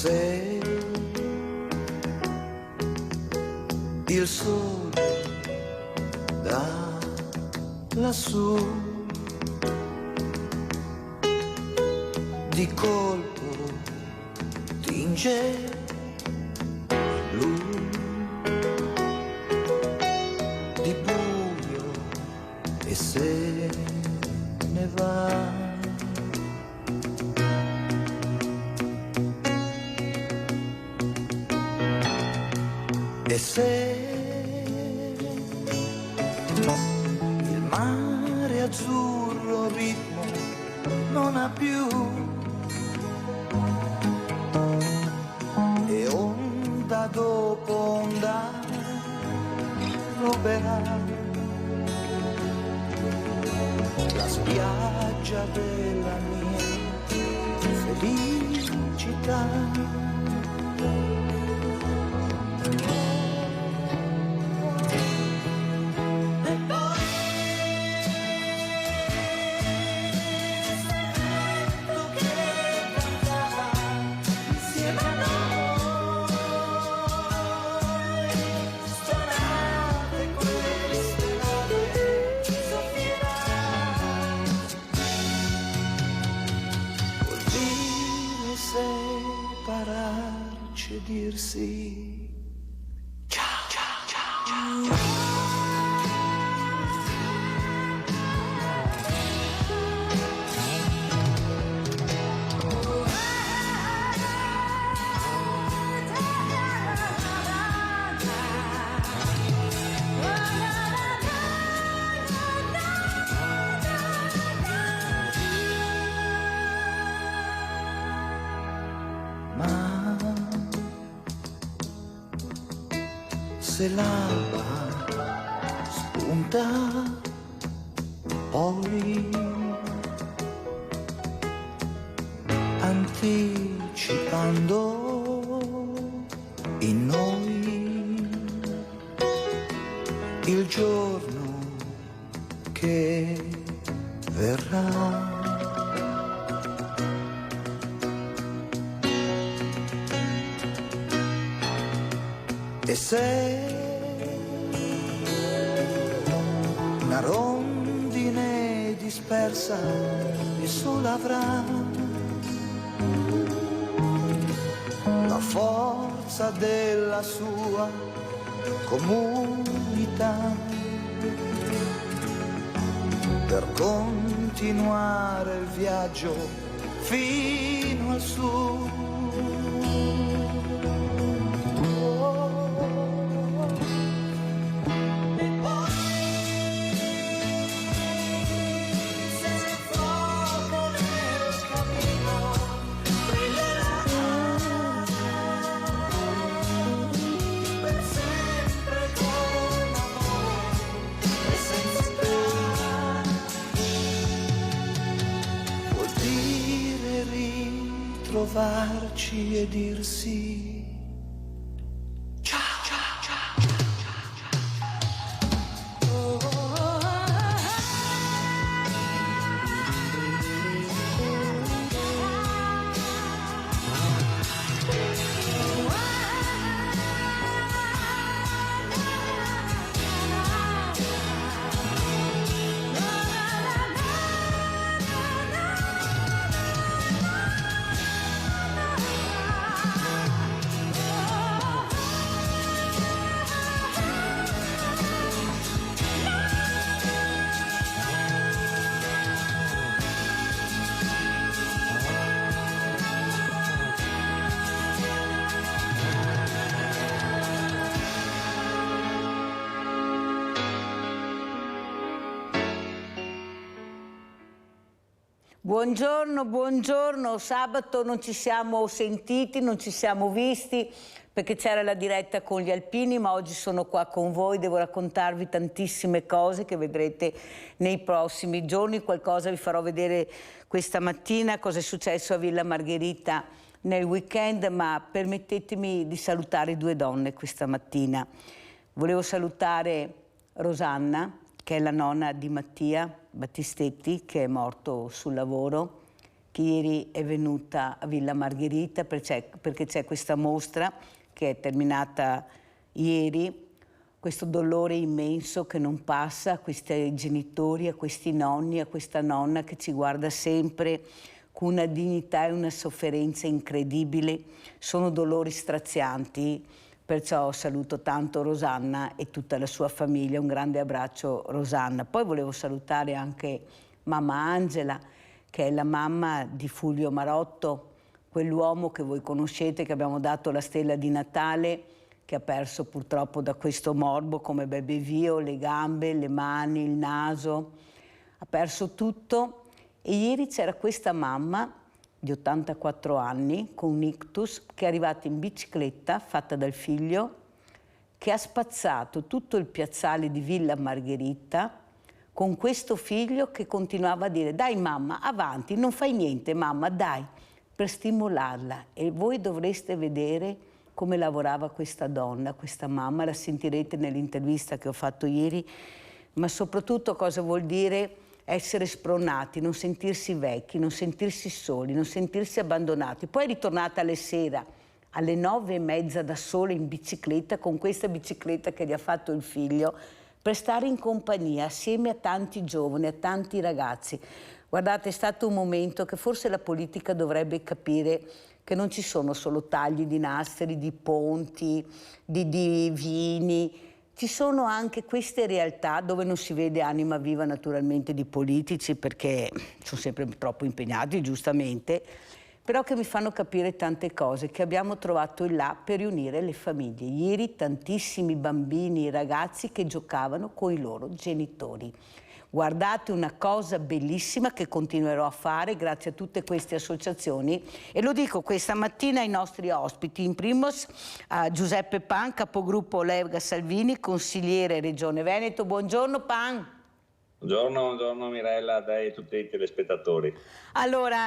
se il sole da lassù di colpo tinge blu di buio e se ne va. E se il mare azzurro ritmo non ha più e onda dopo onda ruberà la spiaggia della mia felicità. Separarci e dirsi ciao, ciao, ciao, ciao. Se l'alba spunta poi anticipando in noi il giorno che verrà. E se una rondine dispersa e sola avrà la forza della sua comunità per continuare il viaggio fino al sud. Trovarci e dirsi ciao, ciao, ciao, ciao, ciao, Buongiorno, buongiorno. Sabato non ci siamo sentiti, non ci siamo visti perché c'era la diretta con gli alpini, ma oggi sono qua con voi, devo raccontarvi tantissime cose che vedrete nei prossimi giorni. Qualcosa vi farò vedere questa mattina, cosa è successo a Villa Margherita nel weekend, ma permettetemi di salutare due donne questa mattina. Volevo salutare Rosanna, che è la nonna di Mattia Battistetti, che è morto sul lavoro, che ieri è venuta a Villa Margherita perché c'è questa mostra che è terminata ieri, questo dolore immenso che non passa a questi genitori, a questi nonni, a questa nonna che ci guarda sempre con una dignità e una sofferenza incredibile. Sono dolori strazianti, perciò saluto tanto Rosanna e tutta la sua famiglia. Un grande abbraccio, Rosanna. Poi volevo salutare anche mamma Angela, che è la mamma di Fulvio Marotto, quell'uomo che voi conoscete, che abbiamo dato la stella di Natale, che ha perso purtroppo da questo morbo come Bebbevio, le gambe, le mani, il naso, ha perso tutto. E ieri c'era questa mamma di 84 anni con un ictus che è arrivata in bicicletta fatta dal figlio, che ha spazzato tutto il piazzale di Villa Margherita con questo figlio che continuava a dire: dai mamma, avanti, non fai niente mamma, dai, per stimolarla. E voi dovreste vedere come lavorava questa donna, questa mamma, la sentirete nell'intervista che ho fatto ieri, ma soprattutto cosa vuol dire essere spronati, non sentirsi vecchi, non sentirsi soli, non sentirsi abbandonati. Poi è ritornata alle sera, alle 9:30 da sola in bicicletta, con questa bicicletta che gli ha fatto il figlio, per stare in compagnia assieme a tanti giovani, a tanti ragazzi. Guardate, è stato un momento che forse la politica dovrebbe capire che non ci sono solo tagli di nastri, di ponti, di vini. Ci sono anche queste realtà dove non si vede anima viva naturalmente di politici, perché sono sempre troppo impegnati, giustamente, però che mi fanno capire tante cose che abbiamo trovato in là per riunire le famiglie. Ieri tantissimi bambini e ragazzi che giocavano con i loro genitori. Guardate, una cosa bellissima che continuerò a fare grazie a tutte queste associazioni, e lo dico questa mattina ai nostri ospiti, in primis a Giuseppe Pan, capogruppo Lega Salvini, consigliere Regione Veneto. Buongiorno Pan. Buongiorno Mirella, a te e tutti i telespettatori. Allora,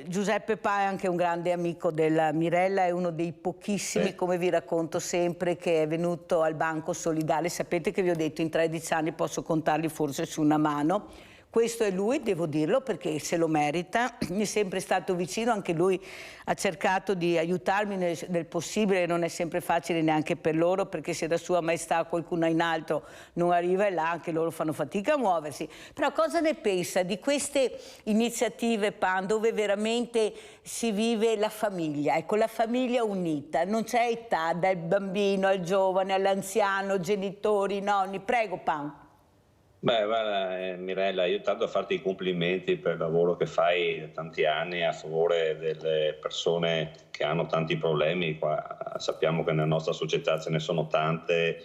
Giuseppe Pa è anche un grande amico della Mirella, è uno dei pochissimi, come vi racconto sempre, che è venuto al Banco Solidale. Sapete che vi ho detto in 13 anni posso contarli forse su una mano. Questo è lui, devo dirlo, perché se lo merita, mi è sempre stato vicino, anche lui ha cercato di aiutarmi nel possibile, non è sempre facile neanche per loro, perché se da Sua Maestà qualcuno in alto non arriva, e là anche loro fanno fatica a muoversi. Però cosa ne pensa di queste iniziative, Pan, dove veramente si vive la famiglia, ecco, la famiglia unita, non c'è età, dal bambino al giovane, all'anziano, genitori, nonni. Prego Pan. Beh, guarda Mirella, io tanto a farti i complimenti per il lavoro che fai da tanti anni a favore delle persone che hanno tanti problemi. Qua sappiamo che nella nostra società ce ne sono tante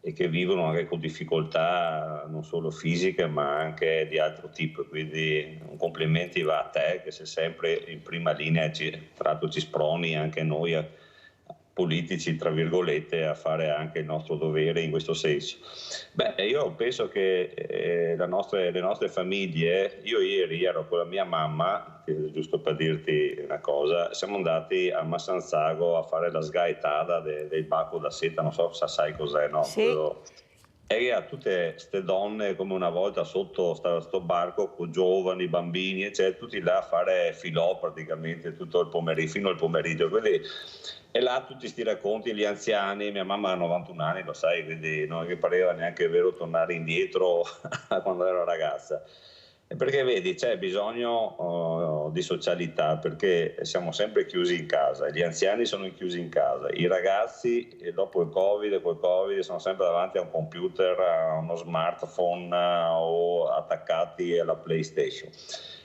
e che vivono anche con difficoltà non solo fisiche ma anche di altro tipo, quindi un complimenti va a te che sei sempre in prima linea, tra l'altro ci sproni anche noi politici, tra virgolette, a fare anche il nostro dovere in questo senso. Beh, io penso che le nostre famiglie, io ieri ero con la mia mamma, giusto per dirti una cosa, siamo andati a Massanzago a fare la sgaettada del Bacco da Seta, non so se sai cos'è, no? Sì. E a tutte queste donne come una volta sotto sto barco con giovani, bambini, eccetera, tutti là a fare filò praticamente tutto il pomeriggio, fino al pomeriggio. Quindi, e là tutti sti racconti, gli anziani, mia mamma ha 91 anni, lo sai, quindi non che pareva neanche vero tornare indietro a quando ero ragazza. Perché vedi, c'è bisogno di socialità, perché siamo sempre chiusi in casa, gli anziani sono chiusi in casa, i ragazzi dopo il Covid sono sempre davanti a un computer, a uno smartphone o attaccati alla PlayStation.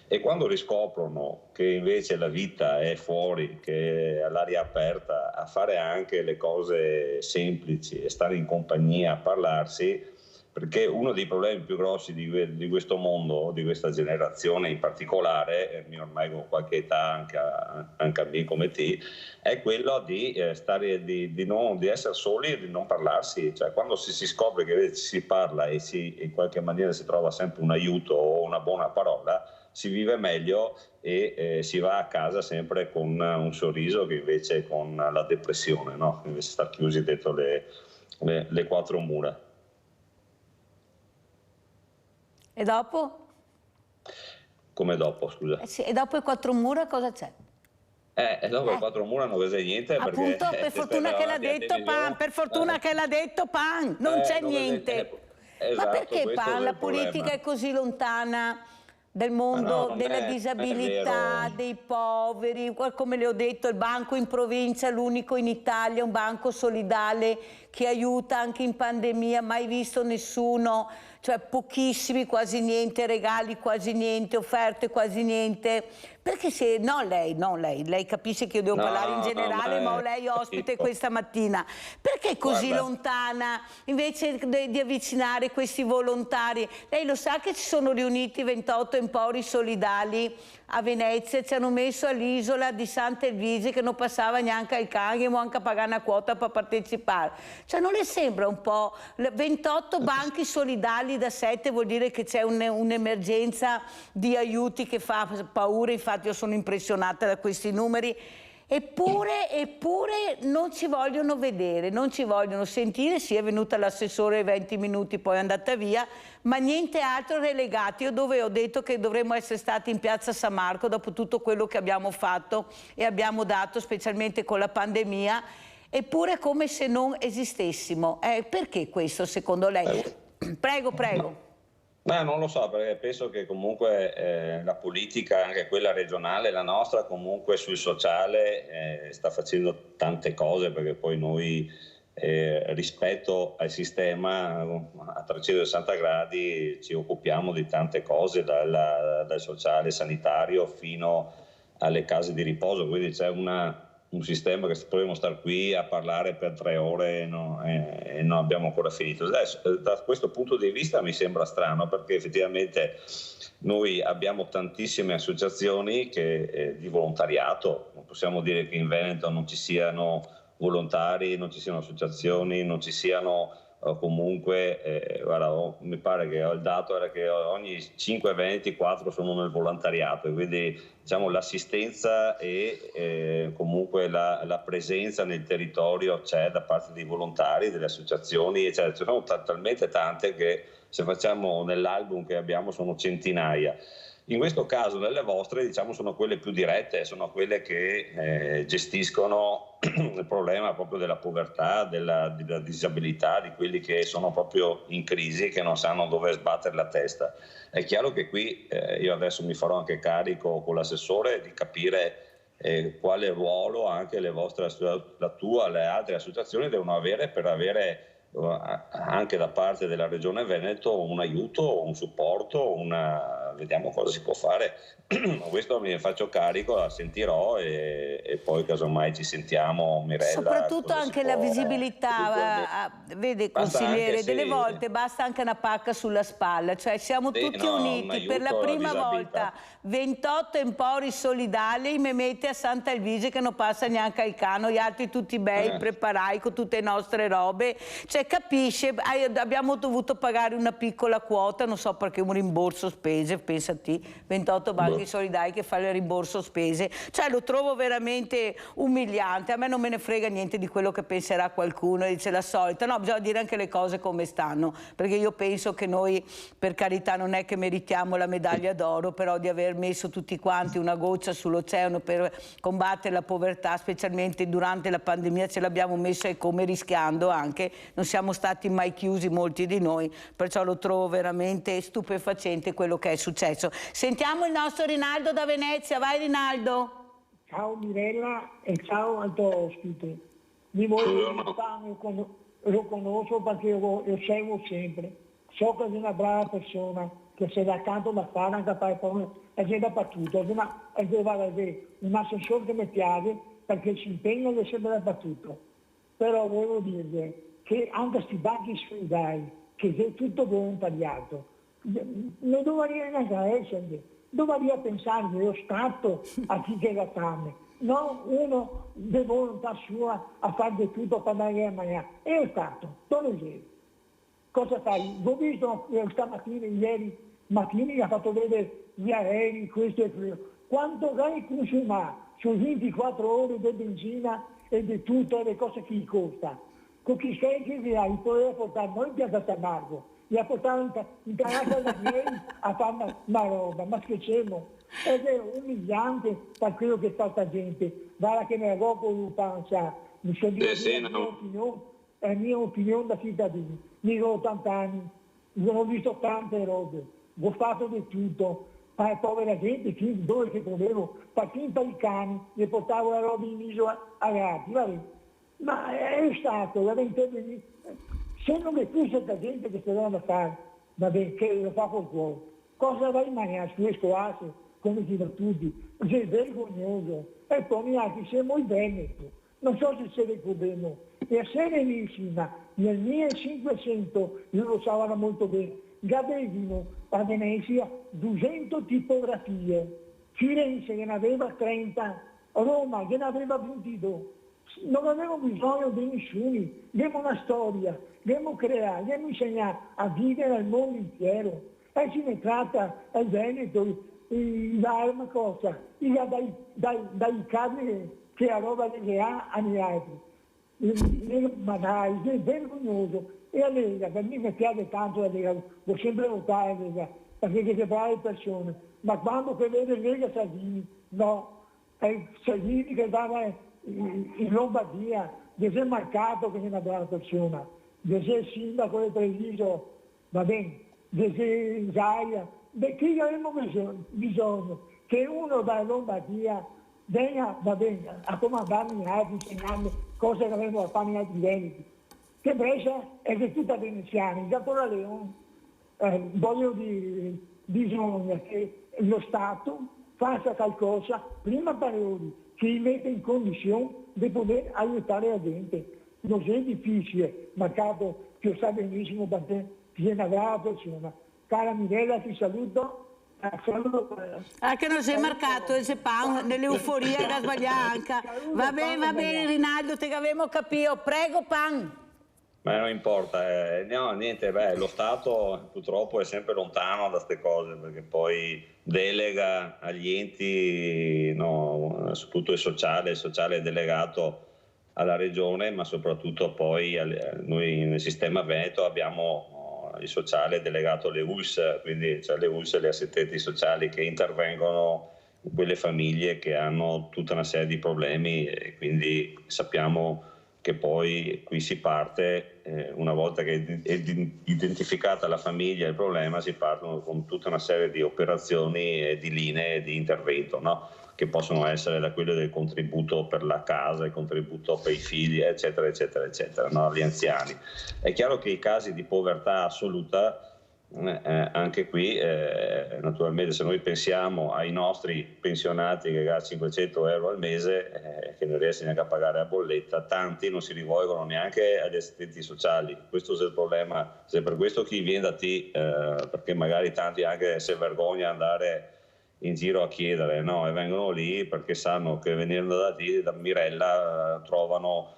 E quando riscoprono che invece la vita è fuori, che è all'aria aperta, a fare anche le cose semplici e stare in compagnia, a parlarsi, perché uno dei problemi più grossi di questo mondo, di questa generazione in particolare, ormai con qualche età anche a me come te, è quello di essere soli e di non parlarsi. Cioè, quando si scopre che si parla e in qualche maniera si trova sempre un aiuto o una buona parola, si vive meglio e si va a casa sempre con un sorriso, che invece con la depressione, no? Invece star chiusi dentro le quattro mura. E dopo? Come dopo, scusa? Sì, e dopo i quattro mura cosa c'è? E dopo i quattro mura non c'è niente, Appunto, perché per fortuna che l'ha detto Pan, per fortuna che l'ha detto Pan, non c'è non vede- niente. Ma esatto, perché questo Pan, è la il politica problema. è così lontana del Ma no, mondo non della non è disabilità, vero. dei poveri? Come le ho detto, il banco in provincia, l'unico in Italia, un banco solidale che aiuta anche in pandemia, mai visto nessuno, cioè pochissimi, quasi niente, regali quasi niente, offerte quasi niente. Perché se non lei capisce che io devo parlare in No, no, generale, ma ho lei ospite capisco. questa mattina. Perché è così Guarda, lontana invece di avvicinare questi volontari? Lei lo sa che ci sono riuniti 28 empori solidali a Venezia, ci hanno messo all'isola di Sant'Elvisi che non passava neanche ai cani e manca pagare una quota per partecipare. Cioè non le sembra un po'? 28 banchi solidali da 7 vuol dire che c'è un'emergenza di aiuti che fa paura, infatti io sono impressionata da questi numeri. Eppure non ci vogliono vedere, non ci vogliono sentire. Sì, è venuta l'assessore 20 minuti, poi è andata via, ma niente altro relegati. Io dove ho detto che dovremmo essere stati in piazza San Marco dopo tutto quello che abbiamo fatto e abbiamo dato, specialmente con la pandemia, eppure come se non esistessimo. Perché questo secondo lei? Prego, prego. ma non lo so, perché penso che comunque la politica, anche quella regionale, la nostra, comunque sul sociale sta facendo tante cose, perché poi noi rispetto al sistema a 360 gradi ci occupiamo di tante cose, dal sociale sanitario fino alle case di riposo, quindi c'è un sistema che potremmo stare qui a parlare per 3 ore e non abbiamo ancora finito. Adesso, da questo punto di vista mi sembra strano, perché effettivamente noi abbiamo tantissime associazioni di volontariato, non possiamo dire che in Veneto non ci siano volontari, non ci siano associazioni, non ci siano comunque, guarda, mi pare che il dato era che ogni 5 veneti 4 sono nel volontariato, e quindi diciamo l'assistenza e comunque la presenza nel territorio c'è da parte dei volontari, delle associazioni, eccetera. Ce ne sono talmente tante che se facciamo nell'album che abbiamo sono centinaia. In questo caso nelle vostre, diciamo, sono quelle più dirette, sono quelle che gestiscono il problema proprio della povertà, della disabilità, di quelli che sono proprio in crisi e che non sanno dove sbattere la testa. È chiaro che qui io adesso mi farò anche carico con l'assessore di capire quale ruolo anche le vostre, la tua, le altre associazioni devono avere per avere anche da parte della Regione Veneto un aiuto, un supporto, vediamo cosa si può fare. Questo mi faccio carico, la sentirò e poi casomai ci sentiamo, Mirella. Soprattutto anche la visibilità, vede consigliere, delle volte basta anche una pacca sulla spalla, cioè siamo tutti uniti per la prima volta, 28 empori solidali, mi mette a Sant'Elvisi che non passa neanche al cano, gli altri tutti bei, preparai con tutte le nostre robe, cioè capisce, abbiamo dovuto pagare una piccola quota, non so perché un rimborso spese, pensati, 28 banchi solidali che fa il rimborso spese, cioè lo trovo veramente umiliante. A me non me ne frega niente di quello che penserà qualcuno, dice la solita, no, bisogna dire anche le cose come stanno, perché io penso che noi, per carità, non è che meritiamo la medaglia d'oro, però di aver messo tutti quanti una goccia sull'oceano per combattere la povertà, specialmente durante la pandemia ce l'abbiamo messa, e come rischiando anche, non siamo stati mai chiusi molti di noi, perciò lo trovo veramente stupefacente quello che è successo. Sentiamo il nostro Rinaldo da Venezia, vai Rinaldo. Ciao Mirella e ciao al tuo ospite. Mi voglio lo conosco perché lo seguo sempre. So che è una brava persona, che se da tanto da fare anche per è già dappertutto. È un assessore che mi piace perché si impegna ed è sempre dappertutto. Però volevo dirvi che anche questi banchi solidari, che è tutto volontariato, non dovrebbe neanche essere. Dovrebbe pensare che lo Stato a chi che la fame, non uno di volontà sua a fare di tutto per andare a mangiare. E lo Stato, dove sei? Cosa fai? Ho visto stamattina, ieri mattina, che ha fatto vedere gli aerei, questo e quello. Quanto lei consuma su 24 ore di benzina e di tutto, le cose che gli costa. Con chi sei che poteva portare noi in piazza San Marco, li ha portati in casa da miei a fare una roba, ma scherziamo. Ed è umiliante per quello che fa sta gente. Guarda che ne avevo con panza, mi sono detto la mia opinione da cittadino. Mi ho 80 anni, ho visto tante robe, ho fatto di tutto. Ma povera gente, dove che potevo, partita i cani, le portavo la roba in isola a gatti, vabbè. Ma è stato, veramente, se non mi fosse la gente che si doveva fare, vabbè, che lo fa col cuore, cosa vai mai su questo asse, come dicono tutti, è vergognoso. E poi anche siamo in Veneto, non so se siete ricordano, è serenissima, nel 1500, io lo savano molto bene, già avevano a Venezia 200 tipografie, Firenze che ne aveva 30, Roma che ne aveva 22. Non avevo bisogno di nessuno, abbiamo una storia, dobbiamo creare, dobbiamo insegnare a vivere al mondo intero. E si ne tratta il Veneto, l'arma cosa, dai cavi che a roba che ha agli altri. Ma dai, è vergognoso. E la Lega, per me mi piace tanto la Lega, l'ho sempre votato la Lega, perché che separare le persone. Ma quando che vede Lega Salvini, no, è Salvini che dava in Lombardia, che si è marcato che è una brava persona, che si è il sindaco del Treviso, va bene, che si è in Zaia, che avremmo bisogno che uno da Lombardia venga, va bene, a comandarmi altri, insegnarmi cose che avremmo a fare in altri veneti. Che Brescia è che tutta veneziana, già con la Leone, voglio dire, bisogna che lo Stato faccia qualcosa, prima per loro, che li mette in condizione di poter aiutare la gente. Non è difficile, ma capo, che sa benissimo perché è una brava persona. Cara Mirella, ti saluto. Che non sei marcato il Sepan nell'euforia da sbagliare. Va bene Rinaldo, te che avevamo capito. Prego Pan. Ma non importa, no, niente, lo Stato purtroppo è sempre lontano da queste cose, perché poi delega agli enti, no, soprattutto il sociale è delegato alla regione, ma soprattutto poi noi nel sistema Veneto abbiamo il sociale delegato alle ULS, quindi le ULS e le assistenti sociali che intervengono in quelle famiglie che hanno tutta una serie di problemi, e quindi sappiamo che poi qui si parte, una volta che è identificata la famiglia e il problema, si partono con tutta una serie di operazioni e di linee di intervento, no? Che possono essere da quello del contributo per la casa, il contributo per i figli, eccetera, eccetera, eccetera, no? Agli anziani. È chiaro che i casi di povertà assoluta, anche qui naturalmente se noi pensiamo ai nostri pensionati che hanno 500 euro al mese, che non riescono neanche a pagare la bolletta, tanti non si rivolgono neanche agli assistenti sociali. Questo è il problema, se per questo chi viene da te, perché magari tanti anche si vergogna andare in giro a chiedere, no? E vengono lì perché sanno che venendo da te, da Mirella, trovano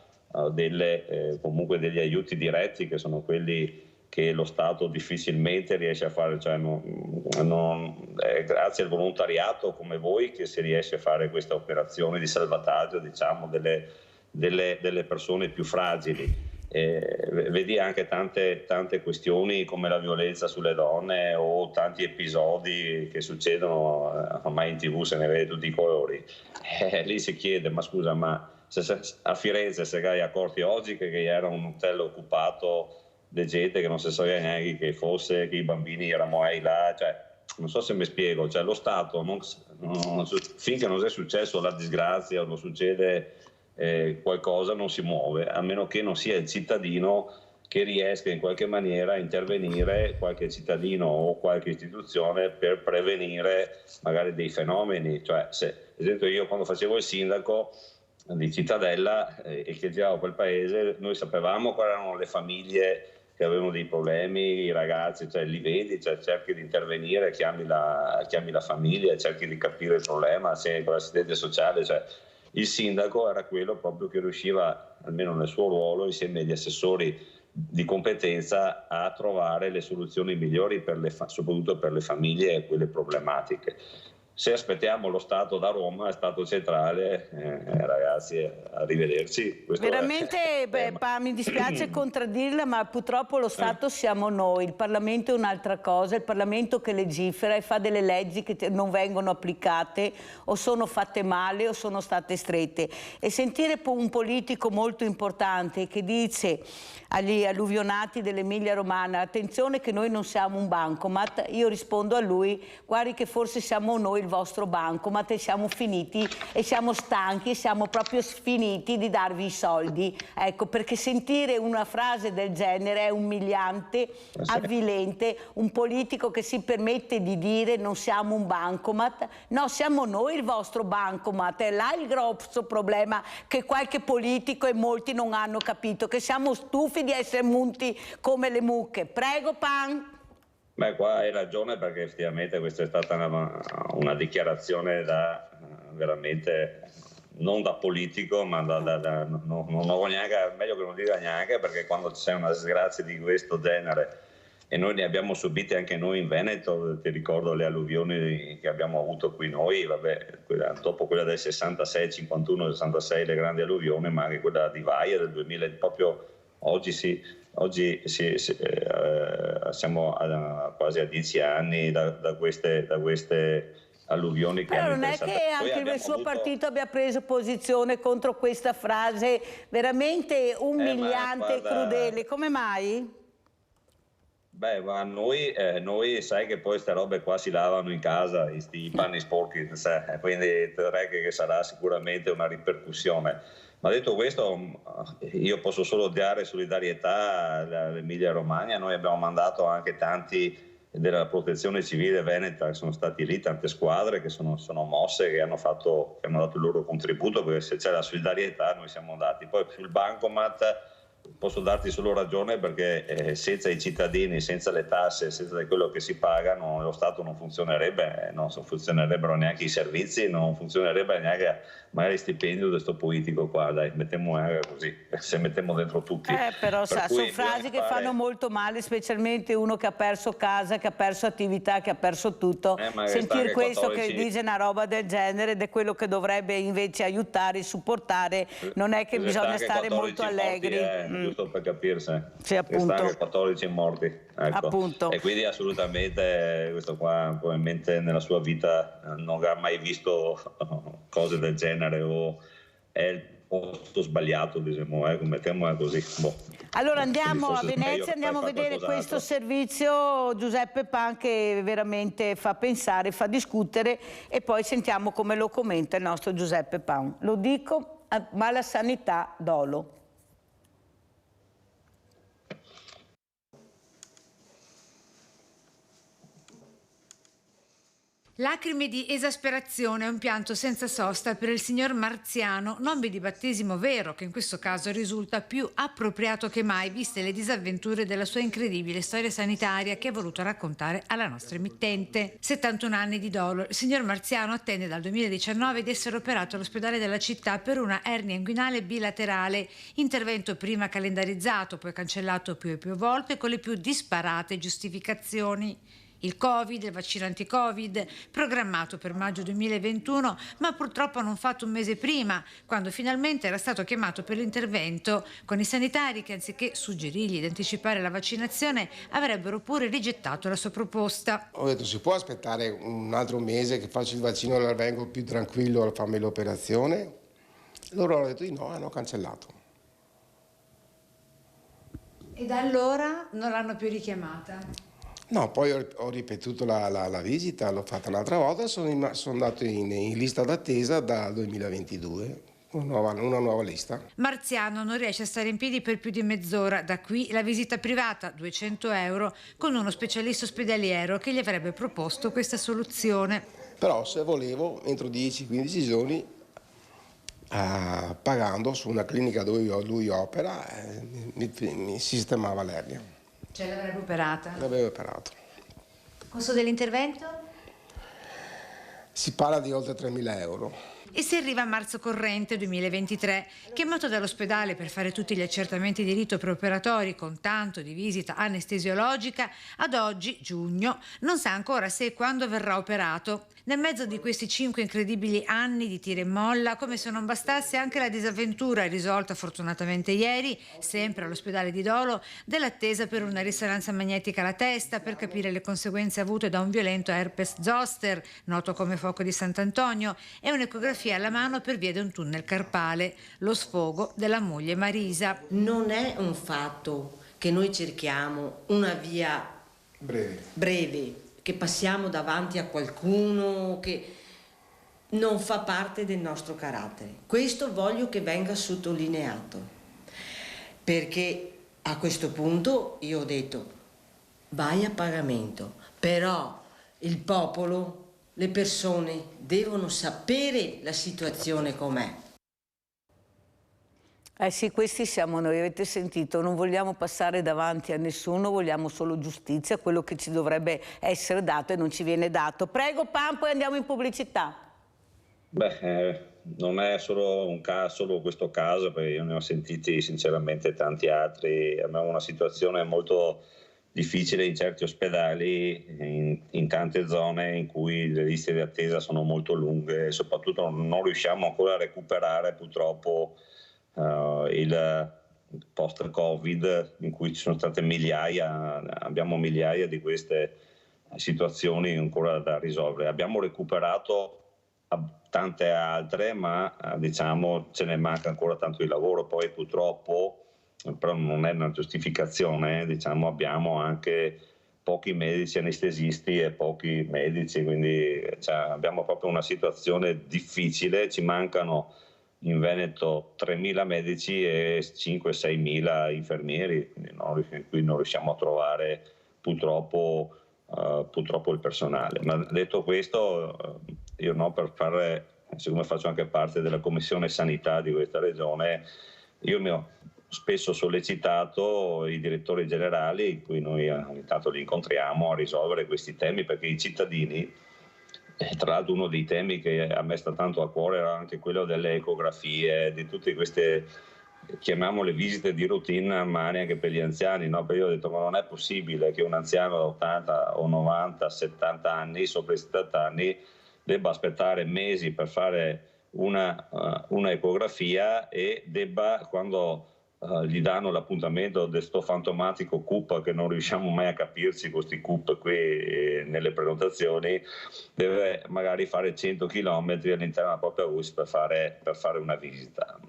comunque degli aiuti diretti, che sono quelli che lo Stato difficilmente riesce a fare, cioè è grazie al volontariato come voi che si riesce a fare questa operazione di salvataggio, diciamo, delle persone più fragili. Vedi anche tante questioni come la violenza sulle donne o tanti episodi che succedono, ormai in TV se ne vede tutti i colori. Lì si chiede, ma scusa, ma a Firenze se hai accorti oggi che era un hotel occupato di gente che non si sapeva neanche che fosse, che i bambini erano là, cioè non so se mi spiego, cioè lo Stato finché non è successo la disgrazia o non succede qualcosa non si muove, a meno che non sia il cittadino che riesca in qualche maniera a intervenire, qualche cittadino o qualche istituzione, per prevenire magari dei fenomeni. Cioè, ad esempio io quando facevo il sindaco di Cittadella e che giravo quel paese, noi sapevamo quali erano le famiglie che avevano dei problemi, i ragazzi, cioè li vedi, cioè cerchi di intervenire, chiami la famiglia, cerchi di capire il problema, se con l'assistente sociale, cioè il sindaco era quello proprio che riusciva, almeno nel suo ruolo, insieme agli assessori di competenza, a trovare le soluzioni migliori soprattutto per le famiglie e quelle problematiche. se aspettiamo lo Stato da Roma, Stato centrale, ragazzi, arrivederci. Questo veramente mi dispiace contraddirla, ma purtroppo lo Stato siamo noi, il Parlamento è un'altra cosa, il Parlamento che legifera e fa delle leggi che non vengono applicate o sono fatte male o sono state strette. E sentire un politico molto importante che dice agli alluvionati dell'Emilia Romagna: attenzione che noi non siamo un bancomat, io rispondo a lui: guardi che forse siamo noi il vostro bancomat e siamo finiti e siamo stanchi e siamo proprio sfiniti di darvi i soldi. Ecco, perché sentire una frase del genere è umiliante, avvilente. Un politico che si permette di dire non siamo un bancomat, no, siamo noi il vostro bancomat. È là il grosso problema che qualche politico e molti non hanno capito, che siamo stufi di essere munti come le mucche. Prego, Pan. Beh, qua hai ragione, perché effettivamente questa è stata una dichiarazione veramente non da politico, ma non ho neanche, meglio che non dica neanche, perché quando c'è una disgrazia di questo genere, e noi ne abbiamo subite anche noi in Veneto, ti ricordo le alluvioni che abbiamo avuto qui noi, vabbè, dopo quella del 66, 51, 66, le grandi alluvioni, ma anche quella di Vaia del 2000, proprio oggi siamo quasi a 10 anni da queste alluvioni che però hanno non è che anche il suo partito abbia preso posizione contro questa frase veramente umiliante e crudele, come mai? Beh, ma noi sai che poi queste robe qua si lavano in casa, i panni sporchi, quindi direi che sarà sicuramente una ripercussione. Ma detto questo, io posso solo dare solidarietà all'Emilia Romagna. Noi abbiamo mandato anche tanti della protezione civile veneta che sono stati lì, tante squadre che sono mosse, che hanno dato il loro contributo, perché se c'è la solidarietà noi siamo andati. Poi sul bancomat posso darti solo ragione, perché senza i cittadini, senza le tasse, senza quello che si pagano, lo Stato non funzionerebbe, non funzionerebbero neanche i servizi, non funzionerebbe neanche magari il stipendio di questo politico qua, dai, mettiamo così, se mettiamo dentro tutti. Però sono frasi che fanno molto male, specialmente uno che ha perso casa, che ha perso attività, che ha perso tutto. Sentire questo 14... che dice una roba del genere, ed è quello che dovrebbe invece aiutare, supportare, non è che bisogna stare molto allegri. Giusto per capirsi, sì, appunto. Anche 14 morti, ecco. Appunto. E quindi assolutamente questo qua probabilmente nella sua vita non ha mai visto cose del genere, o è il posto sbagliato, diciamo, mettiamola così. Boh. Allora andiamo a Venezia, andiamo a vedere questo servizio, Giuseppe Pan, che veramente fa pensare, fa discutere, e poi sentiamo come lo commenta il nostro Giuseppe Pan. Lo dico, ma la sanità dolo. Lacrime di esasperazione e un pianto senza sosta per il signor Marziano, nome di battesimo vero che in questo caso risulta più appropriato che mai, viste le disavventure della sua incredibile storia sanitaria che ha voluto raccontare alla nostra emittente. 71 anni di dolo. Il signor Marziano attende dal 2019 di essere operato all'ospedale della città per una ernia inguinale bilaterale, intervento prima calendarizzato, poi cancellato più e più volte con le più disparate giustificazioni. Il Covid, il vaccino anti-Covid, programmato per maggio 2021, ma purtroppo non fatto un mese prima, quando finalmente era stato chiamato per l'intervento, con i sanitari che anziché suggerirgli di anticipare la vaccinazione avrebbero pure rigettato la sua proposta. Ho detto: si può aspettare un altro mese che faccio il vaccino e vengo più tranquillo a farmi l'operazione? Loro hanno detto di no, hanno cancellato. E da allora non l'hanno più richiamata? No, poi ho ripetuto la visita, l'ho fatta un'altra volta, sono andato in lista d'attesa dal 2022, una nuova lista. Marziano non riesce a stare in piedi per più di mezz'ora, da qui la visita privata, 200 euro, con uno specialista ospedaliero che gli avrebbe proposto questa soluzione. Però se volevo, entro 10-15 giorni, pagando su una clinica dove lui opera, mi sistemava l'ernia. Ce l'avrebbe operata? L'avevo operato. Costo dell'intervento? Si parla di oltre 3.000 euro. E si arriva a marzo corrente 2023. Chiamato dall'ospedale per fare tutti gli accertamenti di rito preoperatori con tanto di visita anestesiologica, ad oggi, giugno, non sa ancora se e quando verrà operato. Nel mezzo di questi 5 incredibili anni di tira e molla, come se non bastasse anche la disavventura risolta fortunatamente ieri, sempre all'ospedale di Dolo, dell'attesa per una risonanza magnetica alla testa per capire le conseguenze avute da un violento herpes zoster, noto come fuoco di Sant'Antonio, e un'ecografia alla mano per via di un tunnel carpale, lo sfogo della moglie Marisa. Non è un fatto che noi cerchiamo una via breve, che passiamo davanti a qualcuno che non fa parte del nostro carattere. Questo voglio che venga sottolineato, perché a questo punto io ho detto vai a pagamento, però il popolo, le persone devono sapere la situazione com'è. Eh sì, questi siamo noi, avete sentito, non vogliamo passare davanti a nessuno, vogliamo solo giustizia, quello che ci dovrebbe essere dato e non ci viene dato. Prego Pam, poi andiamo in pubblicità. Non è solo questo caso, perché io ne ho sentiti sinceramente tanti altri. Abbiamo una situazione molto difficile in certi ospedali, in tante zone in cui le liste di attesa sono molto lunghe e soprattutto non riusciamo ancora a recuperare purtroppo il post-Covid, in cui ci sono state abbiamo migliaia di queste situazioni ancora da risolvere. Abbiamo recuperato tante altre, ma diciamo ce ne manca ancora tanto di lavoro. Poi purtroppo, però non è una giustificazione, diciamo abbiamo anche pochi medici anestesisti e pochi medici, quindi abbiamo proprio una situazione difficile. Ci mancano in Veneto 3.000 medici e 5-6.000 infermieri, quindi non riusciamo a trovare purtroppo il personale. Ma detto questo, io siccome faccio anche parte della commissione sanità di questa regione, io mi ho spesso sollecitato i direttori generali, in cui noi ogni tanto li incontriamo, a risolvere questi temi, perché i cittadini, tra l'altro uno dei temi che a me sta tanto a cuore era anche quello delle ecografie, di tutte queste, chiamiamole visite di routine, ma anche per gli anziani, no? Perché io ho detto, ma non è possibile che un anziano da 80 o 90, 70 anni, sopra i 70 anni, debba aspettare mesi per fare una ecografia e debba, quando gli danno l'appuntamento di sto fantomatico CUP, che non riusciamo mai a capirci questi CUP qui nelle prenotazioni, deve magari fare 100 km all'interno della propria USP per fare una visita.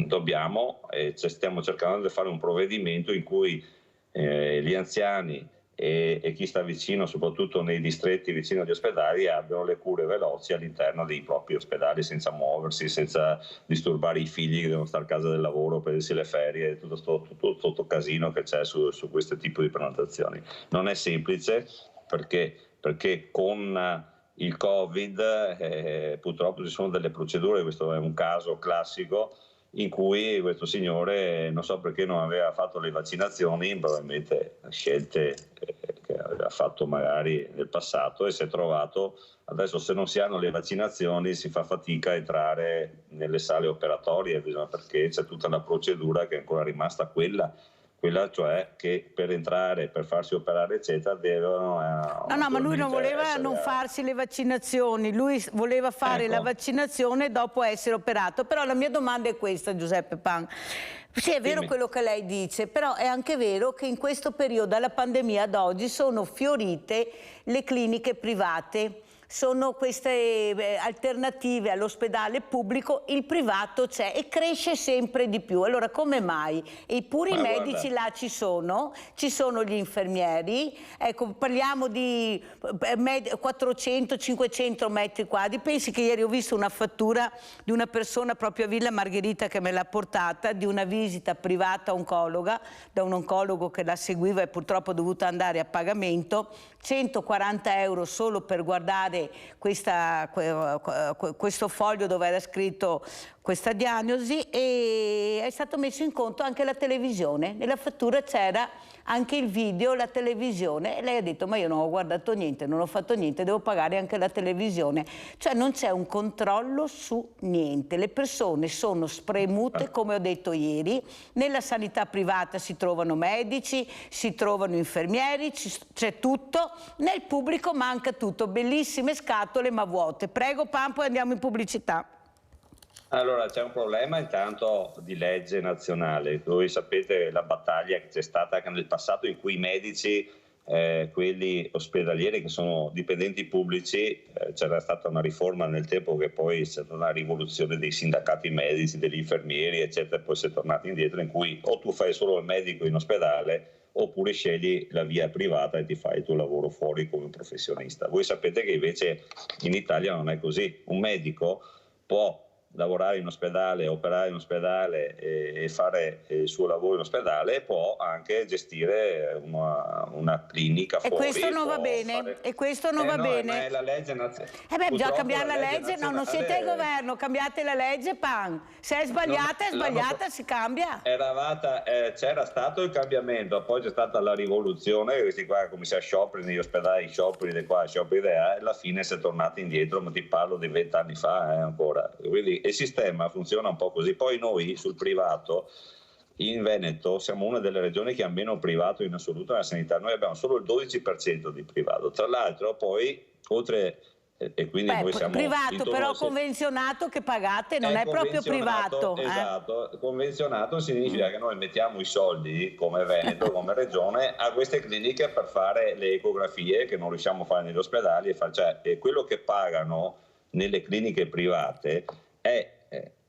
Dobbiamo e stiamo cercando di fare un provvedimento in cui gli anziani e chi sta vicino, soprattutto nei distretti vicino agli ospedali, abbiano le cure veloci all'interno dei propri ospedali, senza muoversi, senza disturbare i figli che devono stare a casa del lavoro, prendersi le ferie, tutto sto casino che c'è su questo tipo di prenotazioni. Non è semplice perché con il Covid purtroppo ci sono delle procedure, questo è un caso classico, in cui questo signore, non so perché non aveva fatto le vaccinazioni, probabilmente scelte che aveva fatto magari nel passato, e si è trovato, adesso se non si hanno le vaccinazioni si fa fatica a entrare nelle sale operatorie, perché c'è tutta una procedura che è ancora rimasta quella cioè che per entrare, per farsi operare eccetera devono... No, ma lui non voleva non farsi le vaccinazioni, lui voleva fare la vaccinazione dopo essere operato. Però la mia domanda è questa, Giuseppe Pan. Sì, è vero quello che lei dice, però è anche vero che in questo periodo, dalla pandemia ad oggi, sono fiorite le cliniche private. Sono queste alternative all'ospedale pubblico, il privato c'è e cresce sempre di più. Allora come mai? E pure i medici là ci sono gli infermieri, ecco, parliamo di 400-500 metri quadri. Pensi che ieri ho visto una fattura di una persona proprio a Villa Margherita che me l'ha portata, di una visita privata oncologa, da un oncologo che la seguiva e purtroppo è dovuta andare a pagamento, 140 euro solo per guardare questo foglio dove era scritto questa diagnosi, e è stato messo in conto anche la televisione. Nella fattura c'era anche il video, la televisione, e lei ha detto: ma io non ho guardato niente, non ho fatto niente, devo pagare anche la televisione. Cioè non c'è un controllo su niente, le persone sono spremute, come ho detto ieri. Nella sanità privata si trovano medici, si trovano infermieri, c'è tutto, nel pubblico manca tutto, bellissime scatole ma vuote. Prego Pampo, e andiamo in pubblicità. Allora, c'è un problema intanto di legge nazionale. Voi sapete la battaglia che c'è stata anche nel passato, in cui i medici, quelli ospedalieri che sono dipendenti pubblici, c'era stata una riforma nel tempo, che poi è stata una rivoluzione dei sindacati medici, degli infermieri, eccetera, poi si è tornati indietro, in cui o tu fai solo il medico in ospedale oppure scegli la via privata e ti fai il tuo lavoro fuori come professionista. Voi sapete che invece in Italia non è così. Un medico può lavorare in ospedale, operare in ospedale e fare il suo lavoro in ospedale, può anche gestire una clinica fuori. E questo non va bene, e questo non va bene. È la legge nazionale. Bisogna cambiare la legge, no, non siete al governo, cambiate la legge, pan. Se è sbagliata, è sbagliata, si cambia. C'era stato il cambiamento, poi c'è stata la rivoluzione, questi qua come si scioperi negli ospedali, scioperi di qua, scioperi di là, e alla fine si è tornati indietro, ma ti parlo di 20 anni fa ancora. Quindi il sistema funziona un po' così. Poi noi sul privato in Veneto siamo una delle regioni che ha meno privato in assoluto nella sanità. Noi abbiamo solo il 12% di privato. Tra l'altro poi oltre e quindi noi siamo privato, però convenzionato che pagate, non è proprio privato. Esatto, convenzionato significa che noi mettiamo i soldi come Veneto, come regione, a queste cliniche per fare le ecografie che non riusciamo a fare negli ospedali, e quello che pagano nelle cliniche private è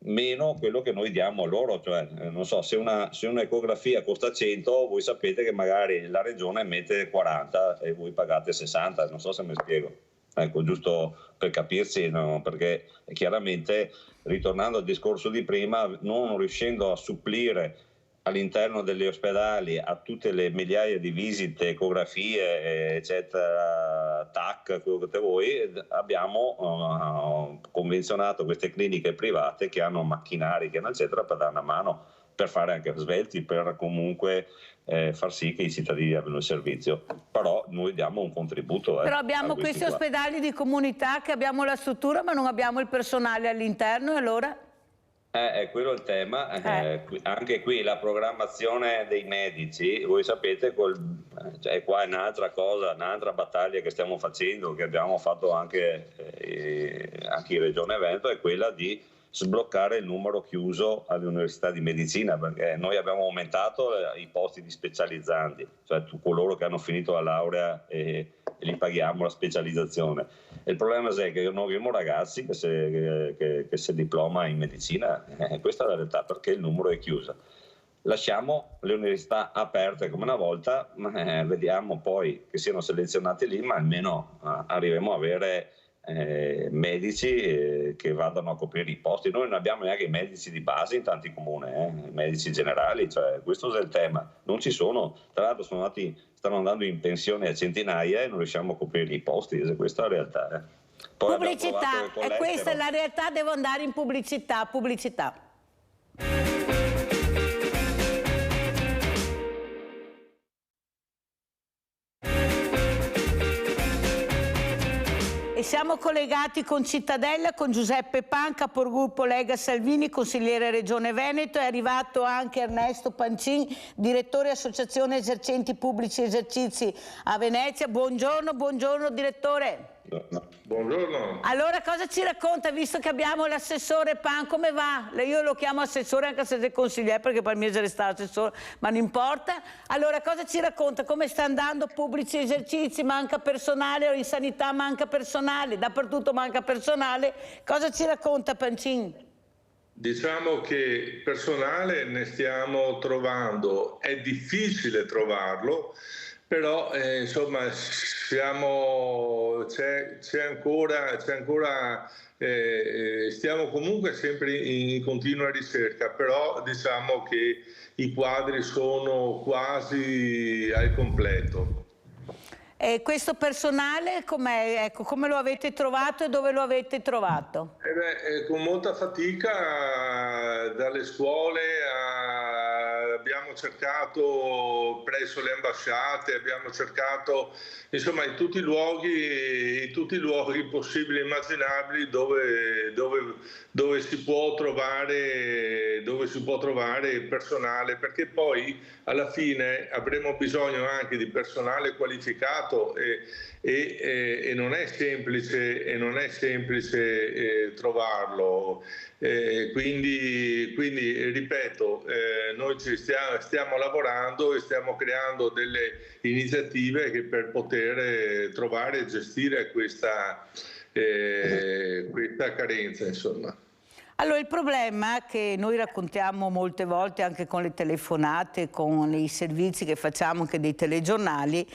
meno quello che noi diamo a loro. Cioè, non so, se un'ecografia costa 100, voi sapete che magari la regione mette 40 e voi pagate 60, non so se mi spiego. Ecco, giusto per capirsi, no? Perché chiaramente, ritornando al discorso di prima, non riuscendo a supplire all'interno degli ospedali a tutte le migliaia di visite, ecografie, eccetera, TAC, quello che te vuoi, abbiamo convenzionato queste cliniche private che hanno macchinari, che hanno eccetera, per dare una mano, per fare anche svelti, per comunque far sì che i cittadini abbiano il servizio. Però noi diamo un contributo. Però abbiamo questi ospedali di comunità che abbiamo la struttura ma non abbiamo il personale all'interno, e allora? È quello il tema. Anche qui la programmazione dei medici, voi sapete, cioè qua è un'altra cosa, un'altra battaglia che stiamo facendo, che abbiamo fatto anche in Regione Veneto, è quella di sbloccare il numero chiuso alle università di medicina, perché noi abbiamo aumentato i posti di specializzandi, cioè coloro che hanno finito la laurea e li paghiamo la specializzazione. E il problema è che non abbiamo ragazzi che si diploma in medicina, questa è la realtà, perché il numero è chiuso. Lasciamo le università aperte come una volta, vediamo poi che siano selezionati lì, ma almeno arriveremo a avere medici che vadano a coprire i posti. Noi non abbiamo neanche i medici di base in tanti comuni, medici generali, cioè questo è il tema, non ci sono. Tra l'altro stanno andando in pensione a centinaia e non riusciamo a coprire i posti, questa è la realtà. Poi pubblicità, e questa è la realtà, devo andare in pubblicità. E siamo collegati con Cittadella, con Giuseppe Pan, capogruppo Lega Salvini, consigliere Regione Veneto. È arrivato anche Ernesto Pancin, direttore Associazione Esercenti Pubblici Esercizi a Venezia. Buongiorno direttore. Buongiorno. Allora cosa ci racconta, visto che abbiamo l'assessore Pan, come va? Io lo chiamo assessore anche se è consigliere, perché per me è restato assessore, ma non importa. Allora cosa ci racconta? Come sta andando pubblici esercizi? Manca personale, in sanità manca personale, dappertutto manca personale. Cosa ci racconta Pancin? Diciamo che personale ne stiamo trovando, è difficile trovarlo, però insomma stiamo comunque sempre in continua ricerca, però diciamo che i quadri sono quasi al completo. E questo personale com'è? Ecco, come lo avete trovato e dove lo avete trovato? Con molta fatica dalle scuole abbiamo cercato presso le ambasciate, abbiamo cercato insomma in tutti i luoghi possibili e immaginabili dove si può trovare personale, perché poi alla fine avremo bisogno anche di personale qualificato e non è semplice trovarlo. Quindi ripeto, noi ci stiamo lavorando e stiamo creando delle iniziative che per poter trovare e gestire questa carenza, insomma. Allora, il problema che noi raccontiamo molte volte anche con le telefonate, con i servizi che facciamo anche dei telegiornali,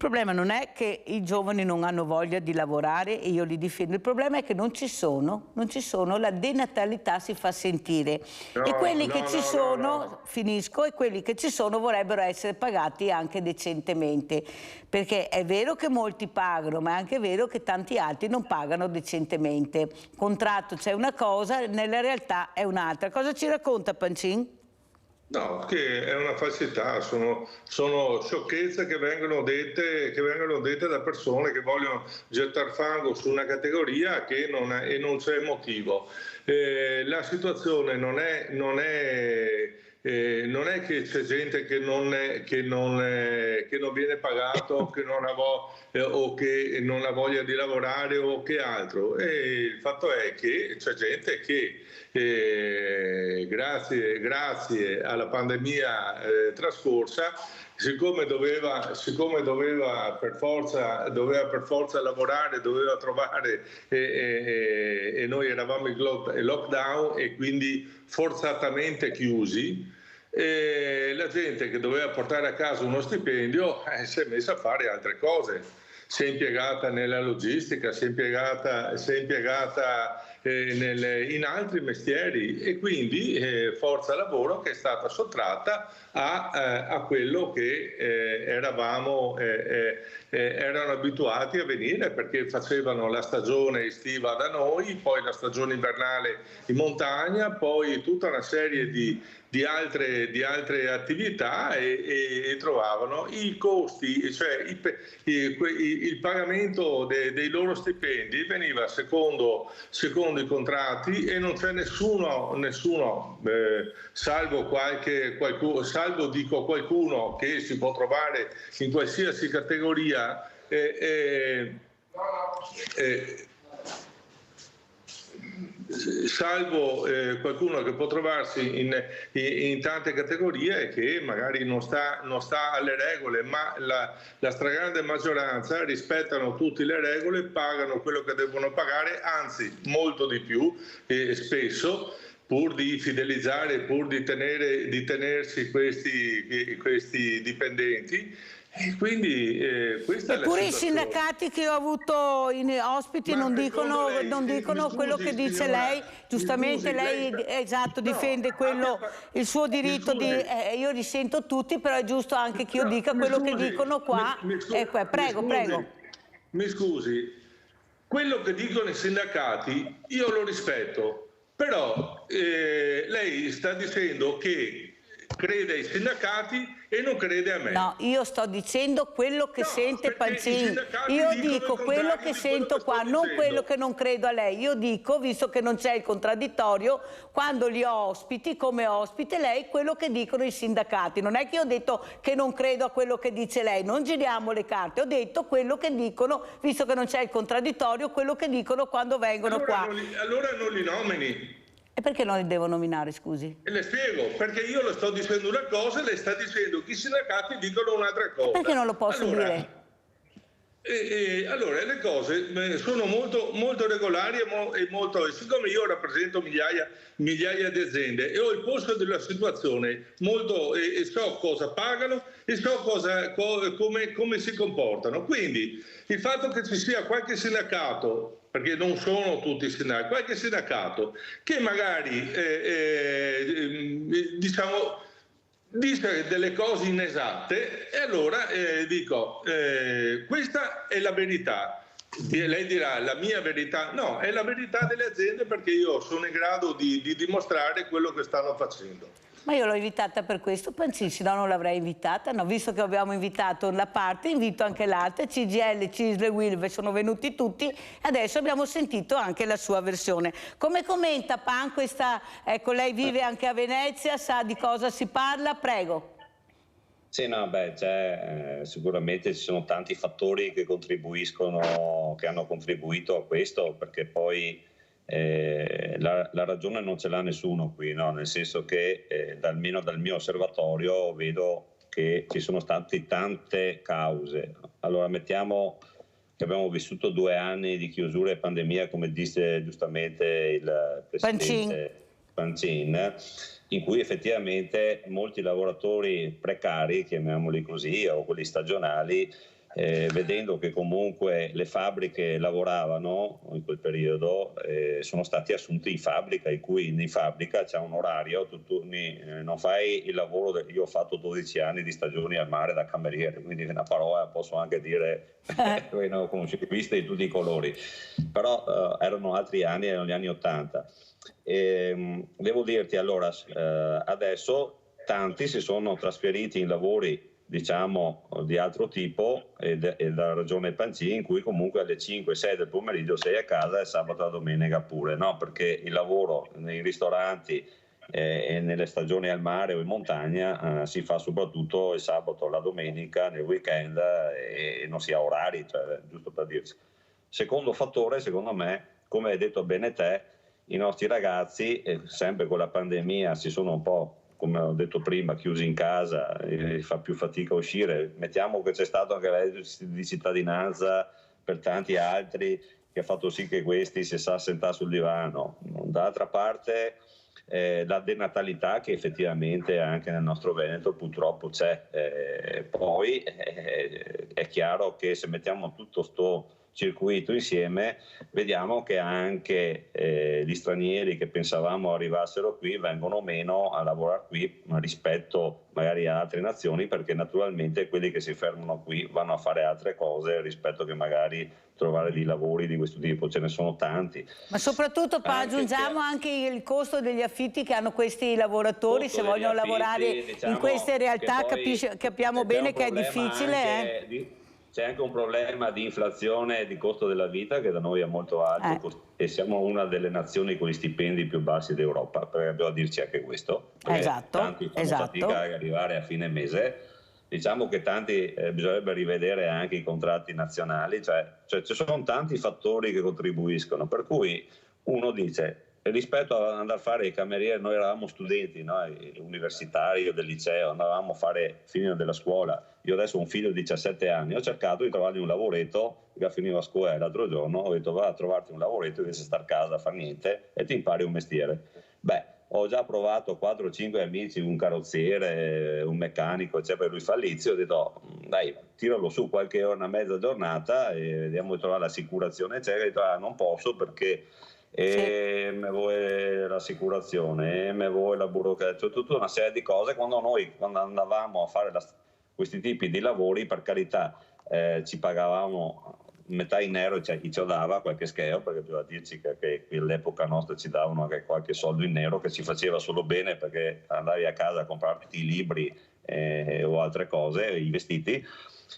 il problema non è che i giovani non hanno voglia di lavorare e io li difendo, il problema è che non ci sono, la denatalità si fa sentire e quelli che ci sono, finisco, e quelli che ci sono vorrebbero essere pagati anche decentemente, perché è vero che molti pagano, ma è anche vero che tanti altri non pagano decentemente. Contratto c'è una cosa, nella realtà è un'altra. Cosa ci racconta Pancin? No, che è una falsità, sono sciocchezze che vengono dette da persone che vogliono gettare fango su una categoria e non c'è motivo. La situazione non è che c'è gente che non viene pagato o che non ha voglia di lavorare o che altro. E il fatto è che c'è gente che grazie alla pandemia trascorsa, siccome doveva per forza lavorare, doveva trovare e noi eravamo in lockdown e quindi forzatamente chiusi, la gente che doveva portare a casa uno stipendio si è messa a fare altre cose. Si è impiegata nella logistica, si è impiegata in altri mestieri e quindi forza lavoro che è stata sottratta a quello che erano abituati a venire, perché facevano la stagione estiva da noi, poi la stagione invernale in montagna, poi tutta una serie di altre attività e trovavano i costi, cioè il pagamento dei loro stipendi veniva secondo i contratti e non c'è nessuno salvo qualcuno che si può trovare in qualsiasi categoria salvo qualcuno che può trovarsi in tante categorie che magari non sta alle regole, ma la stragrande maggioranza rispettano tutte le regole, pagano quello che devono pagare, anzi molto di più spesso, pur di fidelizzare, pur di tenersi questi dipendenti. E quindi questa è la Eppure i situazione. sindacati che ho avuto in ospiti non dicono quello che dice lei, giustamente lei difende il suo diritto io li sento tutti, però è giusto anche che io dica quello che dicono qua. Prego. Mi scusi, quello che dicono i sindacati io lo rispetto, però lei sta dicendo che crede ai sindacati e non crede a me. No, io sto dicendo quello che sente Pancin. Io dico quello che sento qua, non quello che non credo a lei. Io dico, visto che non c'è il contraddittorio, quando li ho ospiti, come ospite, lei quello che dicono i sindacati. Non è che io ho detto che non credo a quello che dice lei, non giriamo le carte. Ho detto quello che dicono, visto che non c'è il contraddittorio, quello che dicono quando vengono qua. Allora non li nomini. E perché non li devo nominare, scusi? E le spiego, perché io le sto dicendo una cosa e lei sta dicendo che i sindacati dicono un'altra cosa. Perché non lo posso dire? Allora, le cose sono molto regolari e molto... Siccome io rappresento migliaia di aziende e ho il polso della situazione e so cosa pagano e so come si comportano. Quindi il fatto che ci sia qualche sindacato, perché non sono tutti sindacati, qualche sindacato che magari dice delle cose inesatte e allora dico questa è la verità. Lei dirà la mia verità, no, è la verità delle aziende, perché io sono in grado di dimostrare quello che stanno facendo. Ma io l'ho invitata per questo, Pancin, se no non l'avrei invitata. No, visto che abbiamo invitato una parte, invito anche l'altra. CGIL, CISL e WILV sono venuti tutti e adesso abbiamo sentito anche la sua versione. Come commenta Pan questa, ecco, lei vive anche a Venezia, sa di cosa si parla, prego. Sì, no, beh, sicuramente ci sono tanti fattori che contribuiscono, che hanno contribuito a questo, perché poi la ragione non ce l'ha nessuno qui, no? Nel senso che almeno dal mio osservatorio vedo che ci sono state tante cause. Allora mettiamo che abbiamo vissuto 2 anni di chiusura e pandemia, come disse giustamente il presidente Pancin, in cui effettivamente molti lavoratori precari, chiamiamoli così, o quelli stagionali, vedendo che comunque le fabbriche lavoravano in quel periodo, sono stati assunti in fabbrica, in cui in fabbrica c'è un orario, tu turni, non fai il lavoro, io ho fatto 12 anni di stagioni al mare da cameriere, quindi una parola posso anche dire, ne ho conosciuti viste di tutti i colori, però erano altri anni, erano gli anni 80. Devo dirti allora, adesso tanti si sono trasferiti in lavori, diciamo, di altro tipo, e la ragione Pancin, in cui comunque alle 5-6 del pomeriggio sei a casa e sabato e domenica pure, no? Perché il lavoro nei ristoranti e nelle stagioni al mare o in montagna si fa soprattutto il sabato, la domenica, nel weekend, e non si ha orari, cioè, giusto per dirci. Secondo fattore, secondo me, come hai detto bene te, i nostri ragazzi, sempre con la pandemia, si sono un po', come ho detto prima, chiusi in casa, fa più fatica a uscire. Mettiamo che c'è stato anche la legge di cittadinanza per tanti altri, che ha fatto sì che questi si sa sentare sul divano. D'altra parte la denatalità, che effettivamente anche nel nostro Veneto purtroppo c'è. Poi è chiaro che se mettiamo tutto sto circuito insieme, vediamo che anche gli stranieri che pensavamo arrivassero qui vengono meno a lavorare qui rispetto magari a altre nazioni, perché naturalmente quelli che si fermano qui vanno a fare altre cose rispetto che magari trovare dei lavori di questo tipo, ce ne sono tanti. Ma soprattutto aggiungiamo anche il costo degli affitti che hanno questi lavoratori, se vogliono lavorare, diciamo, in queste realtà, capiamo bene che è difficile. C'è anche un problema di inflazione e di costo della vita che da noi è molto alto, e siamo una delle nazioni con gli stipendi più bassi d'Europa, perché dobbiamo dirci anche questo. Tanti fanno fatica ad arrivare a fine mese. Diciamo che tanti bisognerebbe rivedere anche i contratti nazionali, cioè ci sono tanti fattori che contribuiscono, per cui uno dice, rispetto ad andare a fare i camerieri, noi eravamo studenti, no? Universitari o del liceo, andavamo a fare fine della scuola. Io adesso ho un figlio di 17 anni, ho cercato di trovargli un lavoretto, che finiva a scuola l'altro giorno, ho detto va a trovarti un lavoretto invece di stare a casa a fare niente e ti impari un mestiere. Beh, ho già provato 4 o 5 amici, un carrozziere, un meccanico, eccetera, lui fa l'izio, ho detto dai, tiralo su qualche ora, una mezza giornata e vediamo di trovare l'assicurazione, eccetera. Ho detto non posso perché me vuoi l'assicurazione, me vuoi la burocrazia, tutta una serie di cose. Quando andavamo a fare questi tipi di lavori, per carità, ci pagavamo metà in nero, cioè chi ci dava qualche scheo, perché bisogna dirci che all'epoca nostra ci davano anche qualche soldo in nero, che ci faceva solo bene perché andavi a casa a comprarti i libri o altre cose, i vestiti.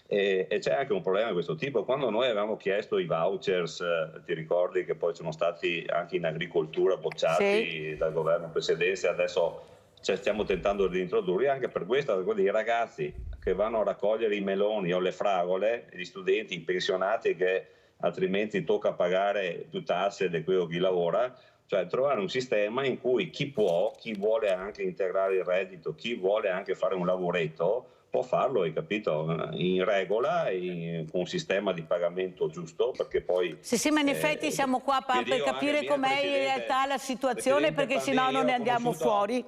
E c'è anche un problema di questo tipo. Quando noi avevamo chiesto i vouchers, ti ricordi che poi sono stati anche in agricoltura bocciati dal governo precedente, adesso stiamo tentando di introdurli anche per questo, per i ragazzi che vanno a raccogliere i meloni o le fragole, gli studenti, i pensionati che altrimenti tocca pagare più tasse di quello che lavora. Cioè trovare un sistema in cui chi vuole anche integrare il reddito, chi vuole anche fare un lavoretto, può farlo, hai capito? In regola, con un sistema di pagamento giusto, perché poi... Sì, ma in effetti siamo qua per capire com'è in realtà la situazione, perché sennò non ne andiamo fuori.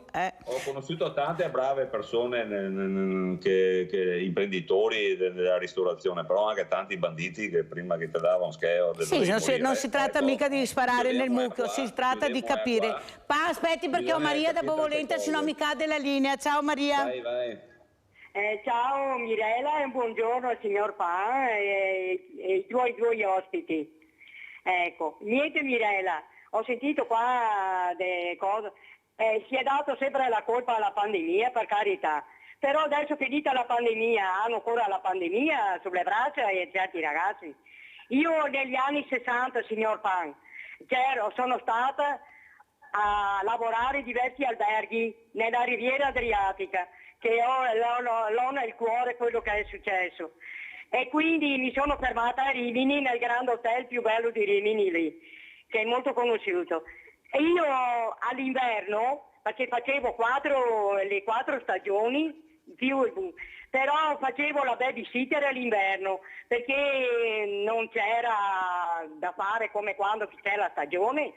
Ho conosciuto tante brave persone, che imprenditori della ristorazione, però anche tanti banditi che prima che ti davano scheo. Sì, non si tratta mica di sparare nel mucchio, si tratta di capire. Aspetti perché ho Maria da Bovolenta, se no mi cade la linea. Ciao Maria. Vai. Ciao Mirella e buongiorno al signor Pan e i tuoi due ospiti. Ecco, niente Mirella, ho sentito qua delle cose, si è dato sempre la colpa alla pandemia, per carità, però adesso finita la pandemia, hanno ancora la pandemia sulle braccia e certi ragazzi. Io negli anni 60, signor Pan, sono stata a lavorare in diversi alberghi nella Riviera Adriatica, che l'ho nel cuore quello che è successo. E quindi mi sono fermata a Rimini, nel Grand Hotel più bello di Rimini lì, che è molto conosciuto. E io all'inverno, perché facevo le 4 stagioni, però facevo la babysitter all'inverno, perché non c'era da fare come quando c'è la stagione.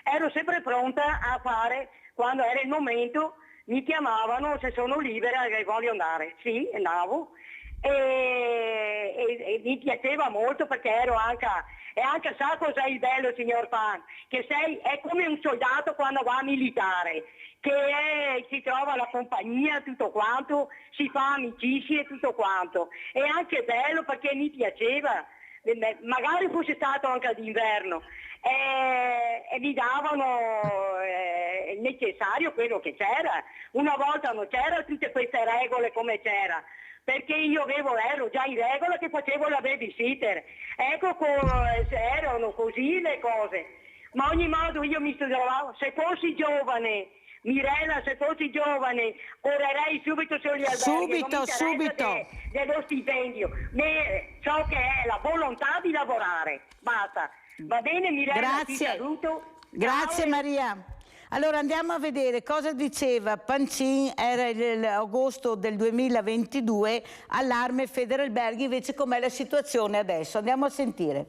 Ero sempre pronta a fare, quando era il momento, mi chiamavano se sono libera e voglio andare. Sì, andavo. E mi piaceva molto perché ero anche sa cos'è il bello, signor Pan, che è come un soldato quando va a militare, che si trova la compagnia, tutto quanto, si fa amicizie e tutto quanto. È anche bello perché mi piaceva, magari fosse stato anche d'inverno, e mi davano il necessario, quello che c'era. Una volta non c'erano tutte queste regole come c'era, perché io ero già in regola che facevo la babysitter. Ecco, erano così le cose. Ma ad ogni modo io mi trovavo, se fossi giovane, Mirella, se fossi giovane, correrei subito sugli alberghi. Subito. Dello stipendio. So che è la volontà di lavorare. Basta. Va bene, Mirella, ti saluto. Grazie Maria. Allora andiamo a vedere cosa diceva Pancin, era l'agosto del 2022, allarme Federalberghi, invece com'è la situazione adesso. Andiamo a sentire.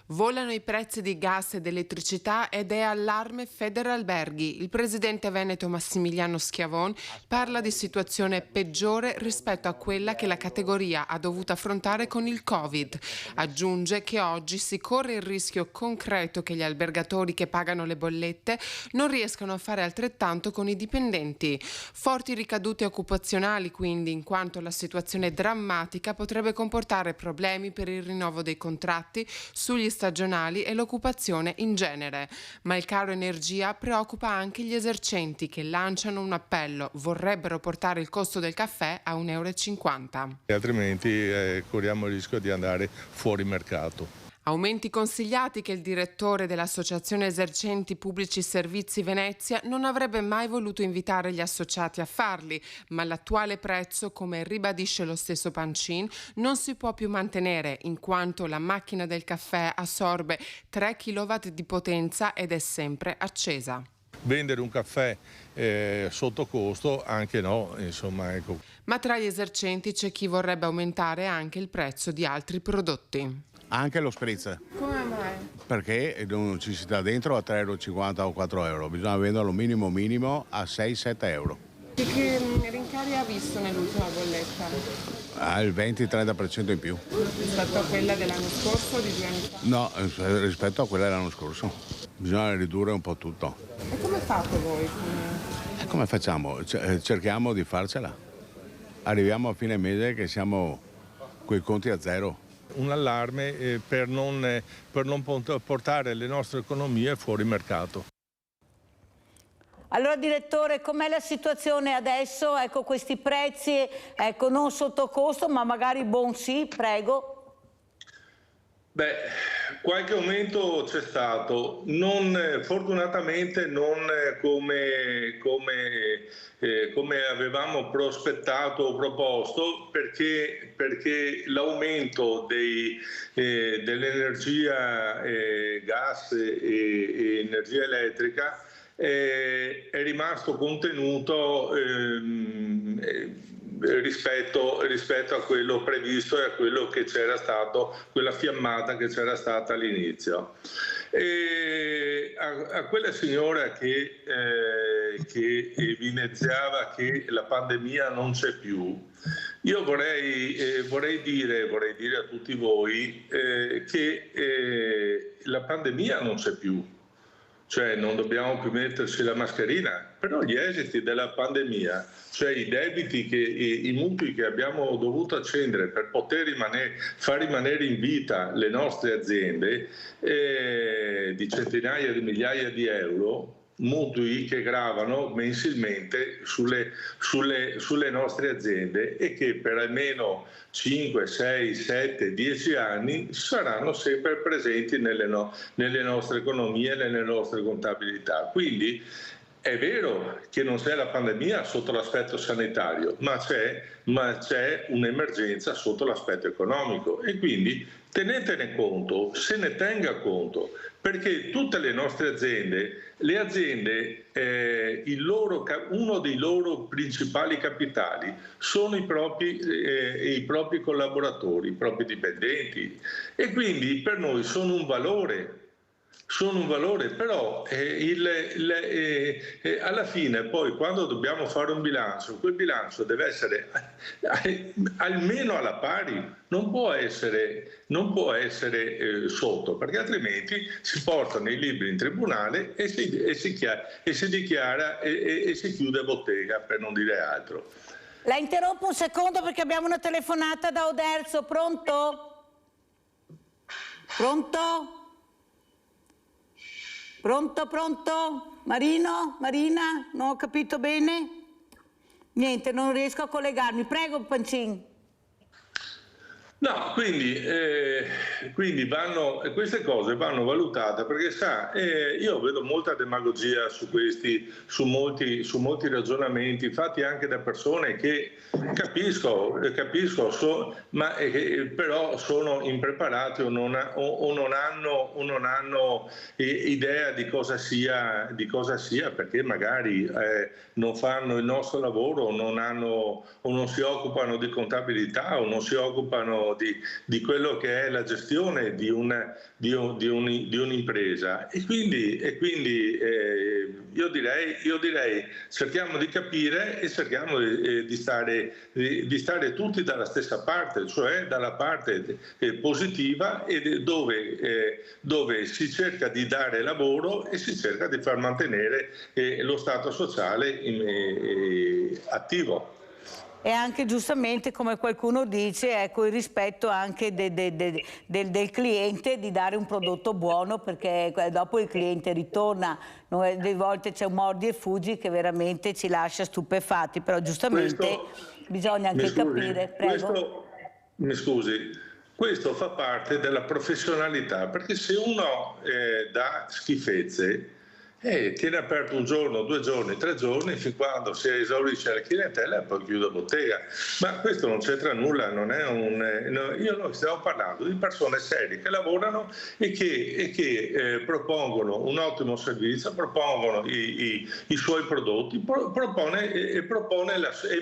Volano i prezzi di gas ed elettricità ed è allarme Federalberghi. Il presidente veneto Massimiliano Schiavon parla di situazione peggiore rispetto a quella che la categoria ha dovuto affrontare con il Covid. Aggiunge che oggi si corre il rischio concreto che gli albergatori che pagano le bollette non riescano a fare altrettanto con i dipendenti. Forti ricadute occupazionali quindi, in quanto la situazione drammatica potrebbe comportare problemi per il rinnovo dei contratti sugli stagionali e l'occupazione in genere. Ma il caro energia preoccupa anche gli esercenti che lanciano un appello: vorrebbero portare il costo del caffè a 1,50 euro. Altrimenti corriamo il rischio di andare fuori mercato. Aumenti consigliati che il direttore dell'Associazione Esercenti Pubblici Servizi Venezia non avrebbe mai voluto invitare gli associati a farli, ma l'attuale prezzo, come ribadisce lo stesso Pancin, non si può più mantenere, in quanto la macchina del caffè assorbe 3 kW di potenza ed è sempre accesa. Vendere un caffè sotto costo, anche no, insomma, ecco. Ma tra gli esercenti c'è chi vorrebbe aumentare anche il prezzo di altri prodotti. Anche lo spritz. Come mai? Perché non ci si sta dentro a 3,50 euro o 4 euro, bisogna venderlo minimo a 6-7 euro. Che rincari ha visto nell'ultima bolletta? Il 20-30% in più. Rispetto a quella dell'anno scorso o di 2 anni fa? No, rispetto a quella dell'anno scorso. Bisogna ridurre un po' tutto. E come fate voi? Come facciamo? Cerchiamo di farcela. Arriviamo a fine mese che siamo coi conti a zero. Un allarme per non portare le nostre economie fuori mercato. Allora direttore, com'è la situazione adesso? Ecco, questi prezzi, ecco, non sotto costo, ma magari buon sì, prego. Beh, qualche aumento c'è stato, fortunatamente non come avevamo prospettato o proposto, perché l'aumento dell'energia gas e energia elettrica è rimasto contenuto rispetto a quello previsto e a quello che c'era stato, quella fiammata che c'era stata all'inizio. E a quella signora che evidenziava che la pandemia non c'è più, io vorrei dire a tutti voi che la pandemia non c'è più, cioè non dobbiamo più metterci la mascherina, però gli esiti della pandemia, cioè i debiti, i mutui che abbiamo dovuto accendere per poter far rimanere in vita le nostre aziende di centinaia di migliaia di euro, mutui che gravano mensilmente sulle nostre aziende e che per almeno 5, 6, 7, 10 anni saranno sempre presenti nelle nostre economie, nelle nostre contabilità. Quindi è vero che non c'è la pandemia sotto l'aspetto sanitario, ma c'è un'emergenza sotto l'aspetto economico e quindi tenetene conto, se ne tenga conto, perché tutte le nostre aziende, uno dei loro principali capitali sono i propri collaboratori, i propri dipendenti e quindi per noi sono un valore, però alla fine poi quando dobbiamo fare un bilancio, quel bilancio deve essere almeno alla pari, non può essere sotto, perché altrimenti si portano i libri in tribunale e si dichiara e si chiude bottega, per non dire altro. La interrompo un secondo perché abbiamo una telefonata da Oderzo. Pronto? Pronto? Pronto? Marino? Marina? Non ho capito bene? Niente, non riesco a collegarmi. Prego, Pancin. No, quindi queste cose vanno valutate perché io vedo molta demagogia su molti ragionamenti fatti anche da persone che capisco, però sono impreparati o non hanno idea di cosa sia, perché magari non fanno il nostro lavoro o non si occupano di contabilità o non si occupano di quello che è la gestione di un'impresa e quindi io direi cerchiamo di capire e cerchiamo di stare tutti dalla stessa parte, cioè dalla parte positiva e dove si cerca di dare lavoro e si cerca di far mantenere lo Stato sociale attivo. E anche giustamente, come qualcuno dice, ecco, il rispetto anche del cliente di dare un prodotto buono, perché dopo il cliente ritorna, delle volte c'è un mordi e fuggi che veramente ci lascia stupefatti, però giustamente bisogna anche capire. Prego. Mi scusi, questo fa parte della professionalità, perché se uno dà schifezze, tiene aperto un giorno, 2 giorni, 3 giorni, fin quando si esaurisce la clientela e poi chiude bottega. Ma questo non c'entra nulla, noi stiamo parlando di persone serie che lavorano e che propongono un ottimo servizio, propongono i suoi prodotti, propone e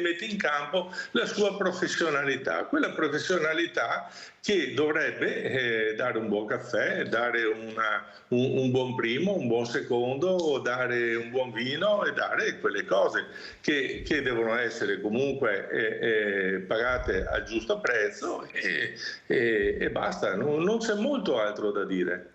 mette in campo la sua professionalità, quella professionalità che dovrebbe dare un buon caffè, dare un buon primo, un buon secondo, dare un buon vino e dare quelle cose che devono essere comunque pagate al giusto prezzo e basta, non c'è molto altro da dire.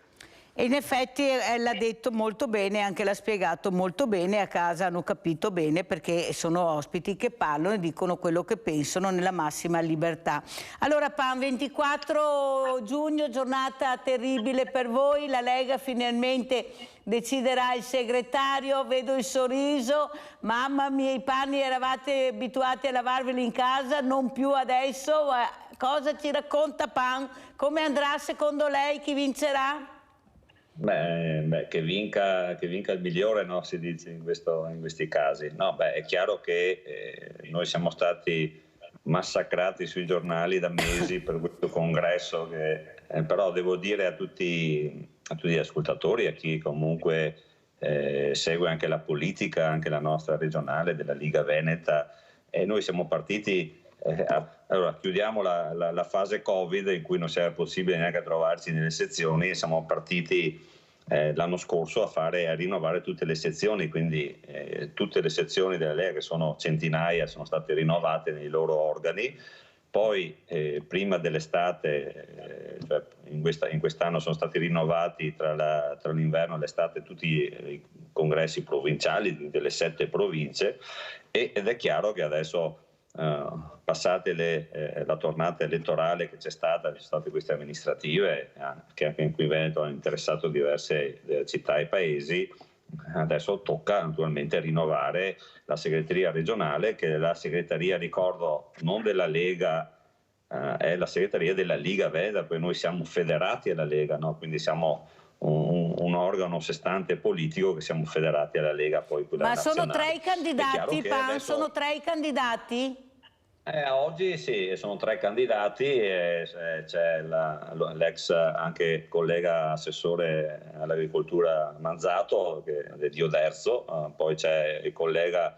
E in effetti l'ha detto molto bene, anche l'ha spiegato molto bene, a casa hanno capito bene perché sono ospiti che parlano e dicono quello che pensano nella massima libertà. Allora Pan, 24 giugno, giornata terribile per voi, la Lega finalmente deciderà il segretario, vedo il sorriso, mamma mia i panni eravate abituati a lavarveli in casa, non più adesso, cosa ci racconta Pan? Come andrà secondo lei, chi vincerà? Che vinca il migliore, no? Si dice in questi casi. No, è chiaro che noi siamo stati massacrati sui giornali da mesi per questo congresso, però devo dire a tutti gli ascoltatori, a chi comunque segue anche la politica, anche la nostra regionale della Liga Veneta, noi siamo partiti. Allora, chiudiamo la fase Covid in cui non sarà possibile neanche trovarci nelle sezioni, siamo partiti l'anno scorso a rinnovare tutte le sezioni, quindi tutte le sezioni della Lega, che sono centinaia, sono state rinnovate nei loro organi. Poi prima dell'estate, cioè in quest'anno sono stati rinnovati tra l'inverno e l'estate tutti i congressi provinciali delle 7 province, ed è chiaro che adesso passate la tornata elettorale che c'è stata, ci sono state queste amministrative che anche in qui in Veneto hanno interessato diverse città e paesi. Adesso tocca naturalmente rinnovare la segreteria regionale, che è la segreteria, ricordo, non della Lega, è la segreteria della Liga Veneta, perché noi siamo federati alla Lega, no? Quindi siamo un organo sestante politico che siamo federati alla Lega. Poi ma nazionale. Sono 3 i candidati, Pan? Adesso... Sono 3 i candidati? Oggi sì, sono 3 candidati, c'è l'ex anche collega assessore all'agricoltura Manzato, che è di Oderzo, poi c'è il collega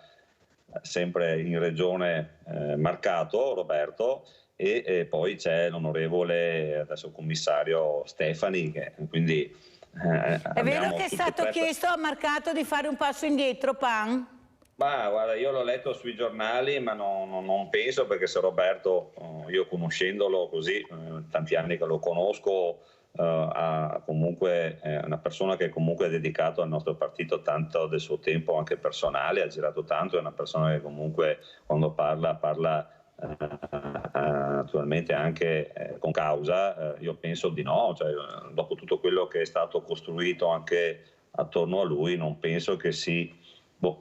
sempre in regione Marcato, Roberto, e poi c'è l'onorevole adesso commissario Stefani, che quindi è vero che è stato chiesto a Marcato di fare un passo indietro, Pan? Ma guarda, io l'ho letto sui giornali, ma non penso, perché se Roberto, io conoscendolo così, tanti anni che lo conosco, comunque è una persona che comunque ha dedicato al nostro partito tanto del suo tempo anche personale, ha girato tanto, è una persona che comunque quando parla naturalmente anche con causa. Io penso di no, cioè, dopo tutto quello che è stato costruito anche attorno a lui, non penso che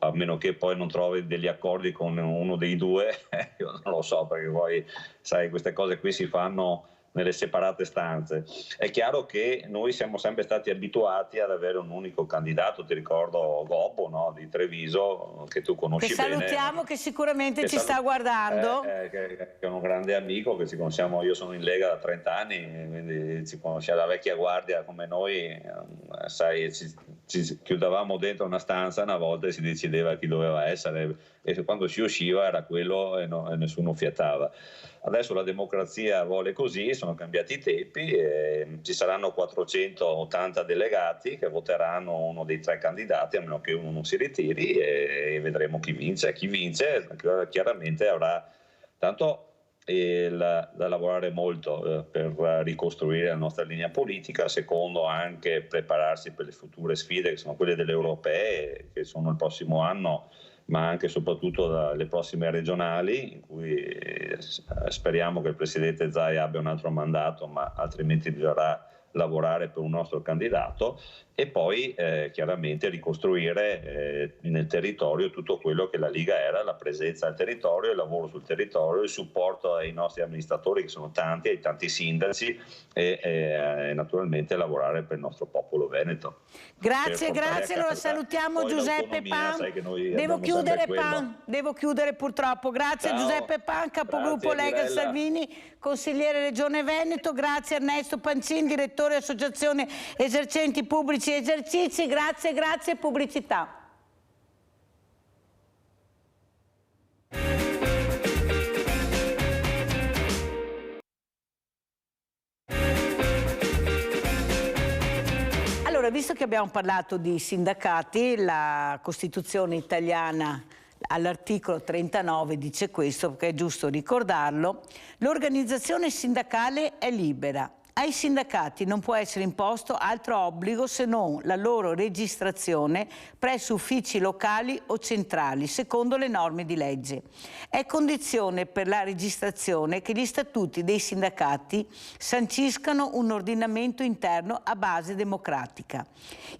a meno che poi non trovi degli accordi con uno dei due, io non lo so, perché poi sai, queste cose qui si fanno nelle separate stanze. È chiaro che noi siamo sempre stati abituati ad avere un unico candidato, ti ricordo Gobbo, no? Di Treviso, che tu conosci bene. Che salutiamo, che sicuramente ci sta guardando. Che è un grande amico, che ci conosciamo, io sono in Lega da 30 anni, quindi ci conosciamo da vecchia guardia come noi, sai, ci chiudevamo dentro una stanza una volta e si decideva chi doveva essere, e quando si usciva era quello e nessuno fiatava. Adesso la democrazia vuole così, sono cambiati i tempi, e ci saranno 480 delegati che voteranno uno dei 3 candidati, a meno che uno non si ritiri, e vedremo chi vince. Chi vince chiaramente avrà tanto da lavorare molto per ricostruire la nostra linea politica, secondo anche prepararsi per le future sfide, che sono quelle delle europee, che sono il prossimo anno, ma anche e soprattutto dalle prossime regionali, in cui speriamo che il Presidente Zaia abbia un altro mandato, ma altrimenti bisognerà lavorare per un nostro candidato, e poi chiaramente ricostruire nel territorio tutto quello che la Liga era, la presenza al territorio, il lavoro sul territorio, il supporto ai nostri amministratori, che sono tanti, ai tanti sindaci, e naturalmente lavorare per il nostro popolo veneto. Grazie, allora salutiamo Giuseppe Pan. Devo chiudere purtroppo. Grazie. Ciao. Giuseppe Pan, capogruppo Lega Salvini, consigliere Regione Veneto. Grazie Ernesto Pancin, direttore Associazione Esercenti Pubblici e Esercizi. Grazie, pubblicità. Allora, visto che abbiamo parlato di sindacati, la Costituzione italiana all'articolo 39 dice questo, perché è giusto ricordarlo: l'organizzazione sindacale è libera. Ai sindacati non può essere imposto altro obbligo se non la loro registrazione presso uffici locali o centrali, secondo le norme di legge. È condizione per la registrazione che gli statuti dei sindacati sanciscano un ordinamento interno a base democratica.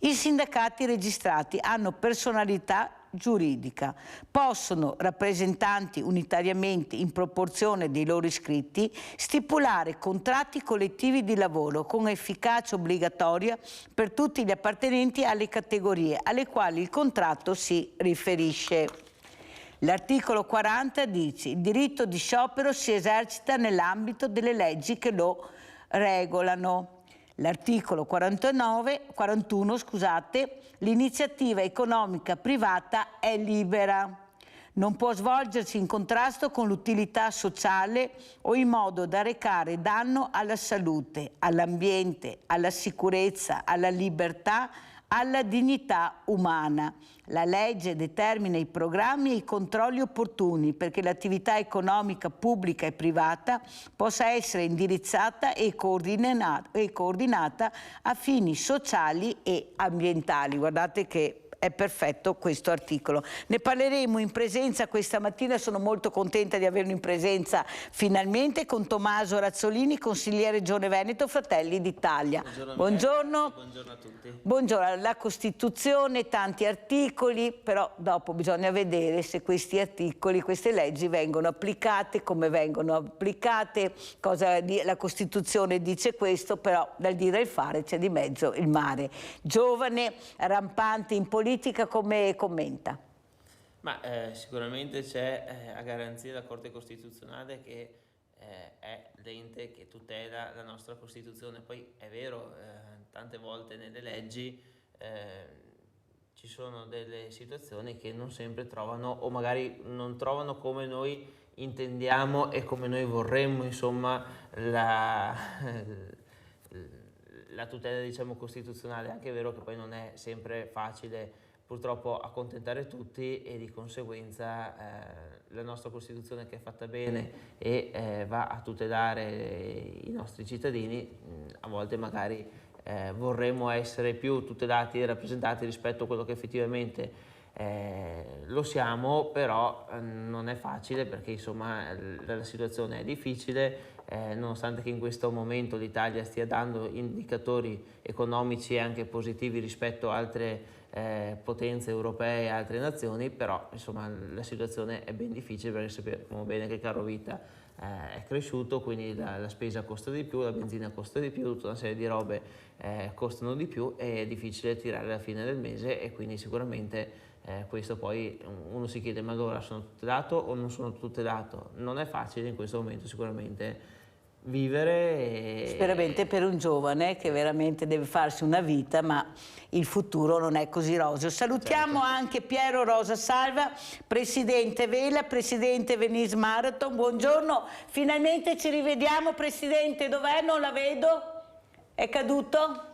I sindacati registrati hanno personalità giuridica, possono, rappresentanti unitariamente in proporzione dei loro iscritti, stipulare contratti collettivi di lavoro con efficacia obbligatoria per tutti gli appartenenti alle categorie alle quali il contratto si riferisce. L'articolo 40 dice: il diritto di sciopero si esercita nell'ambito delle leggi che lo regolano. L'articolo 41, l'iniziativa economica privata è libera. non può svolgersi in contrasto con l'utilità sociale o in modo da recare danno alla salute, all'ambiente, alla sicurezza, alla libertà, alla dignità umana. La legge determina i programmi e i controlli opportuni perché l'attività economica pubblica e privata possa essere indirizzata e coordinata a fini sociali e ambientali. Guardate che è perfetto questo articolo. Ne parleremo in presenza questa mattina, sono molto contenta di averlo in presenza finalmente, con Tommaso Razzolini, consigliere Regione Veneto, Fratelli d'Italia. Buongiorno. Buongiorno a tutti. Buongiorno. La Costituzione, tanti articoli, però dopo bisogna vedere se questi articoli, queste leggi vengono applicate, come vengono applicate, la Costituzione dice questo, però dal dire e il fare c'è di mezzo il mare. Giovane, rampante in politica, come commenta? Ma sicuramente c'è a garanzia la Corte Costituzionale che è l'ente che tutela la nostra Costituzione. Poi è vero, tante volte nelle leggi ci sono delle situazioni che non sempre trovano, o magari non trovano come noi intendiamo e come noi vorremmo, insomma, la tutela, diciamo, costituzionale. Anche è vero che poi non è sempre facile purtroppo accontentare tutti, e di conseguenza la nostra Costituzione, che è fatta bene e va a tutelare i nostri cittadini, a volte magari vorremmo essere più tutelati e rappresentati rispetto a quello che effettivamente lo siamo, però non è facile, perché insomma la situazione è difficile, nonostante che in questo momento l'Italia stia dando indicatori economici anche positivi rispetto a altre potenze europee e altre nazioni, però insomma la situazione è ben difficile, perché sappiamo bene che il caro vita è cresciuto, quindi la spesa costa di più, la benzina costa di più, tutta una serie di robe costano di più, e è difficile tirare alla fine del mese, e quindi sicuramente questo poi uno si chiede: ma allora sono tutelato o non sono tutelato? Non è facile in questo momento sicuramente vivere. Veramente per un giovane che veramente deve farsi una vita, ma il futuro non è così roseo. Salutiamo anche Piero Rosa Salva, presidente Vela, presidente Venice Marathon. Buongiorno, finalmente ci rivediamo, presidente. Dov'è? Non la vedo. È caduto?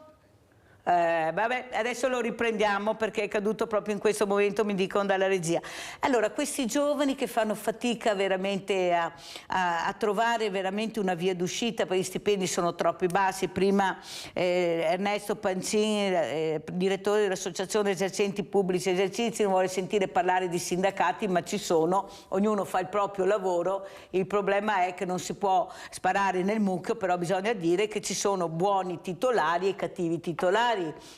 Vabbè, adesso lo riprendiamo, perché è caduto proprio in questo momento, mi dicono dalla regia. Allora, questi giovani che fanno fatica veramente a trovare veramente una via d'uscita, perché gli stipendi sono troppo bassi. Prima Ernesto Pancini, direttore dell'Associazione Esercenti Pubblici Esercizi, non vuole sentire parlare di sindacati, ma ci sono, ognuno fa il proprio lavoro. Il problema è che non si può sparare nel mucchio, però bisogna dire che ci sono buoni titolari e cattivi titolari,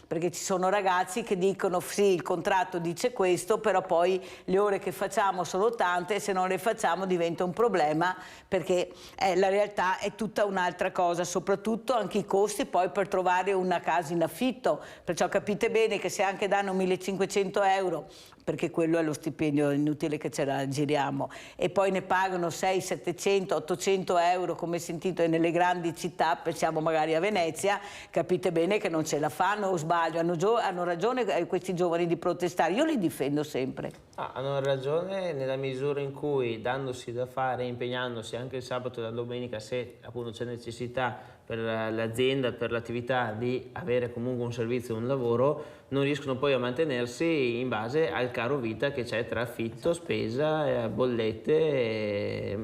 perché ci sono ragazzi che dicono sì, il contratto dice questo, però poi le ore che facciamo sono tante, e se non le facciamo diventa un problema, perché la realtà è tutta un'altra cosa, soprattutto anche i costi poi per trovare una casa in affitto. Perciò capite bene che se anche danno 1.500 euro, perché quello è lo stipendio, inutile che ce la giriamo, e poi ne pagano 600, 700, 800 euro, come sentito nelle grandi città, pensiamo magari a Venezia, capite bene che non ce la fanno, o sbaglio? Hanno ragione questi giovani di protestare, io li difendo sempre. Hanno ragione nella misura in cui, dandosi da fare, impegnandosi anche il sabato e la domenica, se appunto c'è necessità per l'azienda, per l'attività, di avere comunque un servizio, un lavoro, non riescono poi a mantenersi in base al caro vita che c'è tra affitto, spesa, bollette,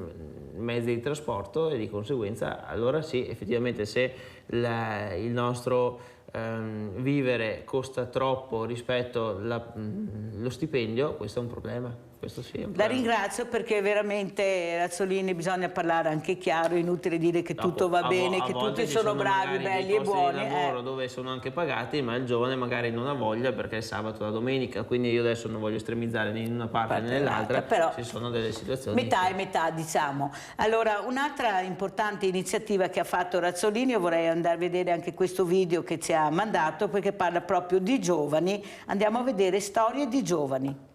mezzi di trasporto, e di conseguenza allora sì, effettivamente se il nostro vivere costa troppo rispetto allo stipendio, questo è un problema. Questo sì, la ringrazio, perché veramente, Razzolini, bisogna parlare anche chiaro, è inutile dire che tutto va bene, che tutti sono bravi, belli e buoni. Di lavoro dove sono anche pagati, ma il giovane magari non ha voglia perché è il sabato e la domenica, quindi io adesso non voglio estremizzare né in una parte né nell'altra, però ci sono delle situazioni. Metà e metà, diciamo. Allora, un'altra importante iniziativa che ha fatto Razzolini, io vorrei andare a vedere anche questo video che ci ha mandato, perché parla proprio di giovani. Andiamo a vedere storie di giovani.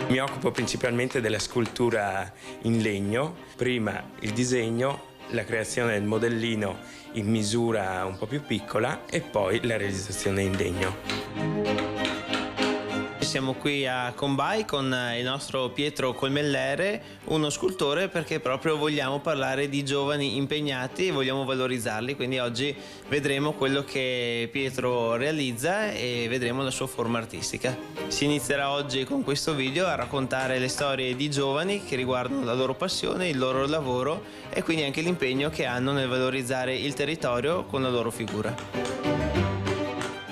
Mi occupo principalmente della scultura in legno, prima il disegno, la creazione del modellino in misura un po' più piccola e poi la realizzazione in legno. Siamo qui a Combay con il nostro Pietro Colmellere, uno scultore, perché proprio vogliamo parlare di giovani impegnati e vogliamo valorizzarli, quindi oggi vedremo quello che Pietro realizza e vedremo la sua forma artistica. Si inizierà oggi con questo video a raccontare le storie di giovani che riguardano la loro passione, il loro lavoro e quindi anche l'impegno che hanno nel valorizzare il territorio con la loro figura.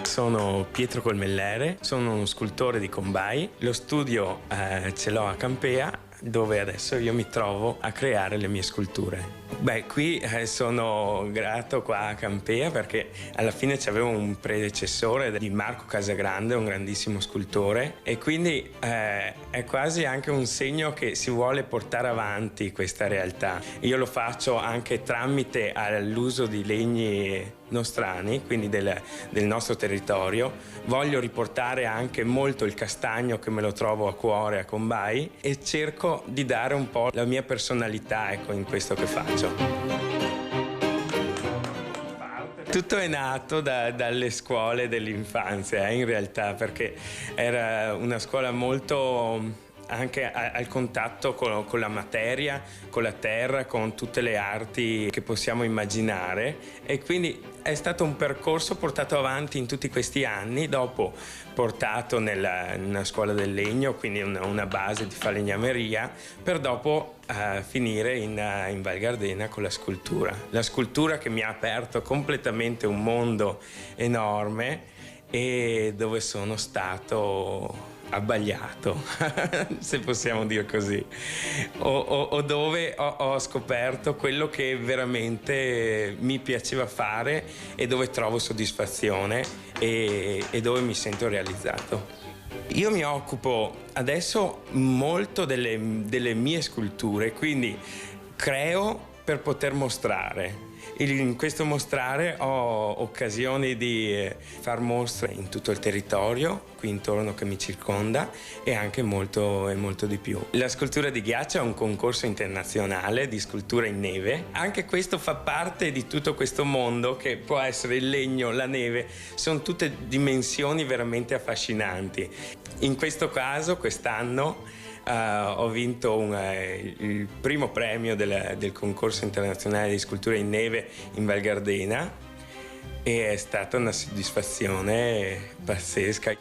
Sono Pietro Colmellere, sono uno scultore di Combay, lo studio ce l'ho a Campea, dove adesso io mi trovo a creare le mie sculture. Beh, qui sono grato qua a Campea perché alla fine c'avevo un predecessore di Marco Casagrande, un grandissimo scultore, e quindi è quasi anche un segno che si vuole portare avanti questa realtà. Io lo faccio anche tramite l'uso di legni nostrani, quindi del nostro territorio. Voglio riportare anche molto il castagno, che me lo trovo a cuore a Combay, e cerco di dare un po' la mia personalità, ecco, in questo che faccio. Tutto è nato dalle scuole dell'infanzia, in realtà, perché era una scuola molto anche al contatto con la materia, con la terra, con tutte le arti che possiamo immaginare, e quindi è stato un percorso portato avanti in tutti questi anni, dopo portato in una scuola del legno, quindi una base di falegnameria, per dopo finire in Val Gardena con la scultura. La scultura che mi ha aperto completamente un mondo enorme e dove sono stato abbagliato, se possiamo dire così, o dove ho scoperto quello che veramente mi piaceva fare e dove trovo soddisfazione e dove mi sento realizzato. Io mi occupo adesso molto delle mie sculture, quindi creo per poter mostrare. In questo mostrare ho occasioni di far mostre in tutto il territorio, qui intorno che mi circonda, e anche molto e molto di più. La scultura di ghiaccio è un concorso internazionale di scultura in neve. Anche questo fa parte di tutto questo mondo che può essere il legno, la neve, sono tutte dimensioni veramente affascinanti. In questo caso, quest'anno, ho vinto il primo premio del concorso internazionale di scultura in neve in Val Gardena e è stata una soddisfazione pazzesca.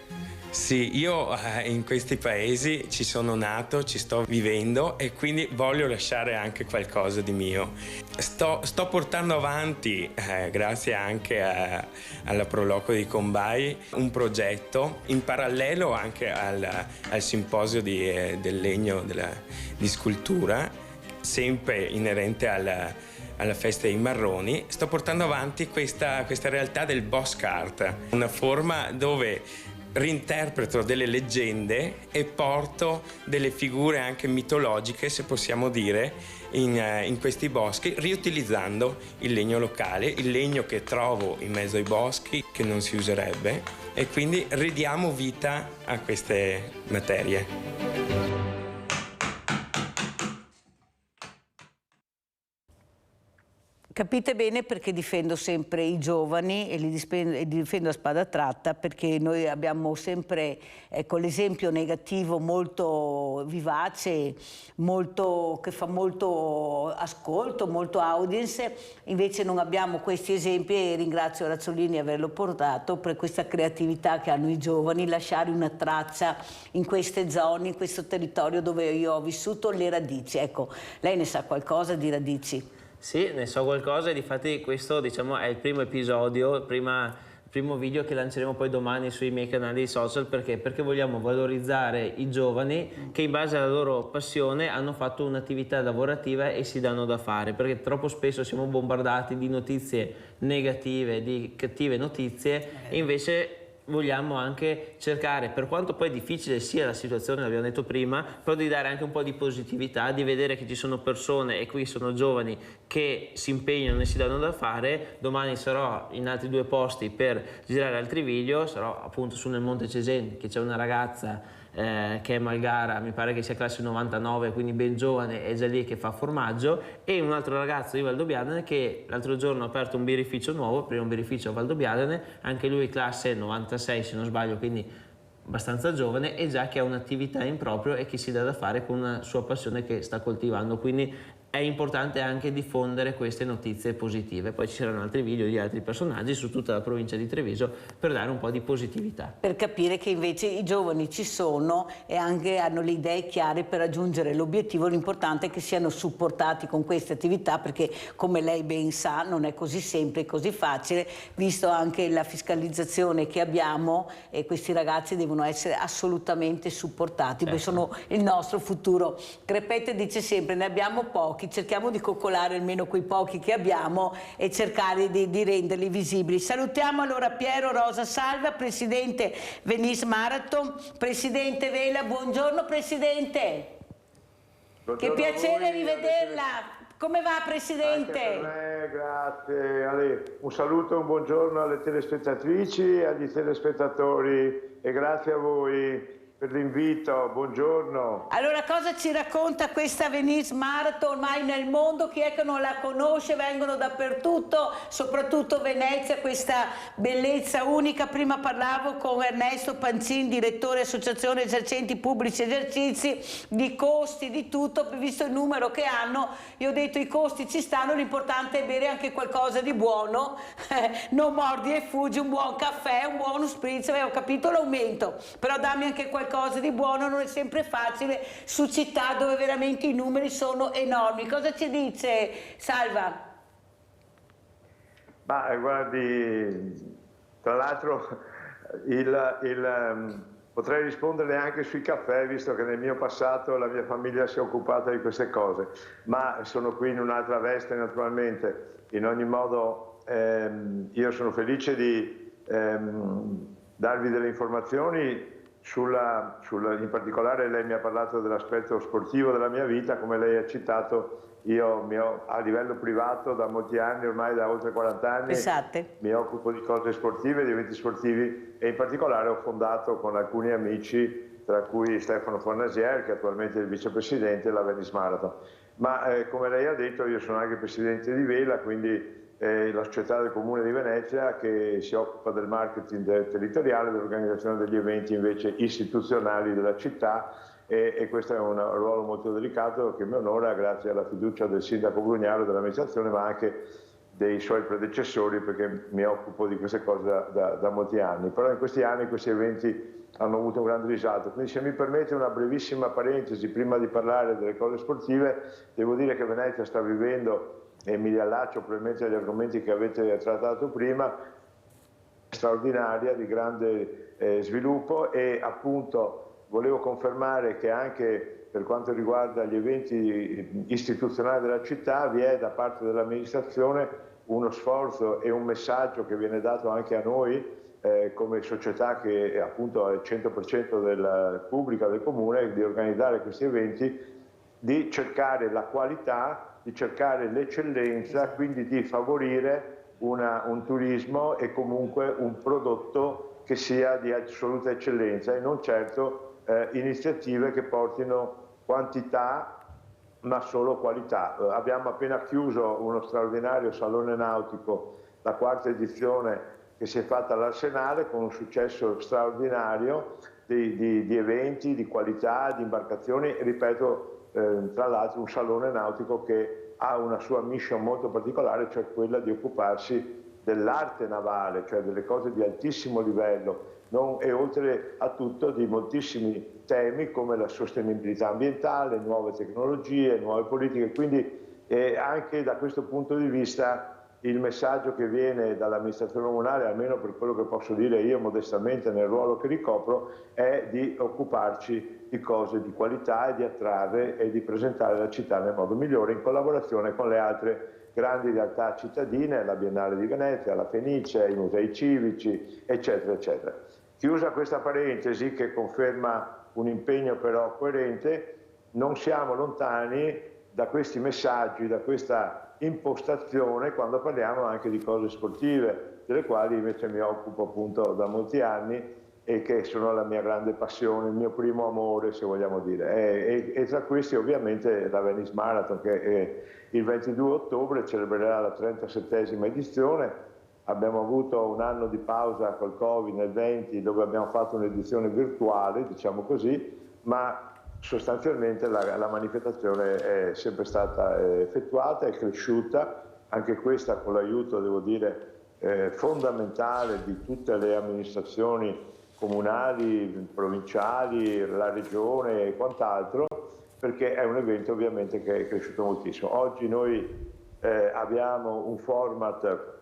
Sì, io in questi paesi ci sono nato, ci sto vivendo e quindi voglio lasciare anche qualcosa di mio. Sto portando avanti, grazie anche alla Proloco di Combay, un progetto in parallelo anche al simposio del legno di scultura, sempre inerente alla festa dei marroni. Sto portando avanti questa realtà del box art, una forma dove rinterpreto delle leggende e porto delle figure anche mitologiche, se possiamo dire, in questi boschi, riutilizzando il legno locale, il legno che trovo in mezzo ai boschi, che non si userebbe, e quindi ridiamo vita a queste materie. Capite bene perché difendo sempre i giovani e li difendo a spada tratta, perché noi abbiamo sempre l'esempio negativo molto vivace, che fa molto ascolto, molto audience, invece non abbiamo questi esempi e ringrazio Razzolini di averlo portato per questa creatività che hanno i giovani, lasciare una traccia in queste zone, in questo territorio dove io ho vissuto, le radici. Ecco, lei ne sa qualcosa di radici? Sì, ne so qualcosa e difatti questo, diciamo, è il primo episodio, il primo video che lanceremo poi domani sui miei canali social. Perché vogliamo valorizzare i giovani che in base alla loro passione hanno fatto un'attività lavorativa e si danno da fare, perché troppo spesso siamo bombardati di notizie negative, di cattive notizie, e invece vogliamo anche cercare, per quanto poi difficile sia la situazione, l'abbiamo detto prima, però di dare anche un po' di positività, di vedere che ci sono persone, e qui sono giovani, che si impegnano e si danno da fare. Domani sarò in altri 2 posti per girare altri video, sarò appunto su nel Monte Cesena, che c'è una ragazza che è Malgara, mi pare che sia classe 99, quindi ben giovane, è già lì che fa formaggio, e un altro ragazzo di Valdobbiadene che l'altro giorno ha aperto un birrificio nuovo, prima un birrificio a Valdobbiadene, anche lui classe 96 se non sbaglio, quindi abbastanza giovane, e già che ha un'attività in proprio e che si dà da fare con una sua passione che sta coltivando, quindi è importante anche diffondere queste notizie positive. Poi ci saranno altri video di altri personaggi su tutta la provincia di Treviso per dare un po' di positività. Per capire che invece i giovani ci sono e anche hanno le idee chiare per raggiungere l'obiettivo. L'importante è che siano supportati con queste attività, perché come lei ben sa non è così semplice, così facile, visto anche la fiscalizzazione che abbiamo, e questi ragazzi devono essere assolutamente supportati, perché sono il nostro futuro. Crepette dice sempre: ne abbiamo pochi, cerchiamo di coccolare almeno quei pochi che abbiamo e cercare di renderli visibili. Salutiamo allora Piero Rosa Salva, presidente Venice Marathon. Presidente Vela, buongiorno Presidente. Buongiorno, che piacere rivederla. Come va Presidente? Anche per me, grazie. Ale, un saluto e un buongiorno alle telespettatrici e agli telespettatori, e grazie a voi per l'invito, buongiorno. Allora, cosa ci racconta questa Venice Marathon ormai nel mondo? Chi è che non la conosce? Vengono dappertutto, soprattutto Venezia, questa bellezza unica. Prima parlavo con Ernesto Pancin, direttore Associazione Esercenti Pubblici Esercizi, di costi, di tutto, visto il numero che hanno. Io ho detto: i costi ci stanno, l'importante è bere anche qualcosa di buono, non mordi e fuggi, un buon caffè, un buono spritz. Ho capito l'aumento, però dammi anche qualcosa di buono, non è sempre facile su città dove veramente i numeri sono enormi. Cosa ci dice Salva? Ma guardi, tra l'altro potrei risponderle anche sui caffè, visto che nel mio passato la mia famiglia si è occupata di queste cose, ma sono qui in un'altra veste naturalmente. In ogni modo io sono felice di darvi delle informazioni in particolare. Lei mi ha parlato dell'aspetto sportivo della mia vita. Come lei ha citato, io a livello privato da molti anni, ormai da oltre 40 anni, mi occupo di cose sportive, di eventi sportivi, e in particolare ho fondato con alcuni amici, tra cui Stefano Fornasier, che attualmente è il vicepresidente, la Venice Marathon. Ma come lei ha detto, io sono anche presidente di Vela, quindi la società del Comune di Venezia, che si occupa del marketing territoriale, dell'organizzazione degli eventi invece istituzionali della città, e questo è un ruolo molto delicato che mi onora, grazie alla fiducia del sindaco Brugnaro, dell'amministrazione, ma anche dei suoi predecessori, perché mi occupo di queste cose da molti anni. Però in questi anni questi eventi hanno avuto un grande risalto. Quindi, se mi permette una brevissima parentesi prima di parlare delle cose sportive, devo dire che Venezia sta vivendo, e mi riallaccio probabilmente agli argomenti che avete trattato prima, straordinaria, di grande sviluppo, e appunto volevo confermare che anche per quanto riguarda gli eventi istituzionali della città vi è da parte dell'amministrazione uno sforzo e un messaggio che viene dato anche a noi come società che appunto è il 100% del pubblica del comune, di organizzare questi eventi, di cercare la qualità, di cercare l'eccellenza, quindi di favorire un turismo e comunque un prodotto che sia di assoluta eccellenza, e non certo iniziative che portino quantità ma solo qualità. Abbiamo appena chiuso uno straordinario salone nautico, la 4ª edizione, che si è fatta all'Arsenale, con un successo straordinario di eventi, di qualità, di imbarcazioni, e ripeto, tra l'altro un salone nautico che ha una sua mission molto particolare, cioè quella di occuparsi dell'arte navale, cioè delle cose di altissimo livello, e oltre a tutto di moltissimi temi come la sostenibilità ambientale, nuove tecnologie, nuove politiche. Quindi anche da questo punto di vista il messaggio che viene dall'amministrazione comunale, almeno per quello che posso dire io modestamente nel ruolo che ricopro, è di occuparci di cose di qualità e di attrarre e di presentare la città nel modo migliore, in collaborazione con le altre grandi realtà cittadine, la Biennale di Venezia, la Fenice, i musei civici, eccetera, eccetera. Chiusa questa parentesi, che conferma un impegno però coerente, non siamo lontani da questi messaggi, da questa impostazione, quando parliamo anche di cose sportive, delle quali invece mi occupo appunto da molti anni, e che sono la mia grande passione, il mio primo amore, se vogliamo dire. E tra questi ovviamente la Venice Marathon, che il 22 ottobre celebrerà la 37esima edizione. Abbiamo avuto un anno di pausa col Covid nel 20, dove abbiamo fatto un'edizione virtuale, diciamo così, ma sostanzialmente la manifestazione è sempre stata effettuata, è cresciuta, anche questa con l'aiuto, devo dire, fondamentale di tutte le amministrazioni comunali, provinciali, la regione e quant'altro, perché è un evento ovviamente che è cresciuto moltissimo. Oggi noi abbiamo un format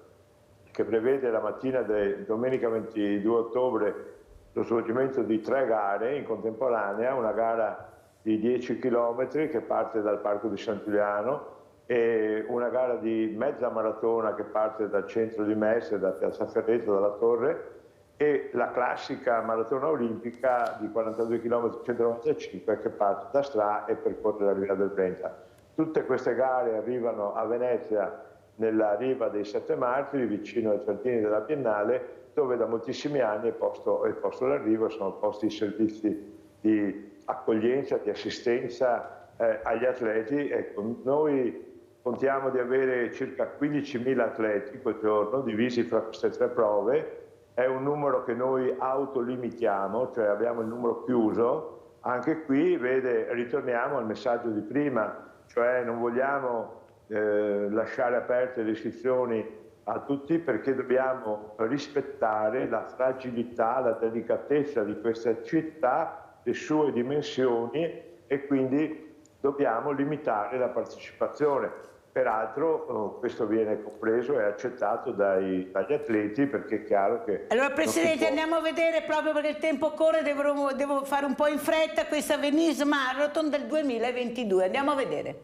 che prevede la mattina di domenica 22 ottobre lo svolgimento di 3 gare in contemporanea, una gara di 10 km che parte dal Parco di San Giuliano e una gara di mezza maratona che parte dal centro di Mestre, da Piazza Ferreto, dalla Torre, e la classica maratona olimpica di 42 km 195 che parte da Stra e percorre la Riva del Brenta. Tutte queste gare arrivano a Venezia nella Riva dei Sette Martiri, vicino ai giardini della Biennale, dove da moltissimi anni è posto l'arrivo, sono posti i servizi di accoglienza, di assistenza agli atleti. Ecco, noi contiamo di avere circa 15.000 atleti quel giorno, divisi fra queste 3 prove. È un numero che noi autolimitiamo, cioè abbiamo il numero chiuso. Anche qui, ritorniamo al messaggio di prima, cioè non vogliamo lasciare aperte le iscrizioni a tutti, perché dobbiamo rispettare la fragilità, la delicatezza di questa città, le sue dimensioni, e quindi dobbiamo limitare la partecipazione. Peraltro questo viene compreso e accettato dagli atleti, perché è chiaro che... Allora Presidente, andiamo a vedere, proprio perché il tempo corre, devo fare un po' in fretta, questa Venice Marathon del 2022. Andiamo a vedere.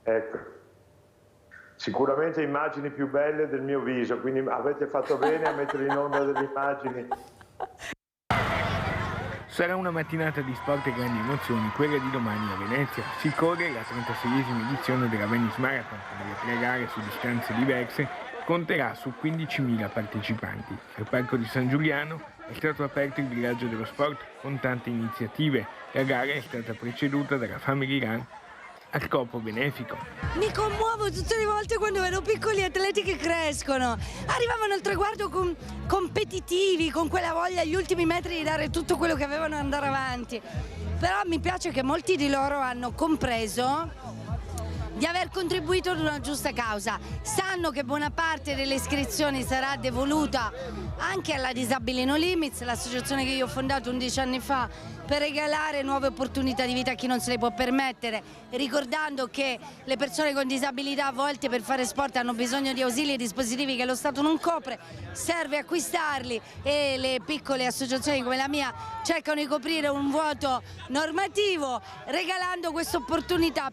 Ecco, sicuramente immagini più belle del mio viso, quindi avete fatto bene a mettere in onda delle immagini. Sarà una mattinata di sport e grandi emozioni, quella di domani a Venezia. Si corre la 36esima edizione della Venice Marathon, delle 3 gare su distanze diverse, conterà su 15.000 partecipanti. Al Parco di San Giuliano è stato aperto il villaggio dello sport con tante iniziative. La gara è stata preceduta dalla Family Run a scopo benefico. Mi commuovo tutte le volte quando vedo piccoli atleti che crescono, arrivavano al traguardo competitivi, con quella voglia agli ultimi metri di dare tutto quello che avevano e andare avanti. Però mi piace che molti di loro hanno compreso di aver contribuito ad una giusta causa, sanno che buona parte delle iscrizioni sarà devoluta anche alla Disabili No Limits, l'associazione che io ho fondato 11 anni fa per regalare nuove opportunità di vita a chi non se le può permettere, ricordando che le persone con disabilità a volte per fare sport hanno bisogno di ausili e dispositivi che lo Stato non copre, serve acquistarli e le piccole associazioni come la mia cercano di coprire un vuoto normativo regalando questa opportunità.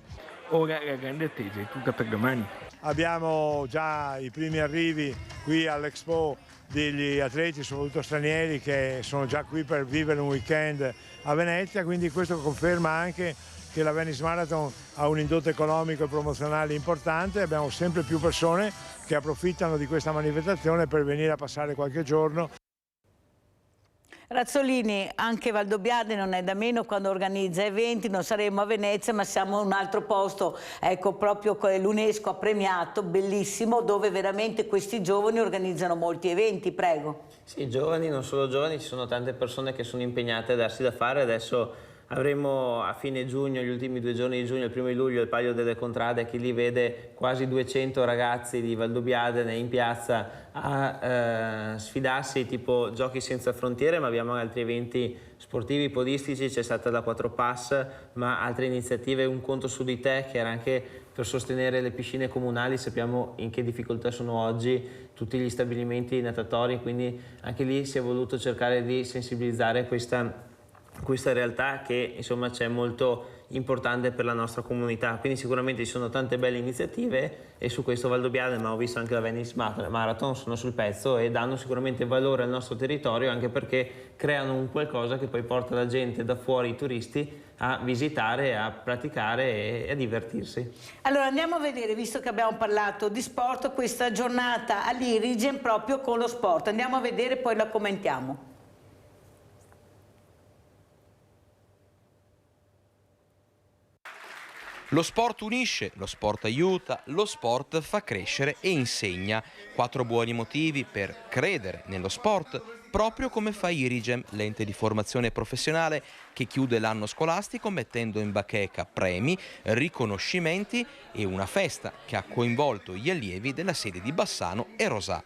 Ora la grande attesa è tutta per domani. Abbiamo già i primi arrivi qui all'Expo degli atleti, soprattutto stranieri, che sono già qui per vivere un weekend a Venezia, quindi questo conferma anche che la Venice Marathon ha un indotto economico e promozionale importante. Abbiamo sempre più persone che approfittano di questa manifestazione per venire a passare qualche giorno. Razzolini, anche Valdobbiadene non è da meno quando organizza eventi, non saremo a Venezia ma siamo in un altro posto, ecco, proprio l'UNESCO ha premiato, bellissimo, dove veramente questi giovani organizzano molti eventi, prego. Sì, giovani, non solo giovani, ci sono tante persone che sono impegnate a darsi da fare. Adesso avremo a fine giugno, gli ultimi 2 giorni di giugno, il 1° luglio, il Palio delle Contrade, che lì vede quasi 200 ragazzi di Valdobbiadene in piazza a sfidarsi, tipo Giochi Senza Frontiere, ma abbiamo altri eventi sportivi, podistici, c'è stata la 4 Pass, ma altre iniziative, un conto su di te, che era anche per sostenere le piscine comunali. Sappiamo in che difficoltà sono oggi tutti gli stabilimenti natatori, quindi anche lì si è voluto cercare di sensibilizzare questa realtà che insomma c'è molto importante per la nostra comunità. Quindi sicuramente ci sono tante belle iniziative e su questo Valdobbiadene, ma ho visto anche la Venice Marathon, sono sul pezzo e danno sicuramente valore al nostro territorio, anche perché creano un qualcosa che poi porta la gente da fuori, i turisti, a visitare, a praticare e a divertirsi. Allora andiamo a vedere, visto che abbiamo parlato di sport, questa giornata all'Irigen proprio con lo sport. Andiamo a vedere, poi la commentiamo. Lo sport unisce, lo sport aiuta, lo sport fa crescere e insegna. 4 buoni motivi per credere nello sport, proprio come fa Irigem, l'ente di formazione professionale che chiude l'anno scolastico mettendo in bacheca premi, riconoscimenti e una festa che ha coinvolto gli allievi della sede di Bassano e Rosà.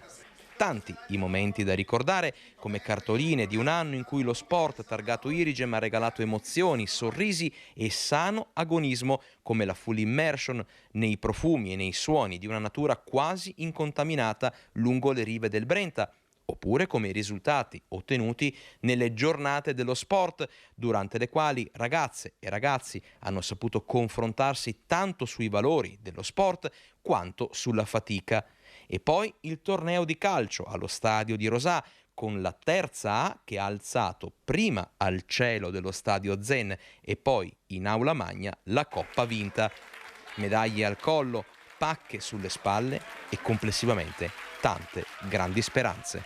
Tanti i momenti da ricordare, come cartoline di un anno in cui lo sport targato Irigem ha regalato emozioni, sorrisi e sano agonismo, come la full immersion nei profumi e nei suoni di una natura quasi incontaminata lungo le rive del Brenta, oppure come i risultati ottenuti nelle giornate dello sport, durante le quali ragazze e ragazzi hanno saputo confrontarsi tanto sui valori dello sport quanto sulla fatica. E poi il torneo di calcio allo stadio di Rosà, con la terza A che ha alzato prima al cielo dello stadio Zen e poi in aula magna la coppa vinta. Medaglie al collo, pacche sulle spalle e complessivamente tante grandi speranze.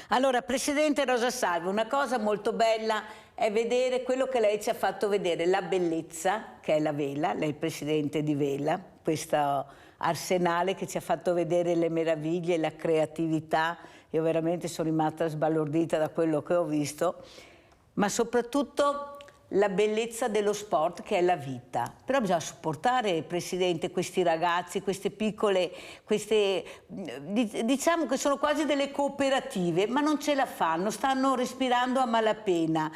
Allora, Presidente Rosa Salvo, una cosa molto bella è vedere quello che lei ci ha fatto vedere, la bellezza, che è la Vela, lei è il Presidente di Vela, questo arsenale che ci ha fatto vedere le meraviglie, la creatività. Io veramente sono rimasta sbalordita da quello che ho visto, ma soprattutto la bellezza dello sport, che è la vita. Però bisogna supportare, Presidente, questi ragazzi, queste piccole, diciamo che sono quasi delle cooperative, ma non ce la fanno, stanno respirando a malapena,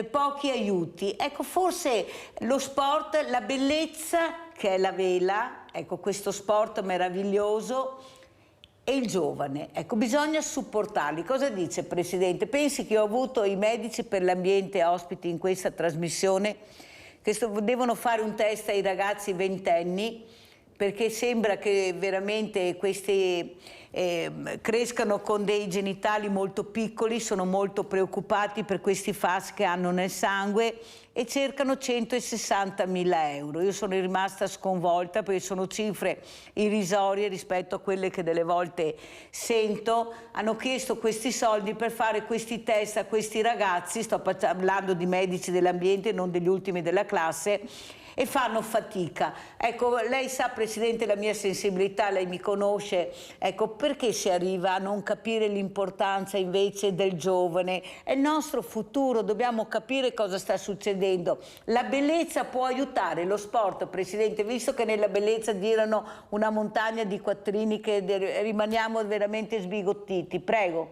pochi aiuti. Ecco, forse lo sport, la bellezza che è la Vela, ecco, questo sport meraviglioso, e il giovane, ecco, bisogna supportarli. Cosa dice, Presidente? Pensi che ho avuto i medici per l'ambiente ospiti in questa trasmissione che devono fare un test ai ragazzi ventenni, perché sembra che veramente questi crescano con dei genitali molto piccoli, sono molto preoccupati per questi FAS che hanno nel sangue e cercano 160.000 euro. Io sono rimasta sconvolta perché sono cifre irrisorie rispetto a quelle che delle volte sento. Hanno chiesto questi soldi per fare questi test a questi ragazzi, sto parlando di medici dell'ambiente, non degli ultimi della classe, e fanno fatica. Ecco, lei sa, Presidente, la mia sensibilità, lei mi conosce, ecco, perché si arriva a non capire l'importanza invece del giovane? È il nostro futuro, dobbiamo capire cosa sta succedendo. La bellezza può aiutare lo sport, Presidente, visto che nella bellezza girano una montagna di quattrini che rimaniamo veramente sbigottiti. Prego.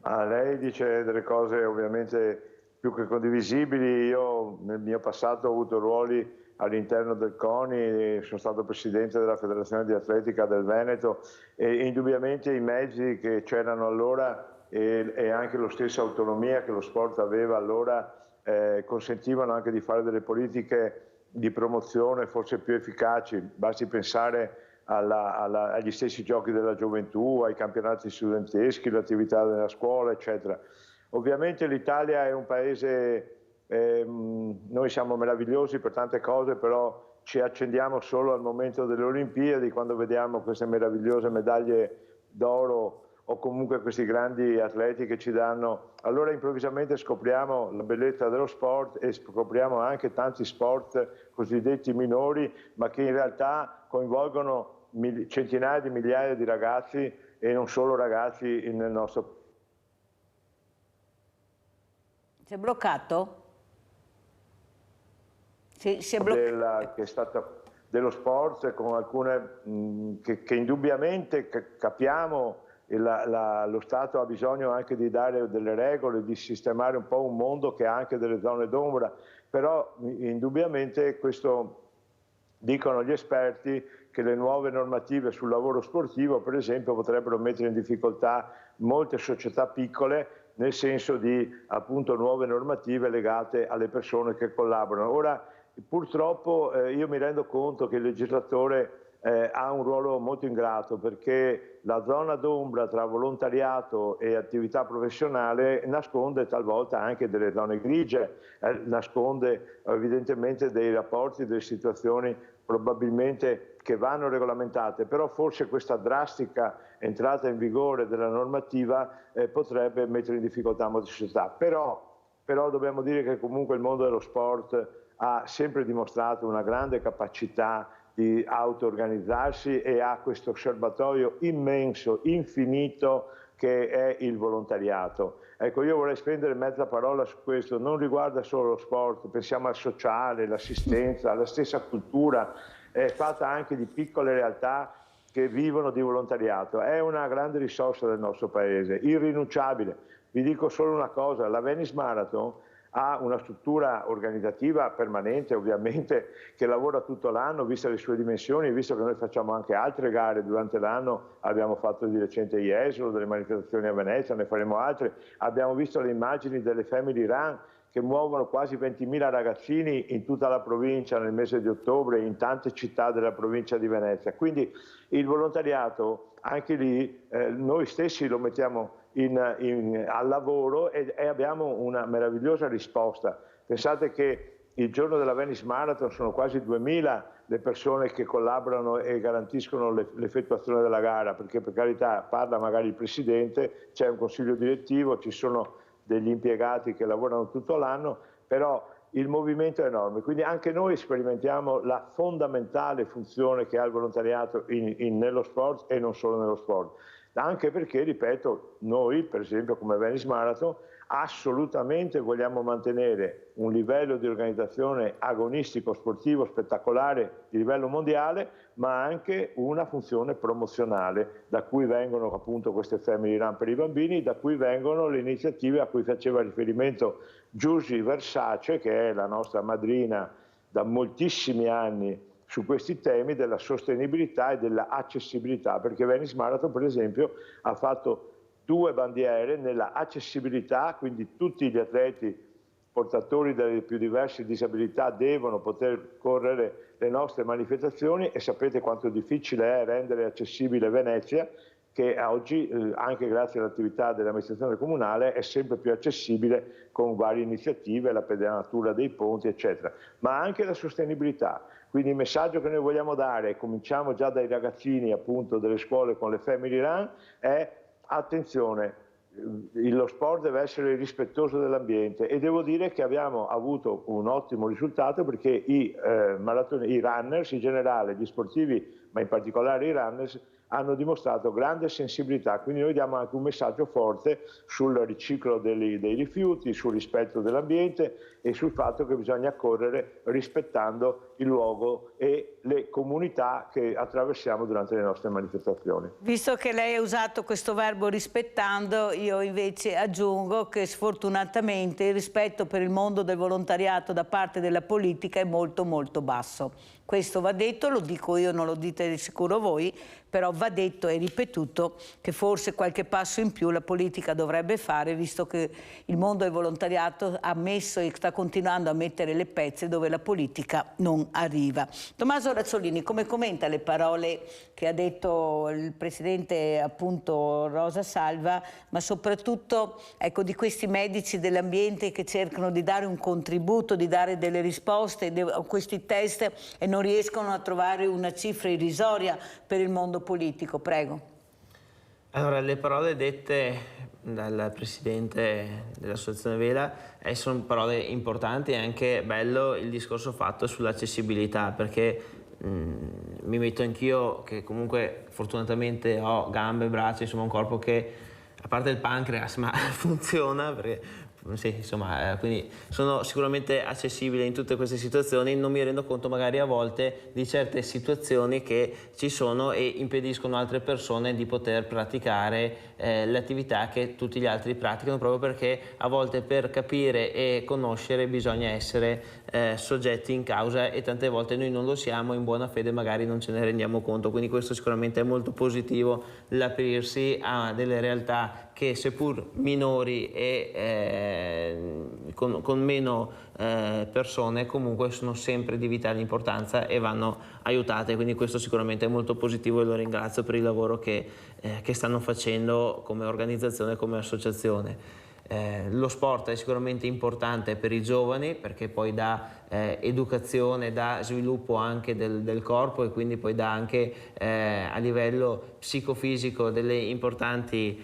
Lei dice delle cose ovviamente più che condivisibili. Io nel mio passato ho avuto ruoli all'interno del CONI, sono stato presidente della Federazione di Atletica del Veneto e indubbiamente i mezzi che c'erano allora e anche la stessa autonomia che lo sport aveva allora consentivano anche di fare delle politiche di promozione forse più efficaci. Basti pensare agli stessi giochi della gioventù, ai campionati studenteschi, l'attività della scuola, eccetera. Ovviamente l'Italia è un paese, noi siamo meravigliosi per tante cose, però ci accendiamo solo al momento delle Olimpiadi, quando vediamo queste meravigliose medaglie d'oro o comunque questi grandi atleti che ci danno, allora improvvisamente scopriamo la bellezza dello sport e scopriamo anche tanti sport cosiddetti minori, ma che in realtà coinvolgono centinaia di migliaia di ragazzi e non solo ragazzi nel nostro paese. Si è bloccato? Si è bloccato. Che è stata dello sport, con alcune che indubbiamente capiamo, lo Stato ha bisogno anche di dare delle regole, di sistemare un po' un mondo che ha anche delle zone d'ombra, però indubbiamente questo dicono gli esperti che le nuove normative sul lavoro sportivo, per esempio, potrebbero mettere in difficoltà molte società piccole, nel senso di appunto nuove normative legate alle persone che collaborano. Ora, purtroppo io mi rendo conto che il legislatore ha un ruolo molto ingrato, perché la zona d'ombra tra volontariato e attività professionale nasconde talvolta anche delle zone grigie, nasconde evidentemente dei rapporti, delle situazioni probabilmente che vanno regolamentate, però forse questa drastica entrata in vigore della normativa potrebbe mettere in difficoltà molte società. Però però dobbiamo dire che comunque il mondo dello sport ha sempre dimostrato una grande capacità di auto-organizzarsi e ha questo serbatoio immenso, infinito, che è il volontariato. Ecco, io vorrei spendere mezza parola su questo, non riguarda solo lo sport, pensiamo al sociale, l'assistenza, la stessa cultura, è fatta anche di piccole realtà che vivono di volontariato. È una grande risorsa del nostro paese, irrinunciabile. Vi dico solo una cosa, la Venice Marathon ha una struttura organizzativa permanente, ovviamente, che lavora tutto l'anno, viste le sue dimensioni, visto che noi facciamo anche altre gare durante l'anno, abbiamo fatto di recente Jesolo, delle manifestazioni a Venezia, ne faremo altre, abbiamo visto le immagini delle Family Run che muovono quasi 20.000 ragazzini in tutta la provincia nel mese di ottobre, in tante città della provincia di Venezia. Quindi il volontariato, anche lì, noi stessi lo mettiamo al lavoro e abbiamo una meravigliosa risposta. Pensate che il giorno della Venice Marathon sono quasi 2.000 le persone che collaborano e garantiscono l'effettuazione della gara, perché per carità parla magari il presidente, c'è un consiglio direttivo, ci sono degli impiegati che lavorano tutto l'anno, però il movimento è enorme, quindi anche noi sperimentiamo la fondamentale funzione che ha il volontariato nello sport e non solo nello sport. Anche perché, ripeto, noi per esempio come Venice Marathon assolutamente vogliamo mantenere un livello di organizzazione agonistico, sportivo, spettacolare di livello mondiale, ma anche una funzione promozionale, da cui vengono appunto queste Family Run per i bambini, da cui vengono le iniziative a cui faceva riferimento Giusy Versace, che è la nostra madrina da moltissimi anni su questi temi della sostenibilità e dell'accessibilità, perché Venice Marathon per esempio ha fatto 2 bandiere nella accessibilità, quindi tutti gli atleti portatori delle più diverse disabilità devono poter correre le nostre manifestazioni, e sapete quanto difficile è rendere accessibile Venezia, che oggi, anche grazie all'attività dell'amministrazione comunale, è sempre più accessibile con varie iniziative, la pedanatura dei ponti, eccetera, ma anche la sostenibilità. Quindi il messaggio che noi vogliamo dare, e cominciamo già dai ragazzini appunto delle scuole con le Family Run, è attenzione, lo sport deve essere rispettoso dell'ambiente, e devo dire che abbiamo avuto un ottimo risultato, perché i runners in generale, gli sportivi, ma in particolare i runners, hanno dimostrato grande sensibilità, quindi noi diamo anche un messaggio forte sul riciclo dei rifiuti, sul rispetto dell'ambiente e sul fatto che bisogna correre rispettando il luogo e le comunità che attraversiamo durante le nostre manifestazioni. Visto che lei ha usato questo verbo rispettando, io invece aggiungo che sfortunatamente il rispetto per il mondo del volontariato da parte della politica è molto molto basso. Questo va detto, lo dico io, non lo dite di sicuro voi, però va detto e ripetuto che forse qualche passo in più la politica dovrebbe fare, visto che il mondo del volontariato ha messo e sta continuando a mettere le pezze dove la politica non arriva. Tommaso Razzolini, come commenta le parole che ha detto il presidente appunto Rosa Salva, ma soprattutto ecco, di questi medici dell'ambiente che cercano di dare un contributo, di dare delle risposte a questi test e non riescono a trovare una cifra irrisoria per il mondo politico? Prego. Allora, le parole dette dal presidente dell'Associazione Vela sono parole importanti, e anche bello il discorso fatto sull'accessibilità, perché mi metto anch'io che comunque fortunatamente ho gambe, braccia, insomma un corpo che, a parte il pancreas, ma funziona, perché sì, insomma, quindi sono sicuramente accessibile in tutte queste situazioni. Non mi rendo conto magari a volte di certe situazioni che ci sono e impediscono altre persone di poter praticare le attività che tutti gli altri praticano, proprio perché a volte per capire e conoscere bisogna essere soggetti in causa, e tante volte noi non lo siamo, in buona fede magari non ce ne rendiamo conto. Quindi questo sicuramente è molto positivo, l'aprirsi a delle realtà che seppur minori e con meno persone comunque sono sempre di vitale importanza e vanno aiutate, quindi questo sicuramente è molto positivo e lo ringrazio per il lavoro che stanno facendo come organizzazione, come associazione. Lo sport è sicuramente importante per i giovani, perché poi dà educazione, dà sviluppo anche del corpo, e quindi poi dà anche a livello psicofisico delle importanti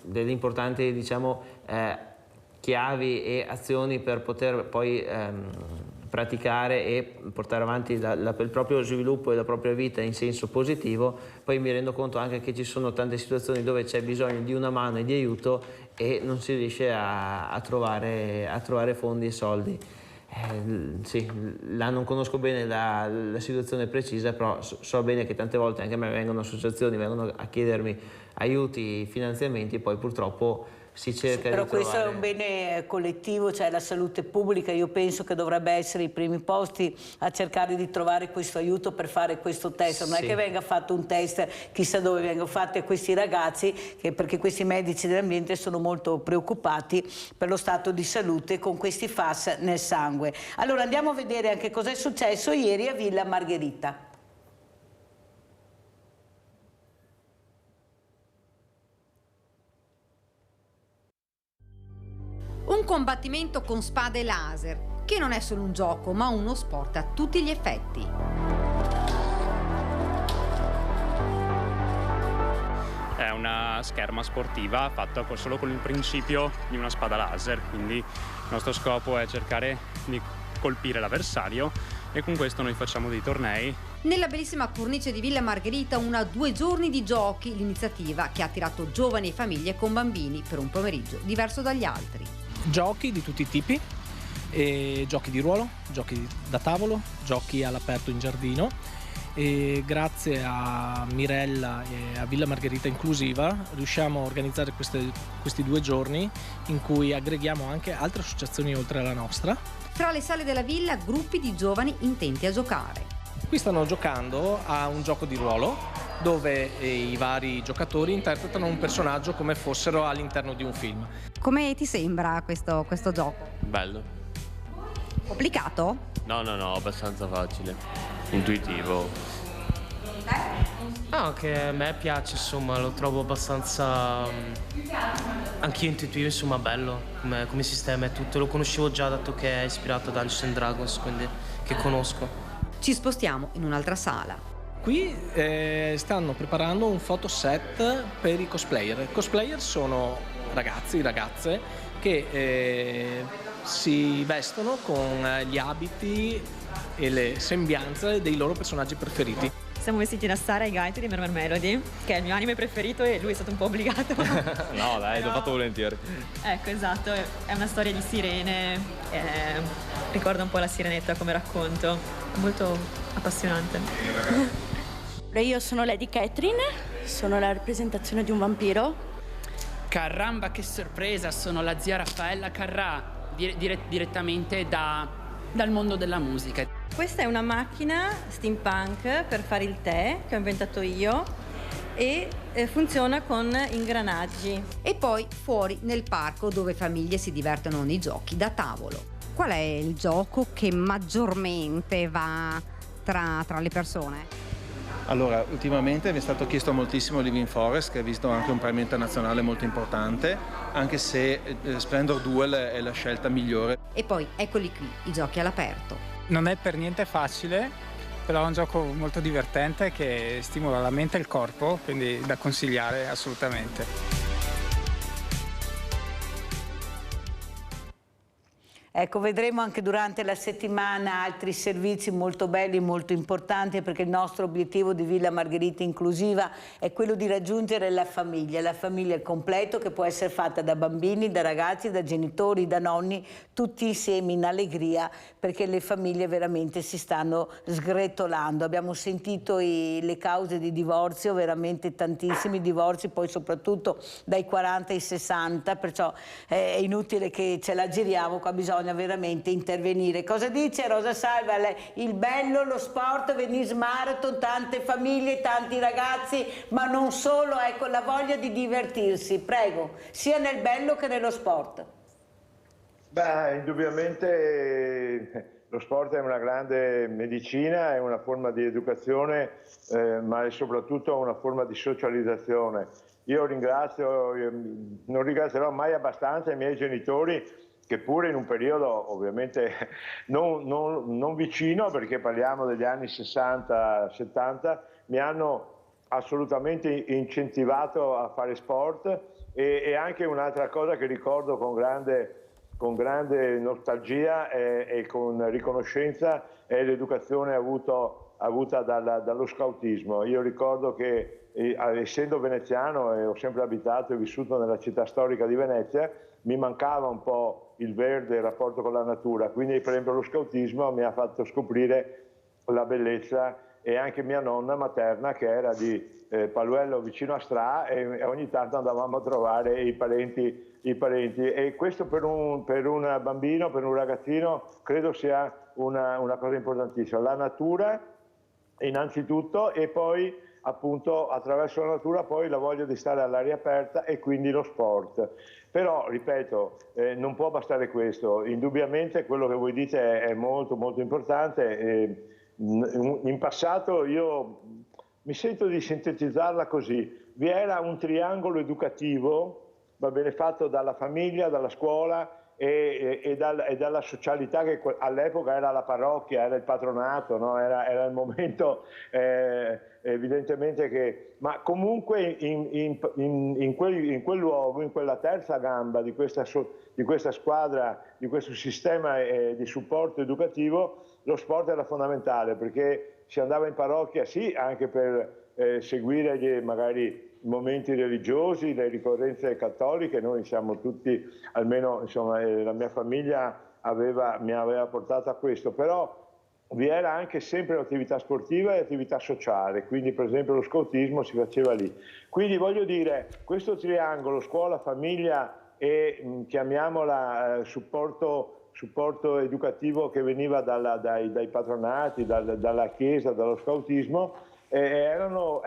delle importanti, diciamo, chiavi e azioni per poter poi praticare e portare avanti il proprio sviluppo e la propria vita in senso positivo. Poi mi rendo conto anche che ci sono tante situazioni dove c'è bisogno di una mano e di aiuto e non si riesce a trovare fondi e soldi. Sì, non conosco bene la situazione precisa, però so bene che tante volte anche a me vengono associazioni, vengono a chiedermi aiuti, finanziamenti, e poi purtroppo si cerca però di trovare... questo è un bene collettivo, cioè la salute pubblica, io penso che dovrebbe essere i primi posti a cercare di trovare questo aiuto per fare questo test. Non è che venga fatto un test chissà dove vengono fatti a questi ragazzi, perché questi medici dell'ambiente sono molto preoccupati per lo stato di salute con questi FAS nel sangue. Allora andiamo a vedere anche cosa è successo ieri a Villa Margherita. Un combattimento con spade laser, che non è solo un gioco, ma uno sport a tutti gli effetti. È una scherma sportiva fatta solo con il principio di una spada laser, quindi il nostro scopo è cercare di colpire l'avversario e con questo noi facciamo dei tornei. Nella bellissima cornice di Villa Margherita, 2 giorni di giochi, l'iniziativa che ha attirato giovani e famiglie con bambini per un pomeriggio diverso dagli altri. Giochi di tutti i tipi, giochi di ruolo, giochi da tavolo, giochi all'aperto in giardino, e grazie a Mirella e a Villa Margherita Inclusiva riusciamo a organizzare questi 2 giorni in cui aggreghiamo anche altre associazioni oltre alla nostra. Tra le sale della villa, gruppi di giovani intenti a giocare. Qui stanno giocando a un gioco di ruolo dove i vari giocatori interpretano un personaggio come fossero all'interno di un film. Come ti sembra questo gioco? Bello. Complicato? No, abbastanza facile, intuitivo. Che a me piace, insomma, lo trovo abbastanza anch'io intuitivo, insomma, bello come sistema e tutto. Lo conoscevo già, dato che è ispirato a Dungeons and Dragons, quindi che conosco. Ci spostiamo in un'altra sala. Qui stanno preparando un fotoset per i cosplayer. I cosplayer sono ragazze che si vestono con gli abiti e le sembianze dei loro personaggi preferiti. Siamo vestiti da Sara e Gaiti di Mermaid Melody, che è il mio anime preferito e lui è stato un po' obbligato. No dai, l'ho fatto volentieri. Ecco, esatto, è una storia di sirene, ricorda un po' la Sirenetta come racconto, molto appassionante. Io sono Lady Catherine, sono la rappresentazione di un vampiro. Caramba, che sorpresa, sono la zia Raffaella Carrà, direttamente dal mondo della musica. Questa è una macchina steampunk per fare il tè che ho inventato io e funziona con ingranaggi. E poi fuori nel parco dove famiglie si divertono nei giochi da tavolo. Qual è il gioco che maggiormente va tra le persone? Allora, ultimamente mi è stato chiesto moltissimo Living Forest, che ha visto anche un premio internazionale molto importante, anche se Splendor Duel è la scelta migliore. E poi eccoli qui, i giochi all'aperto. Non è per niente facile, però è un gioco molto divertente che stimola la mente e il corpo, quindi da consigliare assolutamente. Ecco, vedremo anche durante la settimana altri servizi molto belli, molto importanti, perché il nostro obiettivo di Villa Margherita Inclusiva è quello di raggiungere la famiglia al completo, che può essere fatta da bambini, da ragazzi, da genitori, da nonni, tutti insieme in allegria, perché le famiglie veramente si stanno sgretolando. Abbiamo sentito le cause di divorzio, veramente tantissimi divorzi, poi soprattutto dai 40 ai 60, perciò è inutile che ce la giriamo, qua bisogna veramente intervenire. Cosa dice Rosa Salva? Il bello, lo sport, Venice Marathon, tante famiglie, tanti ragazzi, ma non solo, ecco, la voglia di divertirsi, prego, sia nel bello che nello sport. Beh, indubbiamente lo sport è una grande medicina, è una forma di educazione, ma è soprattutto una forma di socializzazione. Io non ringrazierò mai abbastanza i miei genitori, che pure in un periodo ovviamente non vicino, perché parliamo degli anni 60-70, mi hanno assolutamente incentivato a fare sport, e anche un'altra cosa che ricordo con grande nostalgia e con riconoscenza è l'educazione avuta dallo scautismo. Io ricordo che essendo veneziano e ho sempre abitato e vissuto nella città storica di Venezia, mi mancava un po' il verde, il rapporto con la natura, quindi per esempio lo scautismo mi ha fatto scoprire la bellezza, e anche mia nonna materna che era di Paluello vicino a Stra, e ogni tanto andavamo a trovare i parenti, e questo per un bambino, per un ragazzino credo sia una cosa importantissima, la natura innanzitutto, e poi appunto attraverso la natura poi la voglia di stare all'aria aperta e quindi lo sport. Però ripeto, non può bastare questo, indubbiamente quello che voi dite è molto molto importante. In passato io mi sento di sintetizzarla così: vi era un triangolo educativo, va bene, fatto dalla famiglia, dalla scuola e dalla socialità, che all'epoca era la parrocchia, era il patronato, no? Era il momento evidentemente che... Ma comunque in quel luogo, in quella terza gamba di questa squadra, di questo sistema di supporto educativo, lo sport era fondamentale, perché si andava in parrocchia sì anche per seguire magari i momenti religiosi, le ricorrenze cattoliche. Noi siamo tutti, almeno insomma, la mia famiglia mi aveva portato a questo, però vi era anche sempre l'attività sportiva e l'attività sociale, quindi per esempio lo scoutismo si faceva lì. Quindi voglio dire, questo triangolo scuola, famiglia e chiamiamola supporto educativo che veniva dai patronati, dalla chiesa, dallo scoutismo, erano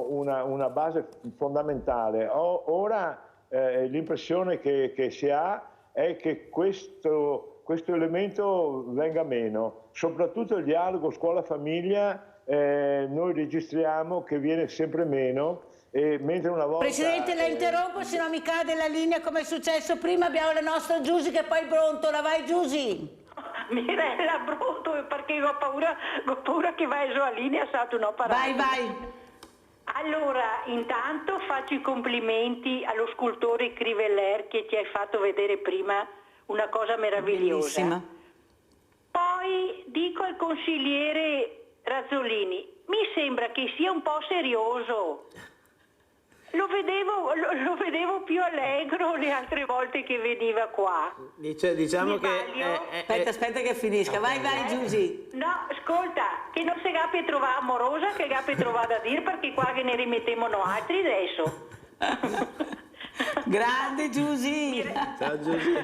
una base fondamentale. Ora l'impressione che si ha è che questo elemento venga meno, soprattutto il dialogo scuola-famiglia noi registriamo che viene sempre meno, mentre una volta... Presidente, la interrompo, se no mi cade la linea come è successo prima. Abbiamo la nostra Giusy che poi brontola. Vai Giusy! Mirella, brutto, perché ho paura che vai su a linea, sa tu no parlare. Vai. Allora, intanto faccio i complimenti allo scultore Criveller che ti hai fatto vedere prima una cosa meravigliosa. Bellissima. Poi dico al consigliere Razzolini, mi sembra che sia un po' serioso. Lo vedevo più allegro le altre volte che veniva qua. Diciamo che... Aspetta che finisca. Vai Giusy. No, ascolta, che non si capi trovare amorosa, che capi trovare da dire, perché qua che ne rimettemono altri adesso. Grande Giusy. Ciao Giusy.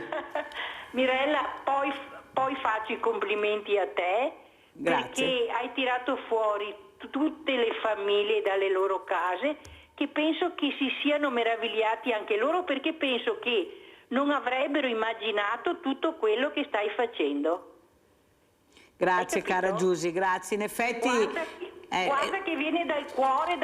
Mirella, poi faccio i complimenti a te. Grazie. Perché hai tirato fuori tutte le famiglie dalle loro case, che penso che si siano meravigliati anche loro, perché penso che non avrebbero immaginato tutto quello che stai facendo. Grazie cara Giusy, grazie. In effetti... Guarda che viene dal cuore.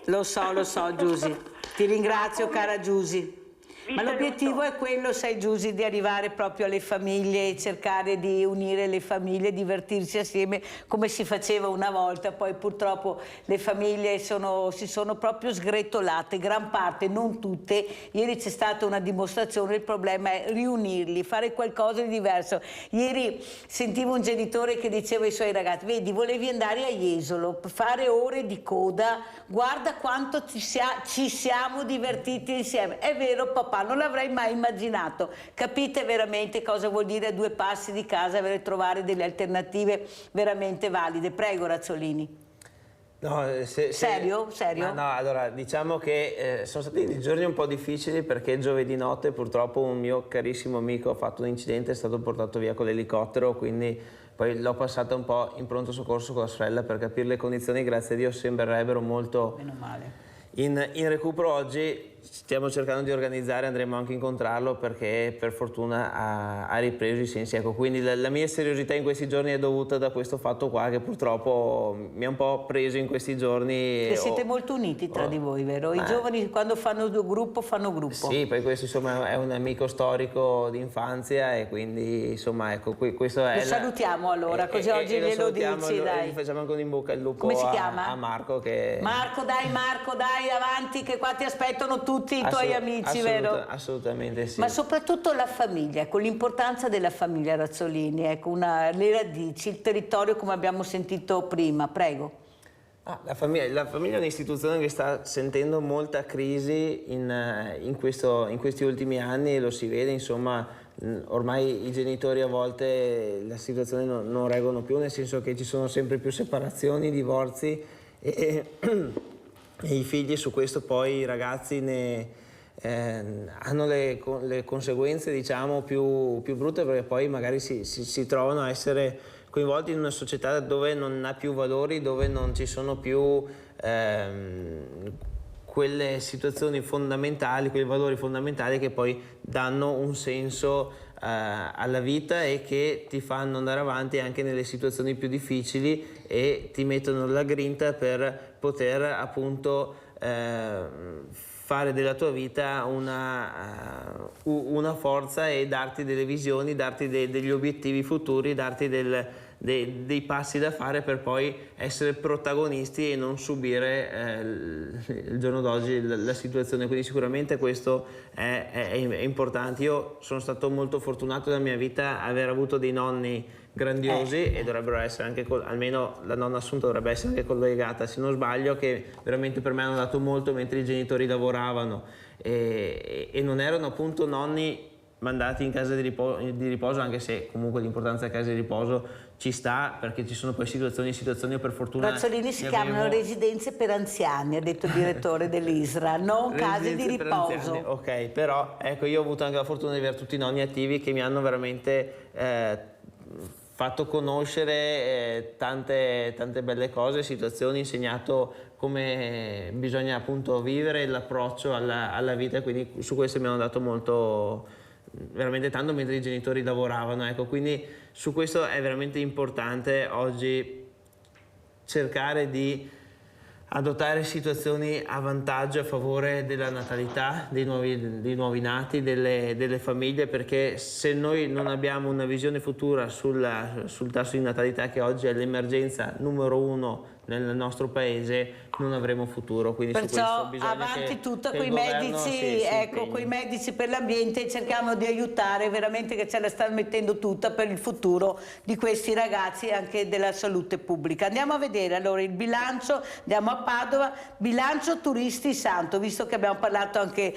Lo so Giusy. Ti ringrazio cara Giusy. Ma l'obiettivo è quello, sai Giusy, di arrivare proprio alle famiglie e cercare di unire le famiglie, divertirsi assieme come si faceva una volta. Poi purtroppo le famiglie si sono proprio sgretolate, gran parte, non tutte. Ieri c'è stata una dimostrazione, il problema è riunirli, fare qualcosa di diverso. Ieri sentivo un genitore che diceva ai suoi ragazzi: vedi, volevi andare a Jesolo, fare ore di coda, guarda quanto ci siamo divertiti insieme. È vero papà, non l'avrei mai immaginato. Capite veramente cosa vuol dire a 2 passi di casa trovare delle alternative veramente valide? Prego Razzolini. No, Serio? No, allora diciamo che sono stati dei giorni un po' difficili, perché giovedì notte purtroppo un mio carissimo amico ha fatto un incidente, è stato portato via con l'elicottero, quindi poi l'ho passata un po' in pronto soccorso con la sorella per capire le condizioni. Grazie a Dio sembrerebbero molto meno male. In recupero. Oggi stiamo cercando di organizzare, andremo anche a incontrarlo, perché per fortuna ha ripreso i sensi. Ecco, quindi la mia seriosità in questi giorni è dovuta da questo fatto qua, che purtroppo mi ha un po' preso in questi giorni. E siete molto uniti tra di voi, vero? I giovani quando fanno gruppo. Sì, poi questo insomma è un amico storico di infanzia, e quindi insomma ecco, questo è... Lo salutiamo allora, così oggi glielo dici, dai. Gli facciamo anche un in bocca al lupo. Come si chiama? A Marco che... Marco, dai, avanti, che qua ti aspettano tutti. tutti i tuoi amici, vero? Assolutamente sì. Ma soprattutto la famiglia, con l'importanza della famiglia Razzolini, ecco, le radici, il territorio come abbiamo sentito prima, prego. La famiglia è un'istituzione che sta sentendo molta crisi in questi ultimi anni, lo si vede, insomma, ormai i genitori a volte la situazione non reggono più, nel senso che ci sono sempre più separazioni, divorzi e i figli su questo poi i ragazzi hanno le conseguenze, diciamo, più brutte, perché poi magari si trovano a essere coinvolti in una società dove non ha più valori, dove non ci sono più quelle situazioni fondamentali, quei valori fondamentali che poi danno un senso alla vita e che ti fanno andare avanti anche nelle situazioni più difficili e ti mettono la grinta per poter appunto fare della tua vita una forza e darti delle visioni, darti degli obiettivi futuri, darti dei passi da fare per poi essere protagonisti e non subire il giorno d'oggi la situazione. Quindi sicuramente questo è importante. Io sono stato molto fortunato nella mia vita aver avuto dei nonni grandiosi e dovrebbero essere anche, almeno la nonna Assunta dovrebbe essere anche collegata, se non sbaglio, che veramente per me hanno dato molto mentre i genitori lavoravano e non erano appunto nonni mandati in casa di riposo, anche se comunque l'importanza della casa di riposo ci sta, perché ci sono poi situazioni per fortuna. Razzolini si chiamano residenze per anziani, ha detto il direttore dell'ISRA, non case di riposo. Ok, però ecco, io ho avuto anche la fortuna di avere tutti i nonni attivi che mi hanno veramente fatto conoscere tante belle cose, situazioni, insegnato come bisogna appunto vivere, l'approccio alla vita, quindi su questo mi hanno dato molto, veramente tanto mentre i genitori lavoravano, ecco, quindi su questo è veramente importante oggi cercare di adottare situazioni a vantaggio, a favore della natalità, dei nuovi nati, delle famiglie, perché se noi non abbiamo una visione futura sul tasso di natalità, che oggi è l'emergenza numero 1 nel nostro paese, non avremo futuro. Quindi perciò su questo bisogna avanti tutta che coi medici, ecco, coi medici per l'ambiente, cerchiamo di aiutare veramente, che ce la sta mettendo tutta per il futuro di questi ragazzi e anche della salute pubblica. Andiamo a vedere allora il bilancio, andiamo a Padova, bilancio turisti santo, visto che abbiamo parlato anche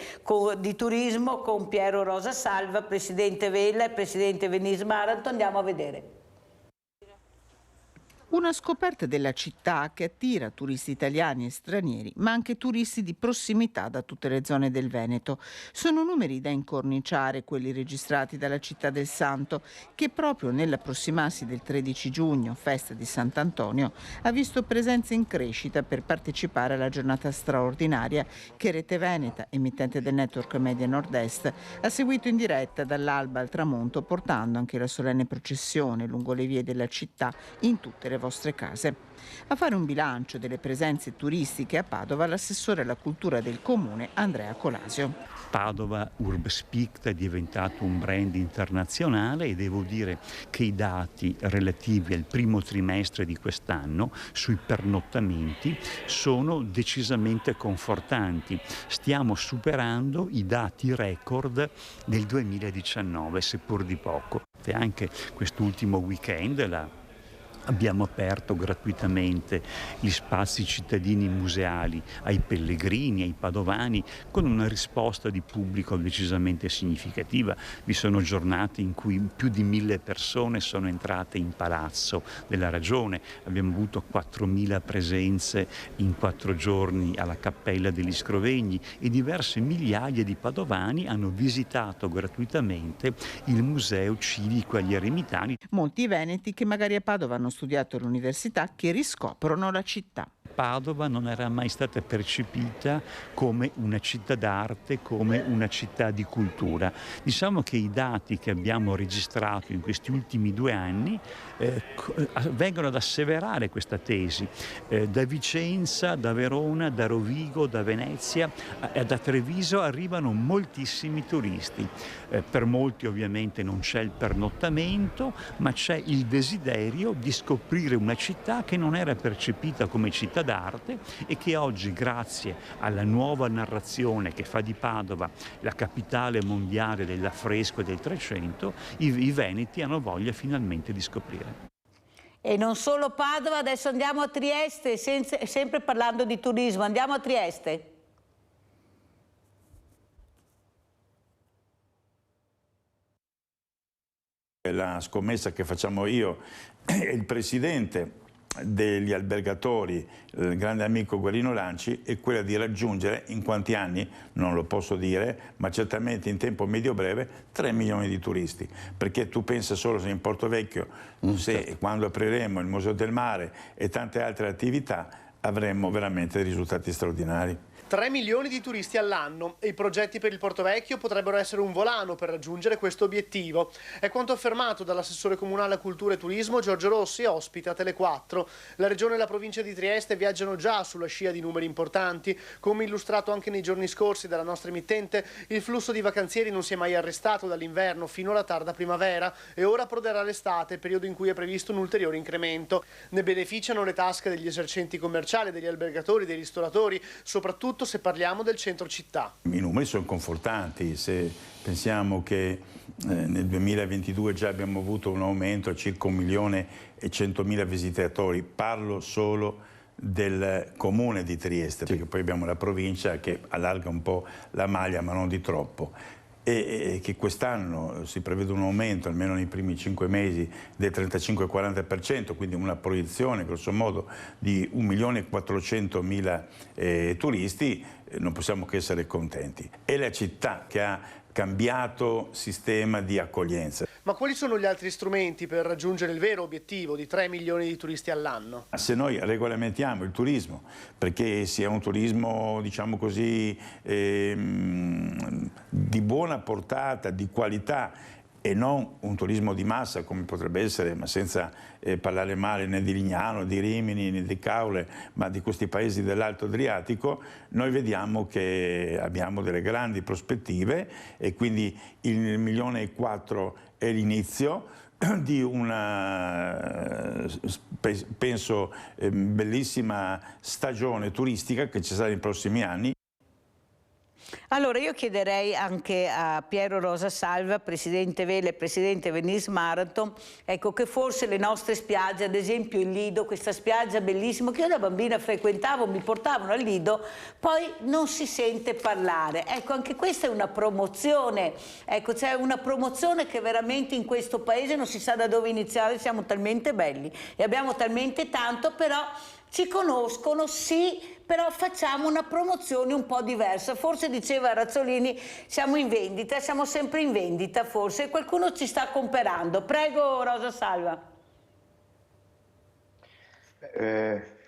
di turismo con Piero Rosa Salva, presidente Vella e presidente Venice Marathon, andiamo a vedere. Una scoperta della città che attira turisti italiani e stranieri, ma anche turisti di prossimità da tutte le zone del Veneto. Sono numeri da incorniciare quelli registrati dalla Città del Santo, che proprio nell'approssimarsi del 13 giugno, festa di Sant'Antonio, ha visto presenze in crescita per partecipare alla giornata straordinaria che Rete Veneta, emittente del network Media Nord-Est, ha seguito in diretta dall'alba al tramonto, portando anche la solenne processione lungo le vie della città in tutte le vostre case. A fare un bilancio delle presenze turistiche a Padova l'assessore alla cultura del comune Andrea Colasio. Padova Urbspeak è diventato un brand internazionale e devo dire che i dati relativi al primo trimestre di quest'anno sui pernottamenti sono decisamente confortanti. Stiamo superando i dati record del 2019, seppur di poco. E anche quest'ultimo weekend abbiamo aperto gratuitamente gli spazi cittadini museali ai pellegrini, ai padovani, con una risposta di pubblico decisamente significativa. Vi sono giornate in cui più di 1000 persone sono entrate in Palazzo della Ragione. Abbiamo avuto 4000 presenze in 4 giorni alla Cappella degli Scrovegni e diverse migliaia di padovani hanno visitato gratuitamente il Museo Civico agli Eremitani. Molti veneti che magari a Padova hanno studiato all'università che riscoprono la città. Padova non era mai stata percepita come una città d'arte, come una città di cultura. Diciamo che i dati che abbiamo registrato in questi ultimi 2 anni vengono ad asseverare questa tesi. Da Vicenza, da Verona, da Rovigo, da Venezia e da Treviso arrivano moltissimi turisti. Per molti ovviamente non c'è il pernottamento, ma c'è il desiderio di scoprire una città che non era percepita come città città d'arte e che oggi, grazie alla nuova narrazione che fa di Padova la capitale mondiale dell'affresco e del Trecento, i veneti hanno voglia finalmente di scoprire. E non solo Padova, adesso andiamo a Trieste, sempre parlando di turismo, andiamo a Trieste. La scommessa che facciamo io e il presidente degli albergatori, il grande amico Guarino Lanci, è quella di raggiungere, in quanti anni, non lo posso dire, ma certamente in tempo medio-breve, 3 milioni di turisti. Perché tu pensa solo se in Porto Vecchio, quando apriremo il Museo del Mare e tante altre attività, avremo veramente dei risultati straordinari. 3 milioni di turisti all'anno e i progetti per il Porto Vecchio potrebbero essere un volano per raggiungere questo obiettivo. È quanto affermato dall'assessore comunale a cultura e turismo Giorgio Rossi, ospite a Tele4. La regione e la provincia di Trieste viaggiano già sulla scia di numeri importanti. Come illustrato anche nei giorni scorsi dalla nostra emittente, il flusso di vacanzieri non si è mai arrestato dall'inverno fino alla tarda primavera e ora approderà l'estate, periodo in cui è previsto un ulteriore incremento. Ne beneficiano le tasche degli esercenti commerciali, degli albergatori, dei ristoratori, soprattutto se parliamo del centro città. I numeri sono confortanti, se pensiamo che nel 2022 già abbiamo avuto un aumento a circa 1.100.000 visitatori, parlo solo del comune di Trieste, perché poi abbiamo la provincia che allarga un po' la maglia ma non di troppo. E che quest'anno si prevede un aumento, almeno nei primi 5 mesi, del 35-40%, quindi una proiezione grosso modo di 1.400.000 turisti, non possiamo che essere contenti. È la città che ha cambiato sistema di accoglienza. Ma quali sono gli altri strumenti per raggiungere il vero obiettivo di 3 milioni di turisti all'anno? Se noi regolamentiamo il turismo, perché sia un turismo, diciamo così, di buona portata, di qualità, e non un turismo di massa come potrebbe essere, ma senza parlare male né di Lignano, di Rimini, né di Caule, ma di questi paesi dell'Alto Adriatico, noi vediamo che abbiamo delle grandi prospettive e quindi il 1,4 milioni è l'inizio di una, penso, bellissima stagione turistica che ci sarà nei prossimi anni. Allora io chiederei anche a Piero Rosa Salva, presidente Vela e presidente Venice Marathon, ecco, che forse le nostre spiagge, ad esempio il Lido, questa spiaggia bellissima che io da bambina frequentavo, mi portavano al Lido, poi non si sente parlare. Ecco, anche questa è una promozione, ecco, c'è una promozione che veramente in questo paese non si sa da dove iniziare, siamo talmente belli e abbiamo talmente tanto, però ci conoscono, sì, però facciamo una promozione un po' diversa. Forse diceva Razzolini, siamo in vendita, siamo sempre in vendita forse, qualcuno ci sta comprando. Prego Rosa Salva.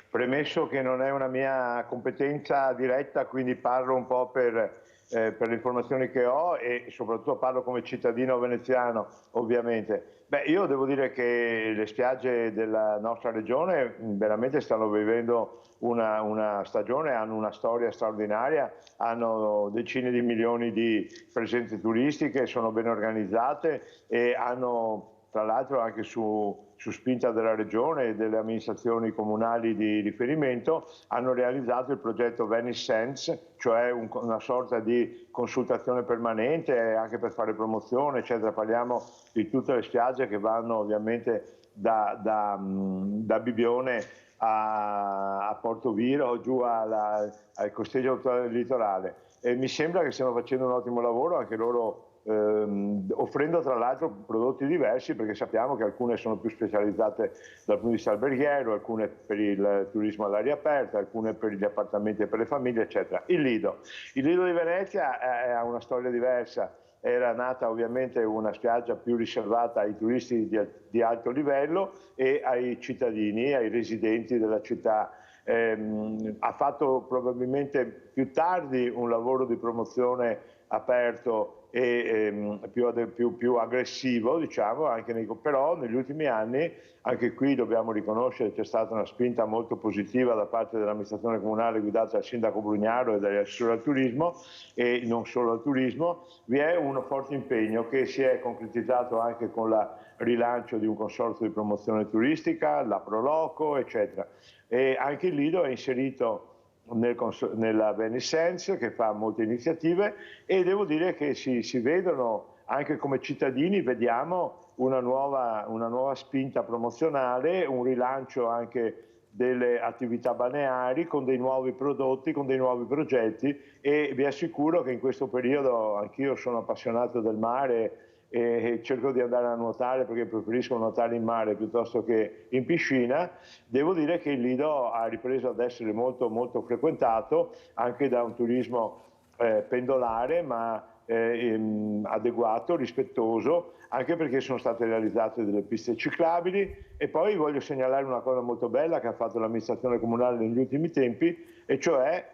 Premesso che non è una mia competenza diretta, quindi parlo un po' per le informazioni che ho e soprattutto parlo come cittadino veneziano, ovviamente. Beh, io devo dire che le spiagge della nostra regione veramente stanno vivendo una stagione, hanno una storia straordinaria, hanno decine di milioni di presenze turistiche, sono ben organizzate e hanno tra l'altro anche su spinta della regione e delle amministrazioni comunali di riferimento, hanno realizzato il progetto Venice Sense, cioè una sorta di consultazione permanente anche per fare promozione, eccetera. Parliamo di tutte le spiagge che vanno ovviamente da Bibione a Porto Viro, giù al costeggio litorale. E mi sembra che stiano facendo un ottimo lavoro anche loro, offrendo tra l'altro prodotti diversi, perché sappiamo che alcune sono più specializzate dal punto di vista alberghiero, alcune per il turismo all'aria aperta, alcune per gli appartamenti e per le famiglie, eccetera. Il Lido di Venezia ha una storia diversa. Era nata ovviamente una spiaggia più riservata ai turisti di alto livello e ai cittadini, ai residenti della città. Ha fatto probabilmente più tardi un lavoro di promozione aperto e più aggressivo, diciamo, però negli ultimi anni, anche qui dobbiamo riconoscere, c'è stata una spinta molto positiva da parte dell'amministrazione comunale guidata dal sindaco Brugnaro e dagli assessori al turismo, e non solo al turismo. Vi è uno forte impegno che si è concretizzato anche con il rilancio di un consorzio di promozione turistica, la Proloco, eccetera. E anche il Lido è inserito nella Venisense, che fa molte iniziative, e devo dire che si vedono anche come cittadini, vediamo una nuova spinta promozionale, un rilancio anche delle attività balneari con dei nuovi prodotti, con dei nuovi progetti, e vi assicuro che in questo periodo anch'io sono appassionato del mare e cerco di andare a nuotare perché preferisco nuotare in mare piuttosto che in piscina. Devo dire che il Lido ha ripreso ad essere molto, molto frequentato anche da un turismo pendolare, ma adeguato, rispettoso, anche perché sono state realizzate delle piste ciclabili. E poi voglio segnalare una cosa molto bella che ha fatto l'amministrazione comunale negli ultimi tempi, e cioè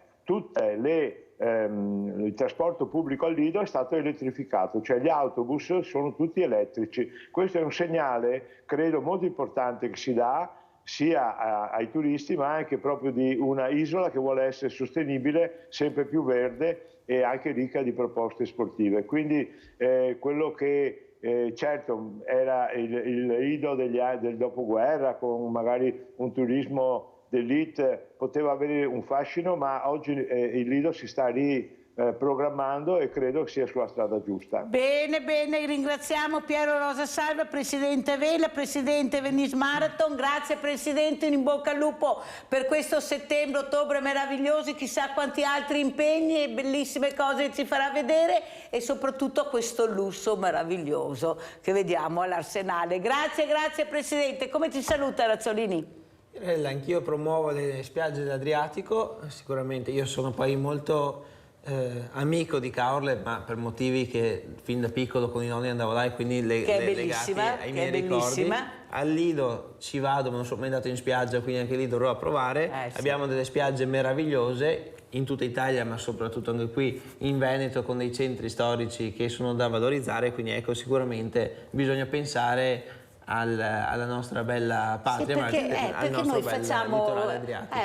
il trasporto pubblico al Lido è stato elettrificato, cioè gli autobus sono tutti elettrici. Questo è un segnale, credo, molto importante che si dà sia ai turisti, ma anche proprio di una isola che vuole essere sostenibile, sempre più verde e anche ricca di proposte sportive. Quindi quello che certo era il Lido del dopoguerra, con magari un turismo d'élite, poteva avere un fascino, ma oggi il Lido si sta riprogrammando e credo sia sulla strada giusta. Bene, bene, ringraziamo Piero Rosa Salva, Presidente Vela, Presidente Venice Marathon. Grazie Presidente, in bocca al lupo per questo settembre-ottobre meravigliosi, chissà quanti altri impegni e bellissime cose ci farà vedere, e soprattutto questo lusso meraviglioso che vediamo all'Arsenale. Grazie, grazie Presidente. Come ti saluta Razzolini? Anch'io promuovo le spiagge dell'Adriatico, sicuramente io sono poi molto amico di Caorle, ma per motivi che fin da piccolo con i nonni andavo là e quindi legati ai miei ricordi. Al Lido ci vado, ma non sono mai andato in spiaggia, quindi anche lì dovrò provare. Sì. Abbiamo delle spiagge meravigliose in tutta Italia, ma soprattutto anche qui in Veneto, con dei centri storici che sono da valorizzare, quindi ecco, sicuramente bisogna pensare alla nostra bella patria, sì, perché noi facciamo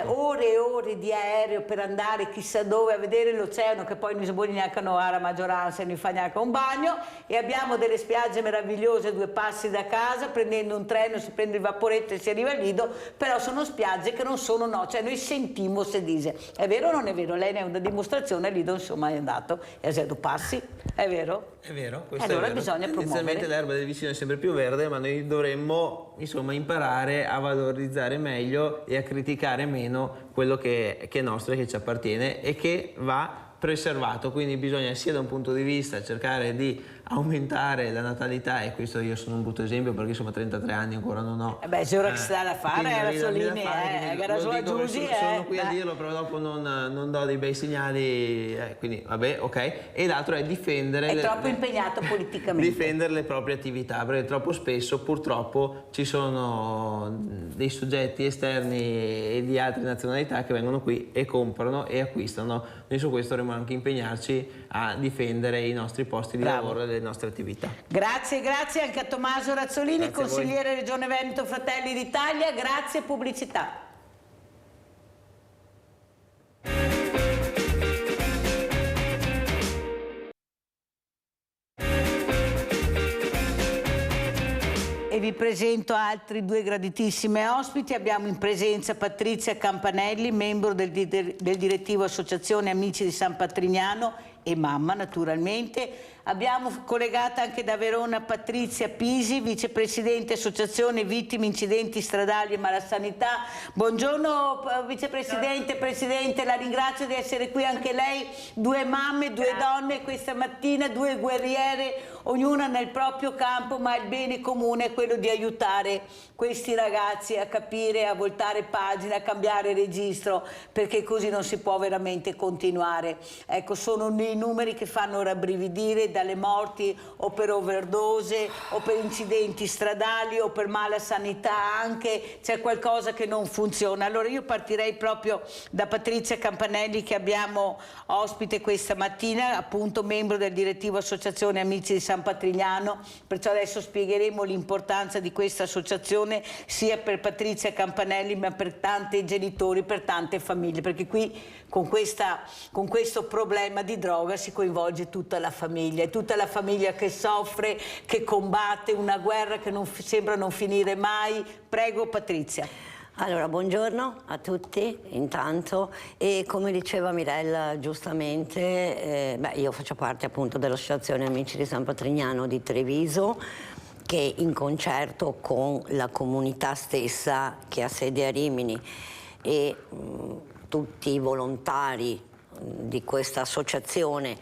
ore e ore di aereo per andare chissà dove a vedere l'oceano, che poi non si può neanche a la maggioranza, non fa neanche un bagno, e abbiamo delle spiagge meravigliose a 2 passi da casa, prendendo un treno si prende il vaporetto e si arriva al Lido, però sono spiagge che non sono, cioè noi sentiamo se dice, è vero o non è vero? Lei ne è una dimostrazione, al Lido insomma è andato e a 2 passi, è vero? È vero, questo allora è vero. Bisogna promuovere. Inizialmente l'erba del vicino è sempre più verde, ma noi dovremmo insomma imparare a valorizzare meglio e a criticare meno quello che è nostro e che ci appartiene e che va preservato. Quindi bisogna sia da un punto di vista cercare di aumentare la natalità, e questo io sono un brutto esempio perché insomma 33 anni ancora non ho. C'è ora che si dà da fare, Razzolini, sono qui a dirlo, però dopo non do dei bei segnali, quindi vabbè, ok. E l'altro è difendere. È troppo impegnato politicamente. Difendere le proprie attività, perché troppo spesso purtroppo ci sono dei soggetti esterni e di altre nazionalità che vengono qui e comprano e acquistano. Noi su questo dovremmo anche impegnarci a difendere i nostri posti di lavoro e le nostre attività. Grazie, grazie anche a Tommaso Razzolini, consigliere Regione Veneto Fratelli d'Italia. Grazie, pubblicità. E vi presento altri 2 graditissime ospiti. Abbiamo in presenza Patrizia Campanelli, membro del direttivo Associazione Amici di San Patrignano e mamma naturalmente. Abbiamo collegata anche da Verona Patrizia Pisi, vicepresidente Associazione Vittime Incidenti Stradali e Malasanità. Buongiorno vicepresidente, presidente, la ringrazio di essere qui anche lei. 2 mamme, 2 donne questa mattina, 2 guerriere ognuna nel proprio campo, ma il bene comune è quello di aiutare questi ragazzi a capire, a voltare pagina, a cambiare registro, perché così non si può veramente continuare. Ecco, sono i numeri che fanno rabbrividire, dalle morti o per overdose o per incidenti stradali o per mala sanità anche, c'è qualcosa che non funziona. Allora io partirei proprio da Patrizia Campanelli, che abbiamo ospite questa mattina, appunto membro del direttivo Associazione Amici di San Patrignano, perciò adesso spiegheremo l'importanza di questa associazione sia per Patrizia Campanelli ma per tanti genitori, per tante famiglie, perché qui con questo problema di droga si coinvolge tutta la famiglia, è tutta la famiglia che soffre, che combatte una guerra che sembra non finire mai. Prego Patrizia. Allora, buongiorno a tutti intanto, e come diceva Mirella giustamente, io faccio parte appunto dell'Associazione Amici di San Patrignano di Treviso, che in concerto con la comunità stessa che ha sede a Rimini e tutti i volontari di questa associazione,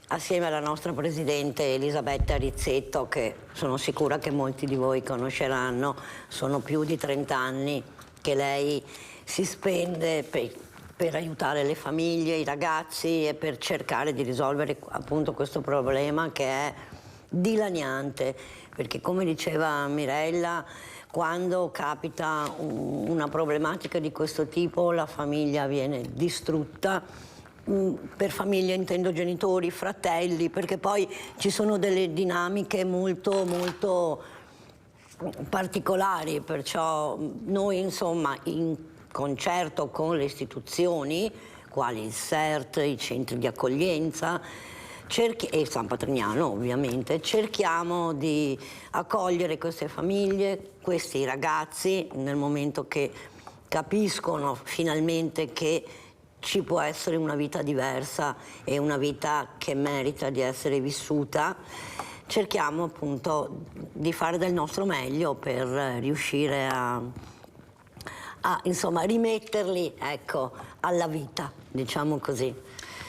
assieme alla nostra presidente Elisabetta Rizzetto, che sono sicura che molti di voi conosceranno, sono più di 30 anni che lei si spende per aiutare le famiglie, i ragazzi e per cercare di risolvere appunto questo problema che è dilaniante, perché come diceva Mirella, quando capita una problematica di questo tipo la famiglia viene distrutta. Per famiglia intendo genitori, fratelli, perché poi ci sono delle dinamiche molto particolari, perciò noi insomma in concerto con le quali il CERT, i centri di accoglienza e San Patrignano ovviamente, cerchiamo di accogliere queste famiglie, questi ragazzi nel momento che capiscono finalmente che ci può essere una vita diversa e una vita che merita di essere vissuta. Cerchiamo appunto di fare del nostro meglio per riuscire a insomma rimetterli, ecco, alla vita, diciamo così.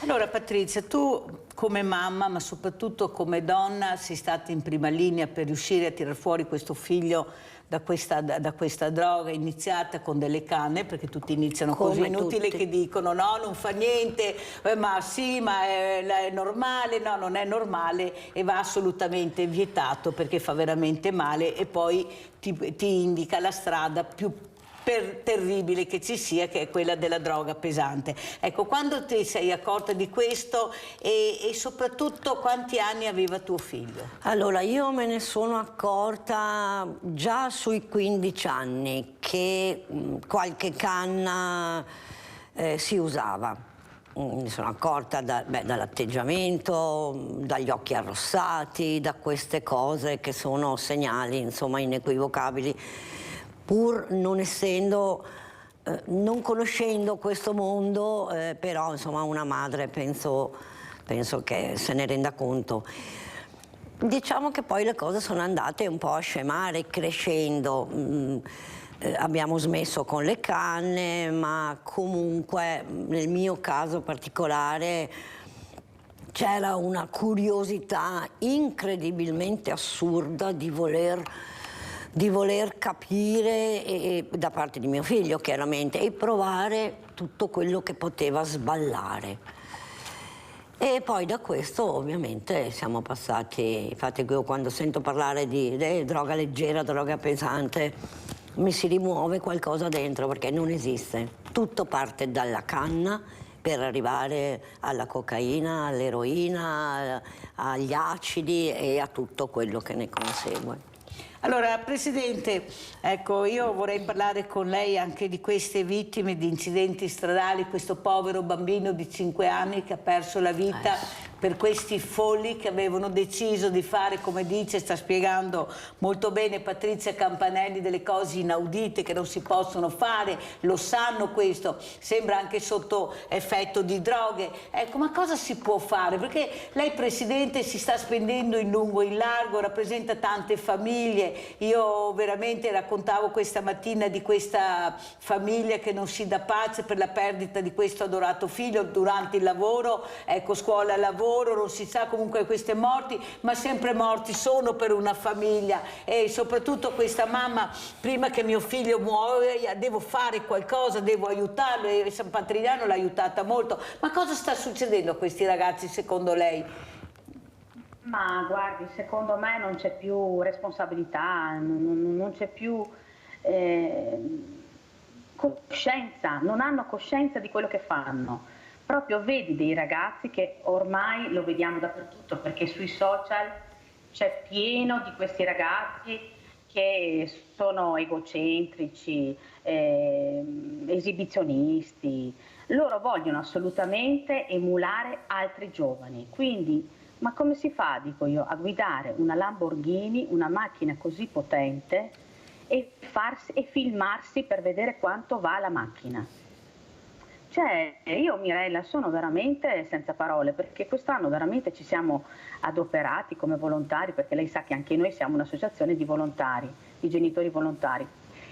Allora Patrizia, tu come mamma ma soprattutto come donna sei stata in prima linea per riuscire a tirar fuori questo figlio da questa droga, iniziata con delle canne, perché tutti iniziano così, è inutile che dicono no, non fa niente, ma sì, ma è normale. No, non è normale e va assolutamente vietato, perché fa veramente male e poi ti indica la strada più terribile che ci sia, che è quella della droga pesante. Ecco, quando ti sei accorta di questo e soprattutto quanti anni aveva tuo figlio? Allora, io me ne sono accorta già sui 15 anni che qualche canna si usava. Mi sono accorta dall'atteggiamento, dagli occhi arrossati, da queste cose che sono segnali, insomma, inequivocabili. Pur non essendo, non conoscendo questo mondo, però insomma una madre penso che se ne renda conto. Diciamo che poi le cose sono andate un po' a scemare crescendo. Abbiamo smesso con le canne, ma comunque nel mio caso particolare c'era una curiosità incredibilmente assurda di voler capire da parte di mio figlio chiaramente e provare tutto quello che poteva sballare. E poi da questo ovviamente siamo passati, infatti io quando sento parlare di droga leggera, droga pesante, mi si rimuove qualcosa dentro, perché non esiste. Tutto parte dalla canna per arrivare alla cocaina, all'eroina, agli acidi e a tutto quello che ne consegue. Allora, Presidente, ecco, io vorrei parlare con lei anche di queste vittime di incidenti stradali, questo povero bambino di 5 anni che ha perso la vita per questi folli che avevano deciso di fare, come dice, sta spiegando molto bene Patrizia Campanelli, delle cose inaudite che non si possono fare, lo sanno questo, sembra anche sotto effetto di droghe. Ecco, ma cosa si può fare? Perché lei, Presidente, si sta spendendo in lungo e in largo, rappresenta tante famiglie. Io veramente raccontavo questa mattina di questa famiglia che non si dà pace per la perdita di questo adorato figlio durante il lavoro, ecco, scuola, lavoro, lavoro, non si sa comunque queste morti, ma sempre morti sono per una famiglia, e soprattutto questa mamma, prima che mio figlio muoia, devo fare qualcosa, devo aiutarlo, e San Patrignano l'ha aiutata molto. Ma cosa sta succedendo a questi ragazzi secondo lei? Ma guardi, secondo me non c'è più responsabilità, non c'è più coscienza, non hanno coscienza di quello che fanno. Proprio vedi dei ragazzi che ormai lo vediamo dappertutto, perché sui social c'è pieno di questi ragazzi che sono egocentrici, esibizionisti. Loro vogliono assolutamente emulare altri giovani, quindi ma come si fa, dico io, a guidare una Lamborghini, una macchina così potente, e filmarsi per vedere quanto va la macchina? Cioè, io Mirella sono veramente senza parole, perché quest'anno veramente ci siamo adoperati come volontari, perché lei sa che anche noi siamo un'associazione di volontari, di genitori volontari,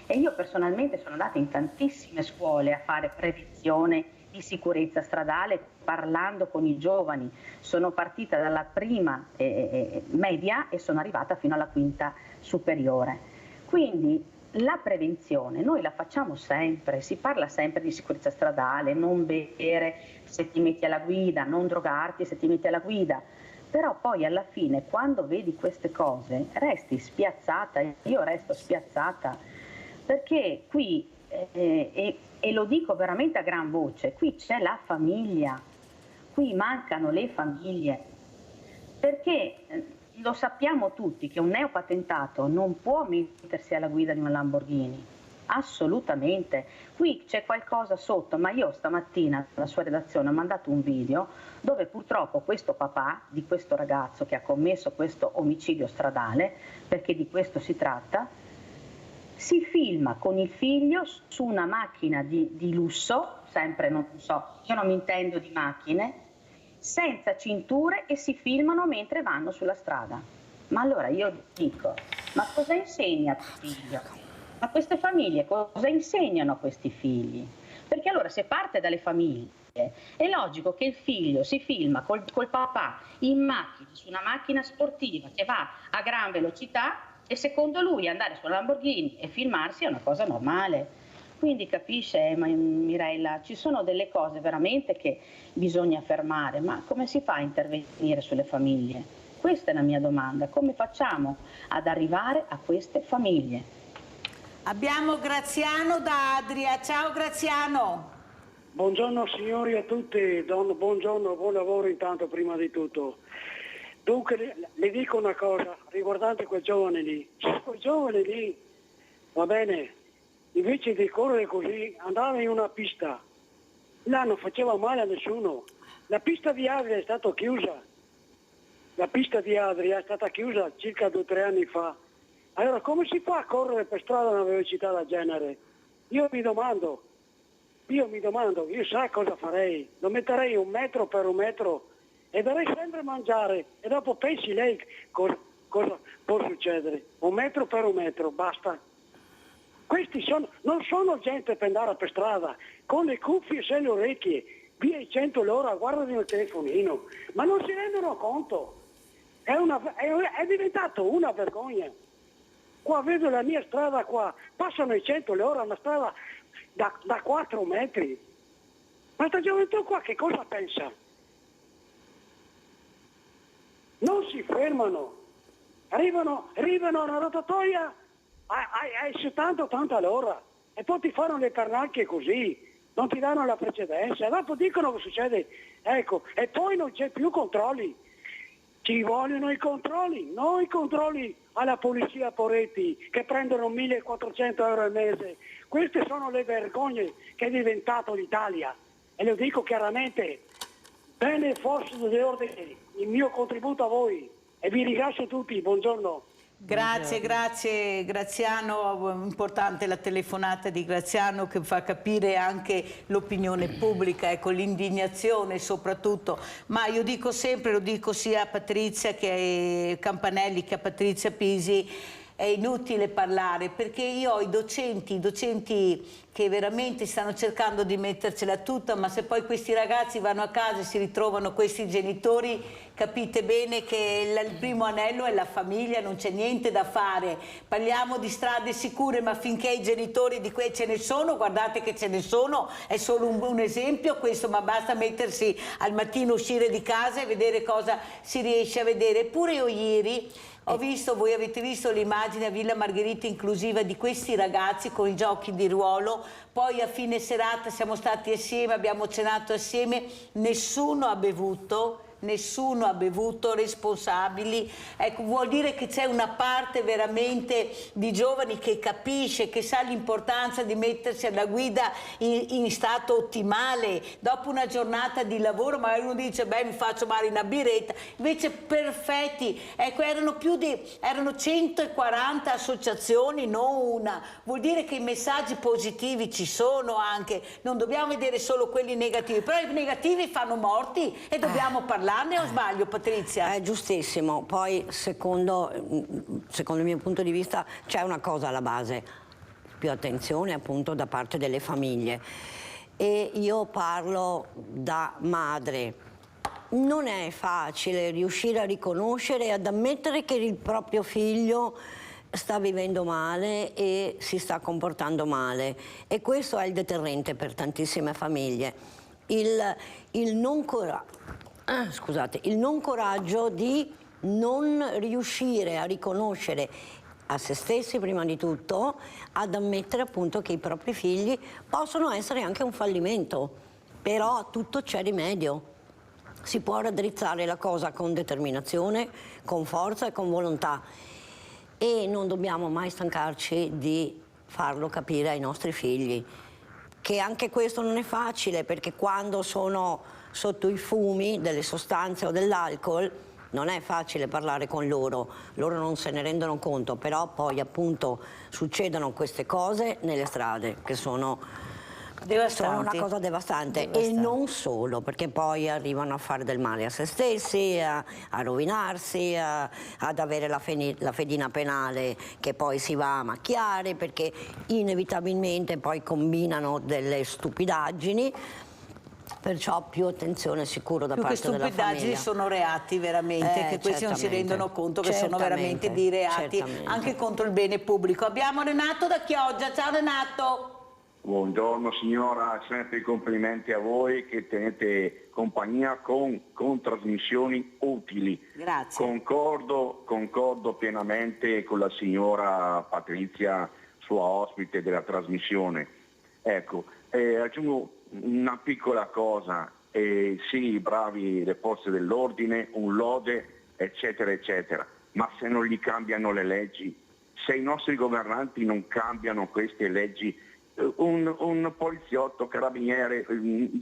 e io personalmente sono andata in tantissime scuole a fare prevenzione di sicurezza stradale, parlando con i giovani. Sono partita dalla prima media e sono arrivata fino alla quinta superiore. Quindi la prevenzione noi la facciamo sempre, si parla sempre di sicurezza stradale, non bere se ti metti alla guida, non drogarti se ti metti alla guida, però poi alla fine quando vedi queste cose resti spiazzata, io resto spiazzata, perché qui, e lo dico veramente a gran voce, qui c'è la famiglia, qui mancano le famiglie, perché lo sappiamo tutti che un neopatentato non può mettersi alla guida di una Lamborghini, assolutamente. Qui c'è qualcosa sotto, ma io stamattina alla sua redazione ho mandato un video dove purtroppo questo papà di questo ragazzo che ha commesso questo omicidio stradale, perché di questo si tratta, si filma con il figlio su una macchina di lusso, sempre non so, io non mi intendo di macchine, senza cinture, e si filmano mentre vanno sulla strada. Ma allora io dico, ma cosa insegna tuo figlio? Ma queste famiglie cosa insegnano a questi figli? Perché allora se parte dalle famiglie è logico che il figlio si filma col papà in macchina, su una macchina sportiva che va a gran velocità, e secondo lui andare sulla Lamborghini e filmarsi è una cosa normale. Quindi capisce Mirella, ci sono delle cose veramente che bisogna fermare, ma come si fa a intervenire sulle famiglie? Questa è la mia domanda, come facciamo ad arrivare a queste famiglie? Abbiamo Graziano da Adria, ciao Graziano. Buongiorno signori a tutti, buongiorno, buon lavoro intanto prima di tutto. Dunque le dico una cosa riguardante quel giovane lì, va bene, invece di correre così andava in una pista, là non faceva male a nessuno. La pista di Adria è stata chiusa, circa 2 o 3 anni fa. Allora come si fa a correre per strada a una velocità del genere? Io mi domando, io sa cosa farei, lo metterei 1 metro per 1 metro e darei sempre a mangiare, e dopo pensi lei cosa può succedere, 1 metro per 1 metro, basta. Questi non sono gente per andare per strada, con le cuffie e le orecchie, via i 100 l'ora, guardano il telefonino, ma non si rendono conto, è diventato una vergogna. Qua vedo la mia strada qua, passano i 100 l'ora, una strada da 4 metri, ma sta gioventù qua che cosa pensa? Non si fermano, arrivano a una rotatoria ai 70-80 all'ora e poi ti fanno le pernacchie così, non ti danno la precedenza, e dopo dicono che succede, ecco, e poi non c'è più controlli, ci vogliono i controlli, non i controlli alla polizia Poretti che prendono 1.400 euro al mese. Queste sono le vergogne che è diventato l'Italia, e lo dico chiaramente. Bene, forze dell'ordine, il mio contributo a voi, e vi ringrazio tutti, buongiorno. Grazie Graziano, importante la telefonata di Graziano che fa capire anche l'opinione pubblica, ecco, l'indignazione soprattutto, ma io dico sempre, lo dico sia a Patrizia che a Campanelli che a Patrizia Pisi, è inutile parlare, perché io ho i docenti che veramente stanno cercando di mettercela tutta, ma se poi questi ragazzi vanno a casa e si ritrovano questi genitori, capite bene che il primo anello è la famiglia, non c'è niente da fare. Parliamo di strade sicure, ma finché i genitori di quei ce ne sono, guardate che ce ne sono, è solo un esempio questo, ma basta mettersi al mattino, uscire di casa e vedere cosa si riesce a vedere. Eppure io ieri ho visto, voi avete visto l'immagine a Villa Margherita inclusiva di questi ragazzi con i giochi di ruolo, poi a fine serata siamo stati assieme, abbiamo cenato assieme, nessuno ha bevuto, responsabili. Ecco, vuol dire che c'è una parte veramente di giovani che capisce, che sa l'importanza di mettersi alla guida in stato ottimale. Dopo una giornata di lavoro magari uno dice beh, mi faccio male una biretta, invece perfetti. Ecco, erano 140 associazioni, non una. Vuol dire che i messaggi positivi ci sono anche, non dobbiamo vedere solo quelli negativi, però i negativi fanno morti e dobbiamo parlare. O sbaglio, Patrizia? È giustissimo. Poi, secondo il mio punto di vista, c'è una cosa alla base: più attenzione appunto da parte delle famiglie. E io parlo da madre. Non è facile riuscire a riconoscere e ad ammettere che il proprio figlio sta vivendo male e si sta comportando male. E questo è il deterrente per tantissime famiglie. Il non coraggio di non riuscire a riconoscere a se stessi prima di tutto, ad ammettere appunto che i propri figli possono essere anche un fallimento, però a tutto c'è rimedio. Si può raddrizzare la cosa con determinazione, con forza e con volontà, e non dobbiamo mai stancarci di farlo capire ai nostri figli, che anche questo non è facile, perché quando sono sotto i fumi delle sostanze o dell'alcol non è facile parlare con loro non se ne rendono conto, però poi appunto succedono queste cose nelle strade che sono una cosa devastante. E non solo, perché poi arrivano a fare del male a se stessi, a rovinarsi, ad avere la fedina penale che poi si va a macchiare, perché inevitabilmente poi combinano delle stupidaggini. Perciò più attenzione sicuro da parte della famiglia. Più che stupidaggini sono reati veramente, che questi non si rendono conto che sono veramente di reati, anche contro il bene pubblico. Abbiamo Renato da Chioggia. Ciao Renato. Buongiorno signora, sempre i complimenti a voi che tenete compagnia con trasmissioni utili. Grazie. Concordo pienamente con la signora Patrizia, sua ospite della trasmissione. Ecco, aggiungo una piccola cosa, sì, bravi le forze dell'ordine, un lode, eccetera, eccetera, ma se non gli cambiano le leggi, se i nostri governanti non cambiano queste leggi, un poliziotto, carabiniere,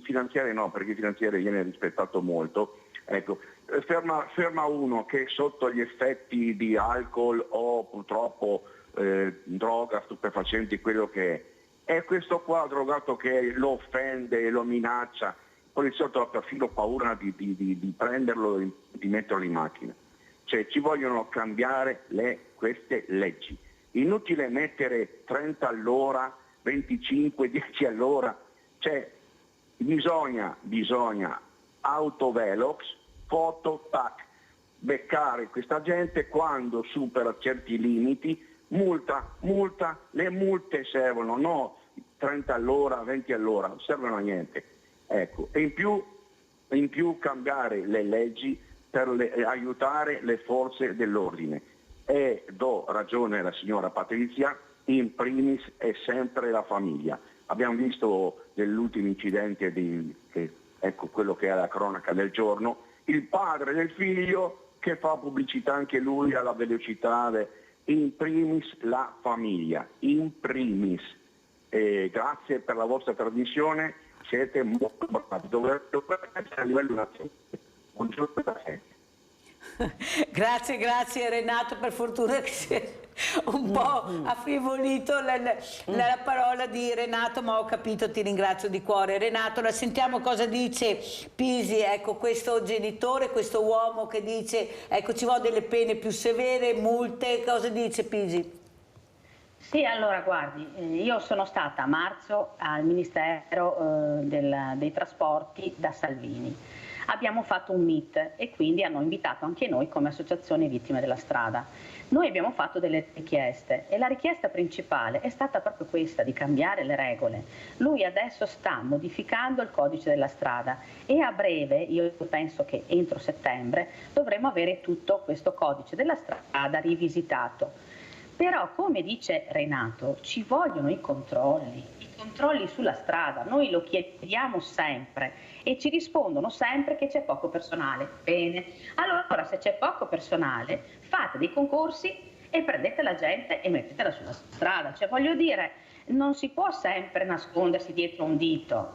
finanziere no, perché il finanziere viene rispettato molto, ecco, ferma uno che è sotto gli effetti di alcol o purtroppo droga, stupefacenti, quello che è. E questo qua drogato che lo offende, lo minaccia, il poliziotto ha perfino paura di prenderlo, di metterlo in macchina. Cioè ci vogliono cambiare queste leggi. Inutile mettere 30 all'ora, 25, 10 all'ora. Cioè bisogna autovelox, foto, tac, beccare questa gente quando supera certi limiti, multa, le multe servono, no 30 all'ora, 20 all'ora, non servono a niente. Ecco, e in più cambiare le leggi per aiutare le forze dell'ordine. E do ragione alla signora Patrizia, in primis è sempre la famiglia. Abbiamo visto nell'ultimo incidente, ecco quello che è la cronaca del giorno, il padre del figlio che fa pubblicità anche lui alla velocità, in primis la famiglia, in primis. Grazie per la vostra trasmissione, siete molto bravi, dovete essere a livello nazionale. Buongiorno a te. Grazie Renato, per fortuna che si è un po' affievolito la parola di Renato, ma ho capito, ti ringrazio di cuore. Renato, la sentiamo cosa dice Pisi, ecco, questo genitore, questo uomo che dice ecco ci vogliono delle pene più severe, multe, cosa dice Pisi? Sì, allora guardi, io sono stata a marzo al Ministero dei Trasporti da Salvini. Abbiamo fatto un meet e quindi hanno invitato anche noi come associazione vittime della strada. Noi abbiamo fatto delle richieste e la richiesta principale è stata proprio questa, di cambiare le regole. Lui adesso sta modificando il codice della strada e a breve, io penso che entro settembre, dovremo avere tutto questo codice della strada rivisitato. Però, come dice Renato, ci vogliono i controlli sulla strada, noi lo chiediamo sempre e ci rispondono sempre che c'è poco personale. Bene, allora se c'è poco personale fate dei concorsi e prendete la gente e mettetela sulla strada. Cioè, voglio dire, non si può sempre nascondersi dietro un dito.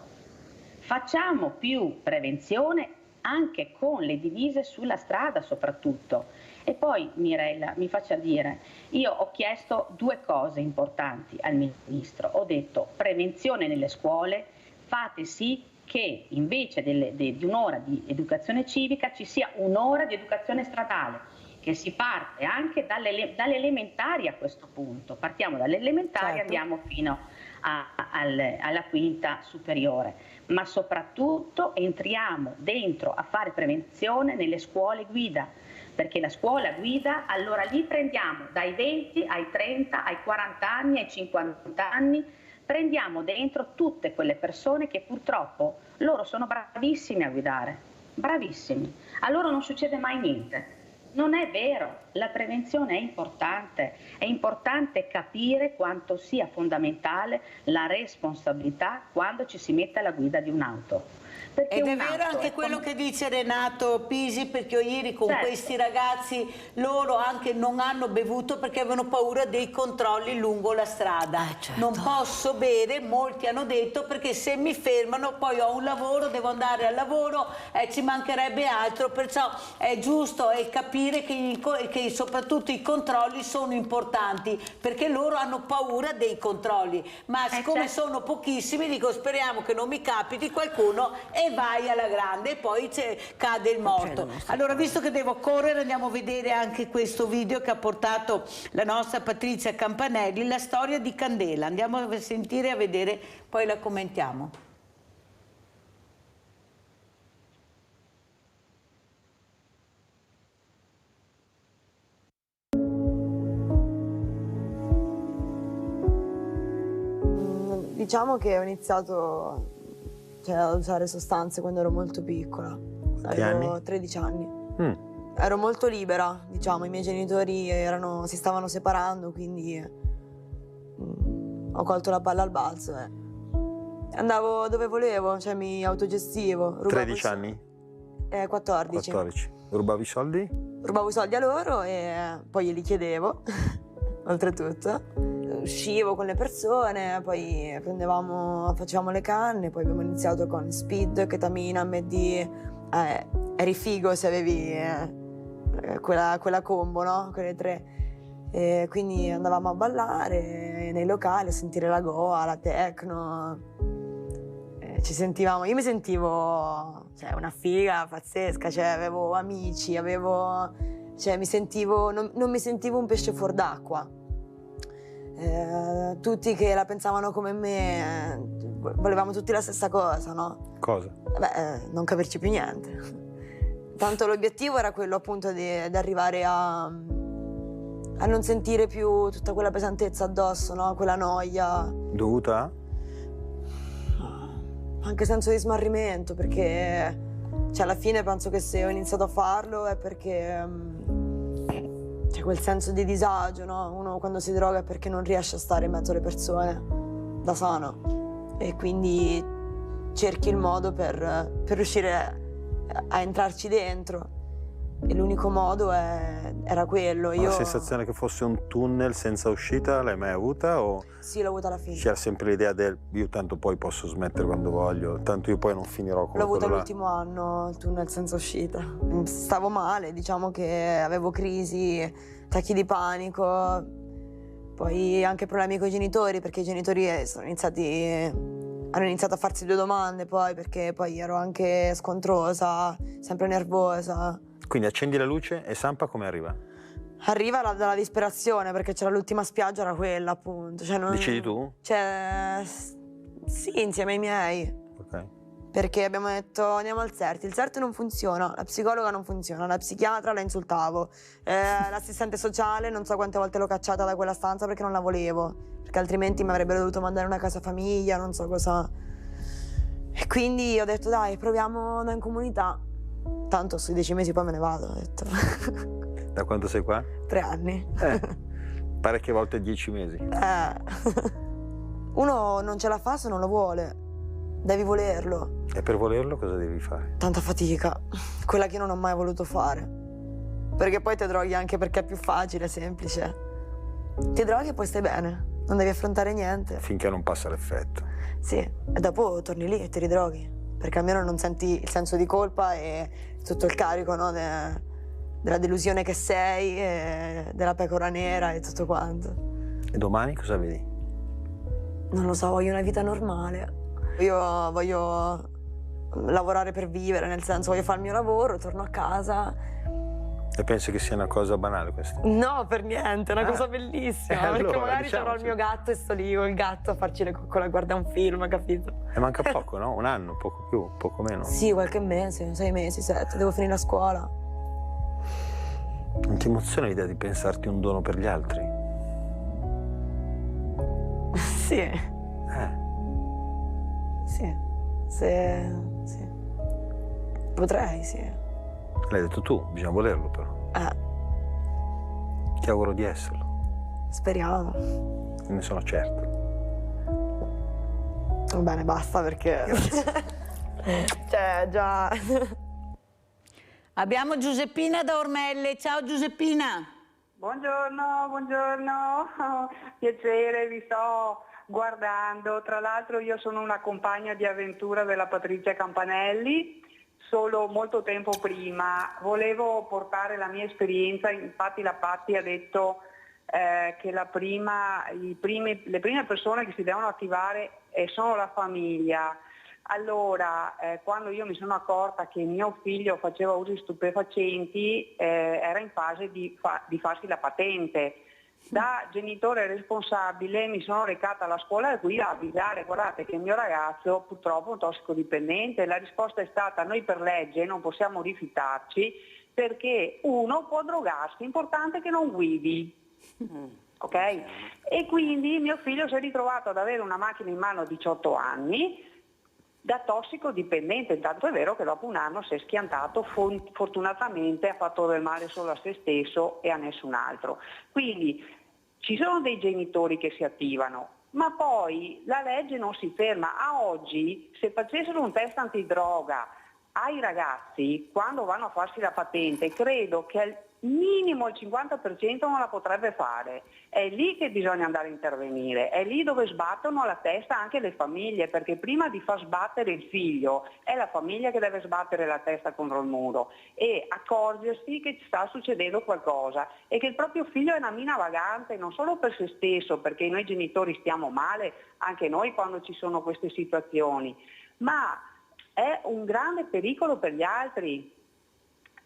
Facciamo più prevenzione anche con le divise sulla strada soprattutto. E poi Mirella mi faccia dire, io ho chiesto 2 cose importanti al Ministro, ho detto prevenzione nelle scuole, fate sì che invece di un'ora di educazione civica ci sia un'ora di educazione stradale, che si parte anche dalle elementari a questo punto, partiamo dalle elementari, andiamo fino alla quinta superiore, ma soprattutto entriamo dentro a fare prevenzione nelle scuole guida, perché la scuola guida, allora lì prendiamo dai 20 ai 30, ai 40 anni, ai 50 anni, prendiamo dentro tutte quelle persone che purtroppo loro sono bravissimi a guidare, bravissimi, a loro non succede mai niente. Non è vero, la prevenzione è importante capire quanto sia fondamentale la responsabilità quando ci si mette alla guida di un'auto. Ed è vero anche quello che dice Renato Pisi, perché io ieri con questi ragazzi, loro anche non hanno bevuto perché avevano paura dei controlli lungo la strada. Non posso bere, molti hanno detto, perché se mi fermano poi ho un lavoro, devo andare al lavoro, ci mancherebbe altro, perciò è giusto capire che soprattutto i controlli sono importanti, perché loro hanno paura dei controlli, ma siccome sono pochissimi dico speriamo che non mi capiti qualcuno e vai alla grande e poi cade il morto. Allora, visto che devo correre, andiamo a vedere anche questo video che ha portato la nostra Patrizia Campanelli, la storia di Candela. Andiamo a sentire e a vedere, poi la commentiamo. Diciamo che ho iniziato a usare sostanze quando ero molto piccola, avevo 13 anni. Ero molto libera, diciamo, i miei genitori si stavano separando, quindi ho colto la palla al balzo e andavo dove volevo, cioè mi autogestivo. 13 anni? 14. 14. Rubavi i soldi? Rubavo i soldi a loro e poi glieli chiedevo, oltretutto. Uscivo con le persone, poi facevamo le canne, poi abbiamo iniziato con speed, ketamina, MD, eri figo se avevi quella combo, no? Quelle 3. E quindi andavamo a ballare nei locali, a sentire la goa, la techno. Ci sentivamo, io mi sentivo una figa pazzesca, avevo amici, mi sentivo, non mi sentivo un pesce fuor d'acqua. Tutti che la pensavano come me, volevamo tutti la stessa cosa, no? Cosa? Non capirci più niente. Tanto l'obiettivo era quello appunto di arrivare a non sentire più tutta quella pesantezza addosso, no? Quella noia. Dovuta? Anche senso di smarrimento, perché alla fine penso che se ho iniziato a farlo è perché c'è quel senso di disagio, no? Uno quando si droga è perché non riesce a stare in mezzo alle persone da sano e quindi cerchi il modo per riuscire a entrarci dentro e l'unico modo era quello. La sensazione che fosse un tunnel senza uscita l'hai mai avuta? O Sì, l'ho avuta alla fine. c'era sempre l'idea del io tanto poi posso smettere quando voglio, tanto io poi non finirò come L'ho avuta quello là. l'ultimo anno, il tunnel senza uscita. Stavo male, diciamo che avevo crisi, attacchi di panico, poi anche problemi con i genitori, perché i genitori hanno iniziato a farsi 2 domande poi, perché poi ero anche scontrosa, sempre nervosa. Quindi accendi la luce e Sampa come arriva? Arriva dalla disperazione, perché c'era l'ultima spiaggia, era quella appunto. Decidi tu? Sì, insieme ai miei. Ok. Perché abbiamo detto andiamo al CERT, il CERT non funziona, la psicologa non funziona, la psichiatra la insultavo, l'assistente sociale non so quante volte l'ho cacciata da quella stanza perché non la volevo, perché altrimenti mi avrebbero dovuto mandare una casa famiglia, non so cosa. E quindi ho detto dai, proviamo da in comunità, tanto sui 10 mesi poi me ne vado, ho detto. Da quanto sei qua? 3 anni. Parecchie volte 10 mesi. Uno non ce la fa se non lo vuole. Devi volerlo. E per volerlo cosa devi fare? Tanta fatica, quella che io non ho mai voluto fare. Perché poi ti droghi anche perché è più facile, semplice. Ti droghi e poi stai bene, non devi affrontare niente. Finché non passa l'effetto. Sì, e dopo torni lì e ti ridroghi. Perché almeno non senti il senso di colpa e tutto il carico, no, della delusione che sei, e della pecora nera e tutto quanto. E domani cosa vedi? Non lo so, voglio una vita normale. Io voglio lavorare per vivere, nel senso voglio fare il mio lavoro, torno a casa. E pensi che sia una cosa banale questa? No, per niente, è una cosa bellissima. allora, perché magari diciamoci. avrò il mio gatto e sto lì con il gatto a farci le coccole a guardare un film, capito? E manca poco, no? Un anno, poco più, poco meno. Sì, qualche mese, 6 mesi, 7, devo finire la scuola. Non ti emoziona l'idea di pensarti un dono per gli altri? Sì. Sì. Potrei, sì. L'hai detto tu, bisogna volerlo però. Ti auguro di esserlo. Speriamo. Ne sono certo. Va bene, basta perché... cioè, già... Abbiamo Giuseppina da Ormelle. Ciao Giuseppina. Buongiorno. Piacere, vi sto guardando. Tra l'altro io sono una compagna di avventura della Patrizia Campanelli, solo molto tempo prima. Volevo portare la mia esperienza, infatti la Patti ha detto che le prime persone che si devono attivare sono la famiglia. Allora, quando io mi sono accorta che mio figlio faceva uso di stupefacenti, era in fase di farsi la patente. Da genitore responsabile mi sono recata alla scuola qui a avvisare, guardate che il mio ragazzo purtroppo è un tossicodipendente. La risposta è stata: noi per legge non possiamo rifiutarci perché uno può drogarsi, importante che non guidi. Ok? E quindi mio figlio si è ritrovato ad avere una macchina in mano a 18 anni da tossicodipendente, tanto è vero che dopo un anno si è schiantato, fortunatamente ha fatto del male solo a se stesso e a nessun altro. Quindi ci sono dei genitori che si attivano, ma poi la legge non si ferma. A oggi, se facessero un test antidroga ai ragazzi quando vanno a farsi la patente, credo che al minimo il 50% non la potrebbe fare. È lì che bisogna andare a intervenire, è lì dove sbattono la testa anche le famiglie, perché prima di far sbattere il figlio è la famiglia che deve sbattere la testa contro il muro e accorgersi che sta succedendo qualcosa e che il proprio figlio è una mina vagante, non solo per se stesso, perché noi genitori stiamo male, anche noi quando ci sono queste situazioni, ma è un grande pericolo per gli altri.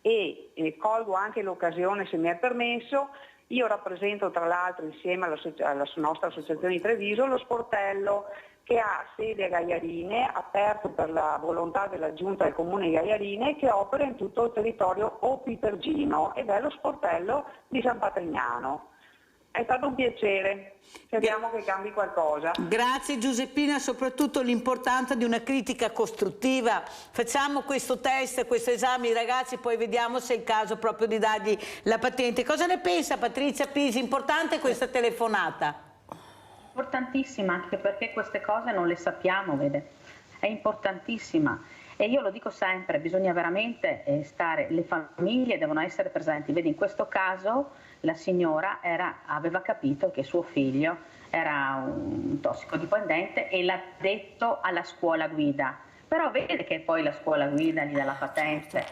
E colgo anche l'occasione, se mi è permesso, io rappresento tra l'altro insieme alla nostra associazione di Treviso lo sportello che ha sede a Gaiarine, aperto per la volontà della giunta del comune di Gaiarine, che opera in tutto il territorio opitergino ed è lo sportello di San Patrignano. È stato un piacere, speriamo che cambi qualcosa. Grazie Giuseppina, soprattutto l'importanza di una critica costruttiva. Facciamo questo test, questo esame ai ragazzi, poi vediamo se è il caso proprio di dargli la patente. Cosa ne pensa Patrizia Pisi? Importante questa telefonata? Importantissima, anche perché queste cose non le sappiamo, vede? È importantissima. E io lo dico sempre, bisogna veramente le famiglie devono essere presenti. Vedi, in questo caso la signora aveva capito che suo figlio era un tossicodipendente e l'ha detto alla scuola guida. Però vede che poi la scuola guida gli dà la patente.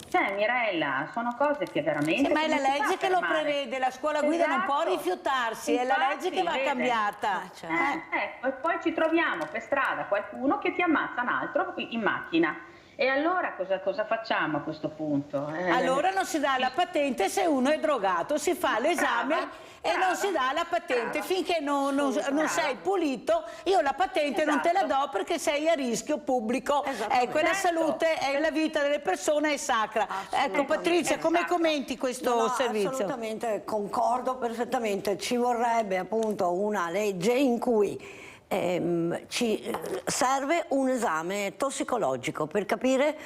Cioè, Mirella, sono cose che veramente... Sì, ma è la non si legge fa che lo fermare. prevede, la scuola guida non può rifiutarsi, è la legge che va vede? cambiata. Ecco, e poi ci troviamo per strada qualcuno che ti ammazza un altro in macchina. E allora cosa facciamo a questo punto? Allora non si dà la patente se uno è drogato, si fa l'esame e non si dà la patente finché non sei pulito. Io la patente non te la do perché sei a rischio pubblico. Ecco, la salute e la vita delle persone è sacra. Ecco, Patrizia, come commenti questo servizio? Assolutamente, concordo perfettamente. Ci vorrebbe appunto una legge in cui ci serve un esame tossicologico per capire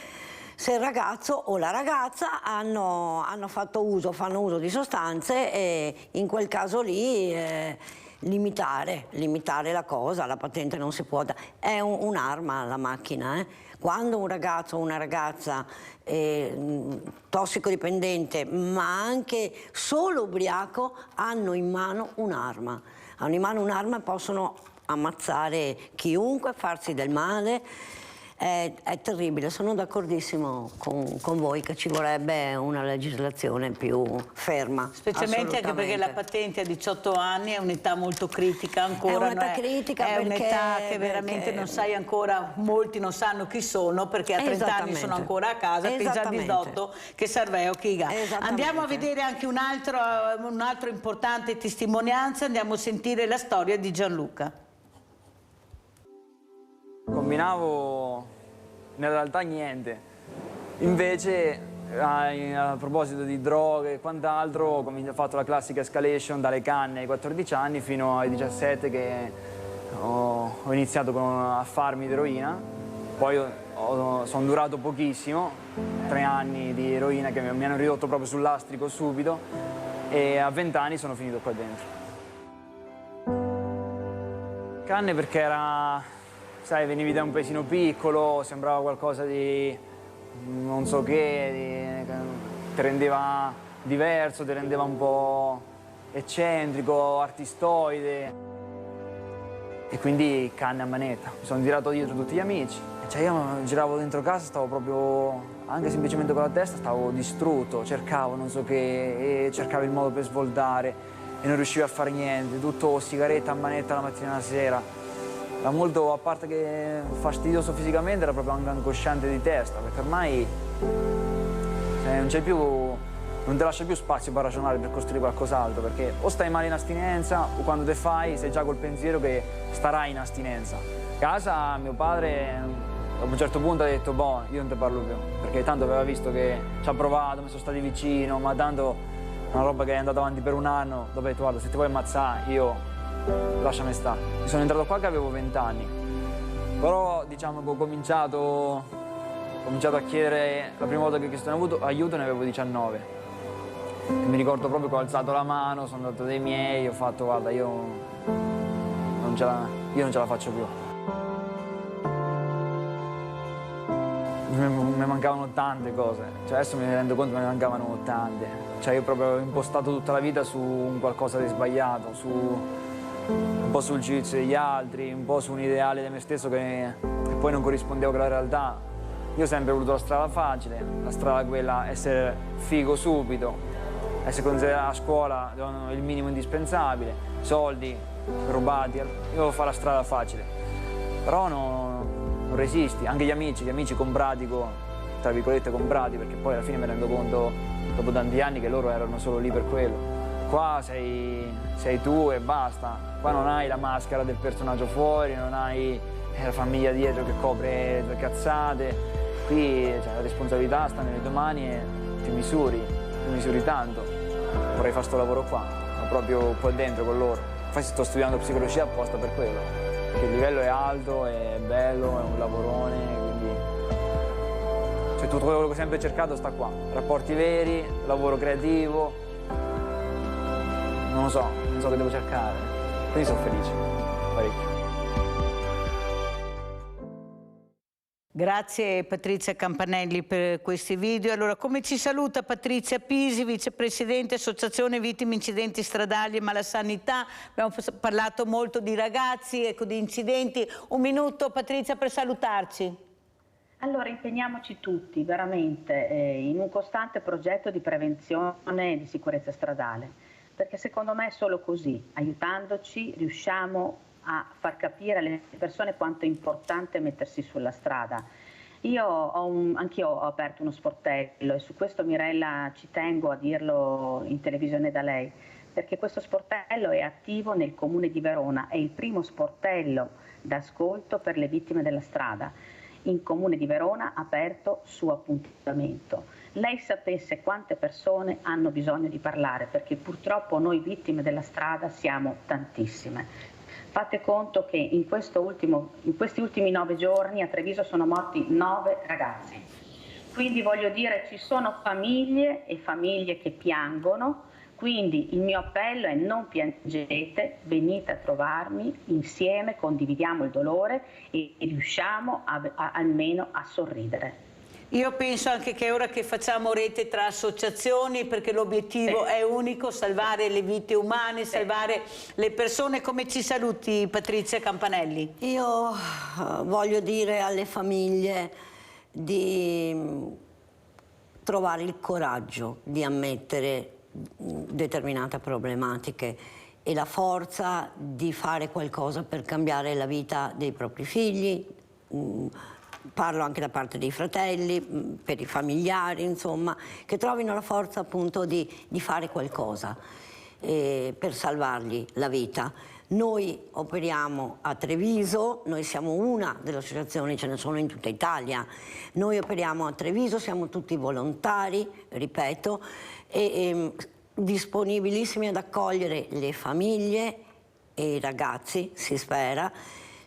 se il ragazzo o la ragazza fanno uso di sostanze, e in quel caso lì limitare la cosa. La patente non si può dare, è un'arma la macchina. Quando un ragazzo o una ragazza tossicodipendente, ma anche solo ubriaco, hanno in mano un'arma. E possono ammazzare chiunque, farsi del male. È terribile, sono d'accordissimo con voi che ci vorrebbe una legislazione più ferma. Specialmente anche perché la patente a 18 anni è un'età molto critica ancora. È un'età critica è perché... un'età che veramente non sai ancora, molti non sanno chi sono perché a 30 anni sono ancora a casa, pensa a 18 che serveo chi ha. Andiamo a vedere anche un altro importante testimonianza, andiamo a sentire la storia di Gianluca. Combinavo nella realtà niente, invece a proposito di droghe e quant'altro ho fatto la classica escalation dalle canne ai 14 anni fino ai 17 che ho iniziato a farmi d'eroina, poi sono durato pochissimo, 3 anni di eroina che mi hanno ridotto proprio sul lastrico subito, e a 20 anni sono finito qua dentro. Canne perché era... Sai, venivi da un paesino piccolo, sembrava qualcosa di non so che, ti rendeva diverso, ti rendeva un po' eccentrico, artistoide. E quindi canne a manetta. Mi sono tirato dietro tutti gli amici. Cioè io giravo dentro casa, stavo proprio, anche semplicemente con la testa, stavo distrutto, cercavo non so che, e cercavo il modo per svoltare e non riuscivo a fare niente, tutto sigaretta a manetta la mattina e la sera. Era molto, a parte che fastidioso fisicamente, era proprio anche angosciante di testa, perché ormai non te lascia più spazio per ragionare, per costruire qualcos'altro, perché o stai male in astinenza o quando te fai sei già col pensiero che starai in astinenza. A casa mio padre a un certo punto ha detto boh, io non te parlo più, perché tanto aveva visto che ci ha provato, mi sono stati vicino, ma tanto è una roba che è andata avanti per un anno, dopo ho detto guarda, se ti vuoi ammazzare io lasciami stare. Sono entrato qua che avevo 20 anni, però diciamo che ho cominciato a chiedere, la prima volta che ho chiesto aiuto ne avevo 19. E mi ricordo proprio che ho alzato la mano, sono andato dai miei, ho fatto guarda io non ce la faccio più. Mi mancavano tante cose, cioè adesso mi rendo conto che mi mancavano tante. Cioè io proprio ho impostato tutta la vita su un qualcosa di sbagliato, un po' sul giudizio degli altri, un po' su un ideale di me stesso che poi non corrispondeva con la realtà. Io ho sempre voluto la strada facile, la strada quella essere figo subito, essere considerato a scuola il minimo indispensabile, soldi rubati. Io volevo fare la strada facile, però non resisti. Anche gli amici comprati, tra virgolette comprati, perché poi alla fine mi rendo conto dopo tanti anni che loro erano solo lì per quello. Qua sei tu e basta. Qua non hai la maschera del personaggio fuori, non hai la famiglia dietro che copre le tue cazzate. Qui la responsabilità sta nelle tue mani e ti misuri tanto. Vorrei fare sto lavoro qua, ma proprio qua dentro con loro. Infatti sto studiando psicologia apposta per quello, perché il livello è alto, è bello, è un lavorone, quindi... Cioè tutto quello che ho sempre cercato sta qua. Rapporti veri, lavoro creativo, non so che devo cercare. Quindi sono felice, parecchio. Grazie Patrizia Campanelli per questi video. Allora, come ci saluta Patrizia Pisi, vicepresidente Associazione Vittime Incidenti Stradali e Malasanità. Abbiamo parlato molto di ragazzi, ecco, di incidenti. Un minuto Patrizia per salutarci. Allora impegniamoci tutti veramente in un costante progetto di prevenzione e di sicurezza stradale, perché secondo me è solo così, aiutandoci, riusciamo a far capire alle persone quanto è importante mettersi sulla strada. Anch'io ho aperto uno sportello e su questo, Mirella, ci tengo a dirlo in televisione da lei, perché questo sportello è attivo nel comune di Verona, è il primo sportello d'ascolto per le vittime della strada. In comune di Verona aperto su appuntamento. Lei sapesse quante persone hanno bisogno di parlare, perché purtroppo noi vittime della strada siamo tantissime. Fate conto che in questi ultimi 9 giorni a Treviso sono morti 9 ragazzi. Quindi voglio dire, ci sono famiglie e famiglie che piangono, quindi il mio appello è: non piangete, venite a trovarmi, insieme condividiamo il dolore e riusciamo almeno a sorridere. Io penso anche che è ora che facciamo rete tra associazioni, perché l'obiettivo è unico: salvare le vite umane, salvare le persone. Come ci saluti Patrizia Campanelli? Io voglio dire alle famiglie di trovare il coraggio di ammettere determinate problematiche e la forza di fare qualcosa per cambiare la vita dei propri figli. Parlo anche da parte dei fratelli, per i familiari, insomma, che trovino la forza appunto di fare qualcosa per salvargli la vita. Noi operiamo a Treviso, noi siamo una delle associazioni, ce ne sono in tutta Italia. Noi operiamo a Treviso, siamo tutti volontari, ripeto, e disponibilissimi ad accogliere le famiglie e i ragazzi, si spera,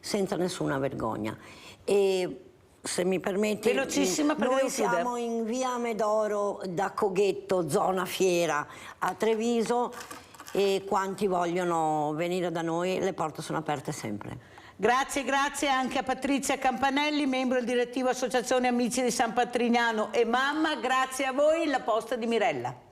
senza nessuna vergogna. E se mi permetti, velocissima, noi siamo in via Medoro da Coghetto, zona Fiera, a Treviso, e quanti vogliono venire da noi, le porte sono aperte sempre. Grazie, grazie anche a Patrizia Campanelli, membro del direttivo Associazione Amici di San Patrignano e mamma. Grazie a voi, la posta di Mirella.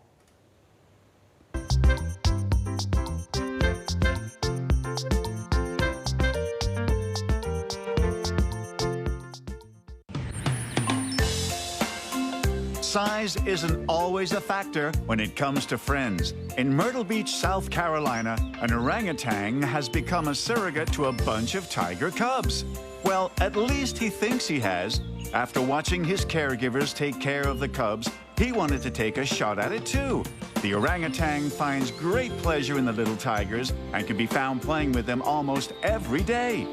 Size isn't always a factor when it comes to friends. In Myrtle Beach, South Carolina, an orangutan has become a surrogate to a bunch of tiger cubs. Well, at least he thinks he has. After watching his caregivers take care of the cubs, he wanted to take a shot at it too. The orangutan finds great pleasure in the little tigers and can be found playing with them almost every day.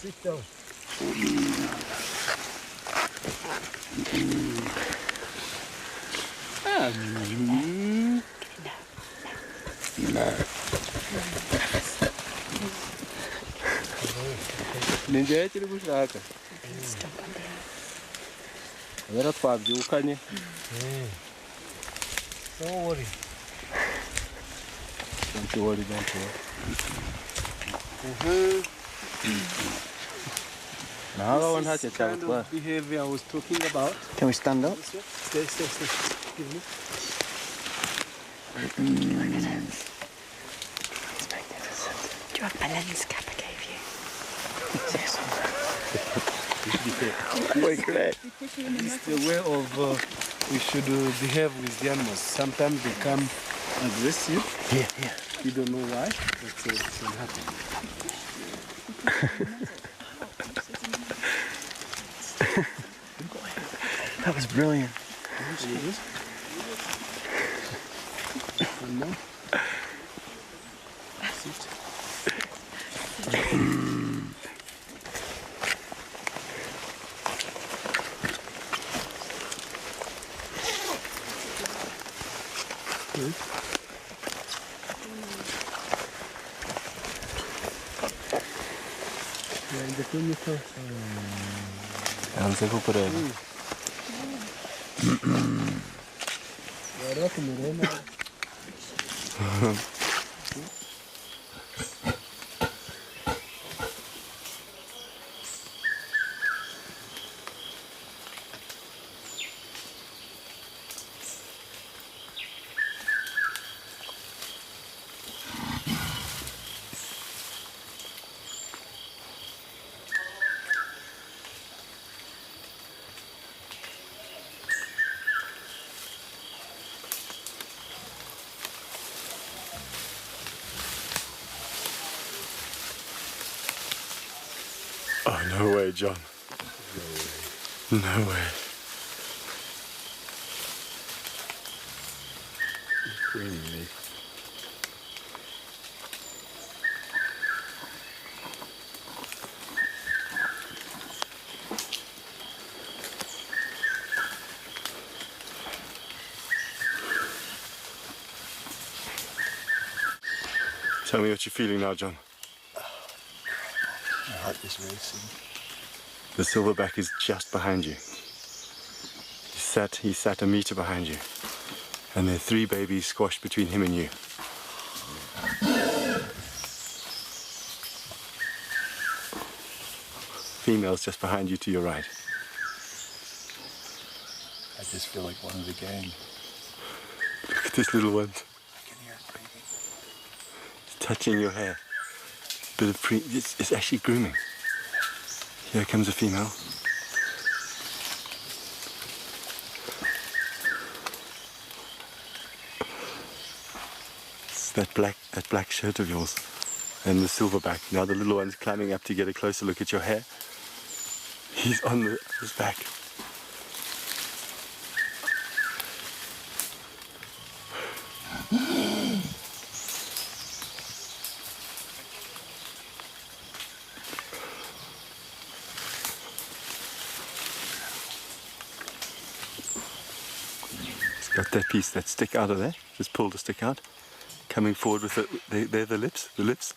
Sit down. Ninja ce le bușacă. Era fac de ucane. Don't worry. Don't worry, don't worry. Now, this is kind of behavior I was talking about. Can we stand up? Stay. Excuse me. Look at it. It's magnificent. Do you have a lens cap I gave you? It's the way of we should behave with the animals. Sometimes they become aggressive. Yeah. You don't know why, but it will happen. That was brilliant. And now, Yeah, the Non si recupera. Guarda come rema. Oh, no way, John. No way. You're kidding me. Tell me what you're feeling now, John. My heart is racing. The silverback is just behind you. He sat a meter behind you. And there are 3 babies squashed between him and you. Females just behind you to your right. I just feel like one of the gang. Look at this little one. I can hear it breathing. It's touching your hair. Bit of it's actually grooming. Here comes a female. It's that black shirt of yours. And the silverback. Now the little one's climbing up to get a closer look at your hair. He's on his back. Got that piece, that stick out of there. Just pull the stick out. Coming forward with they're the lips.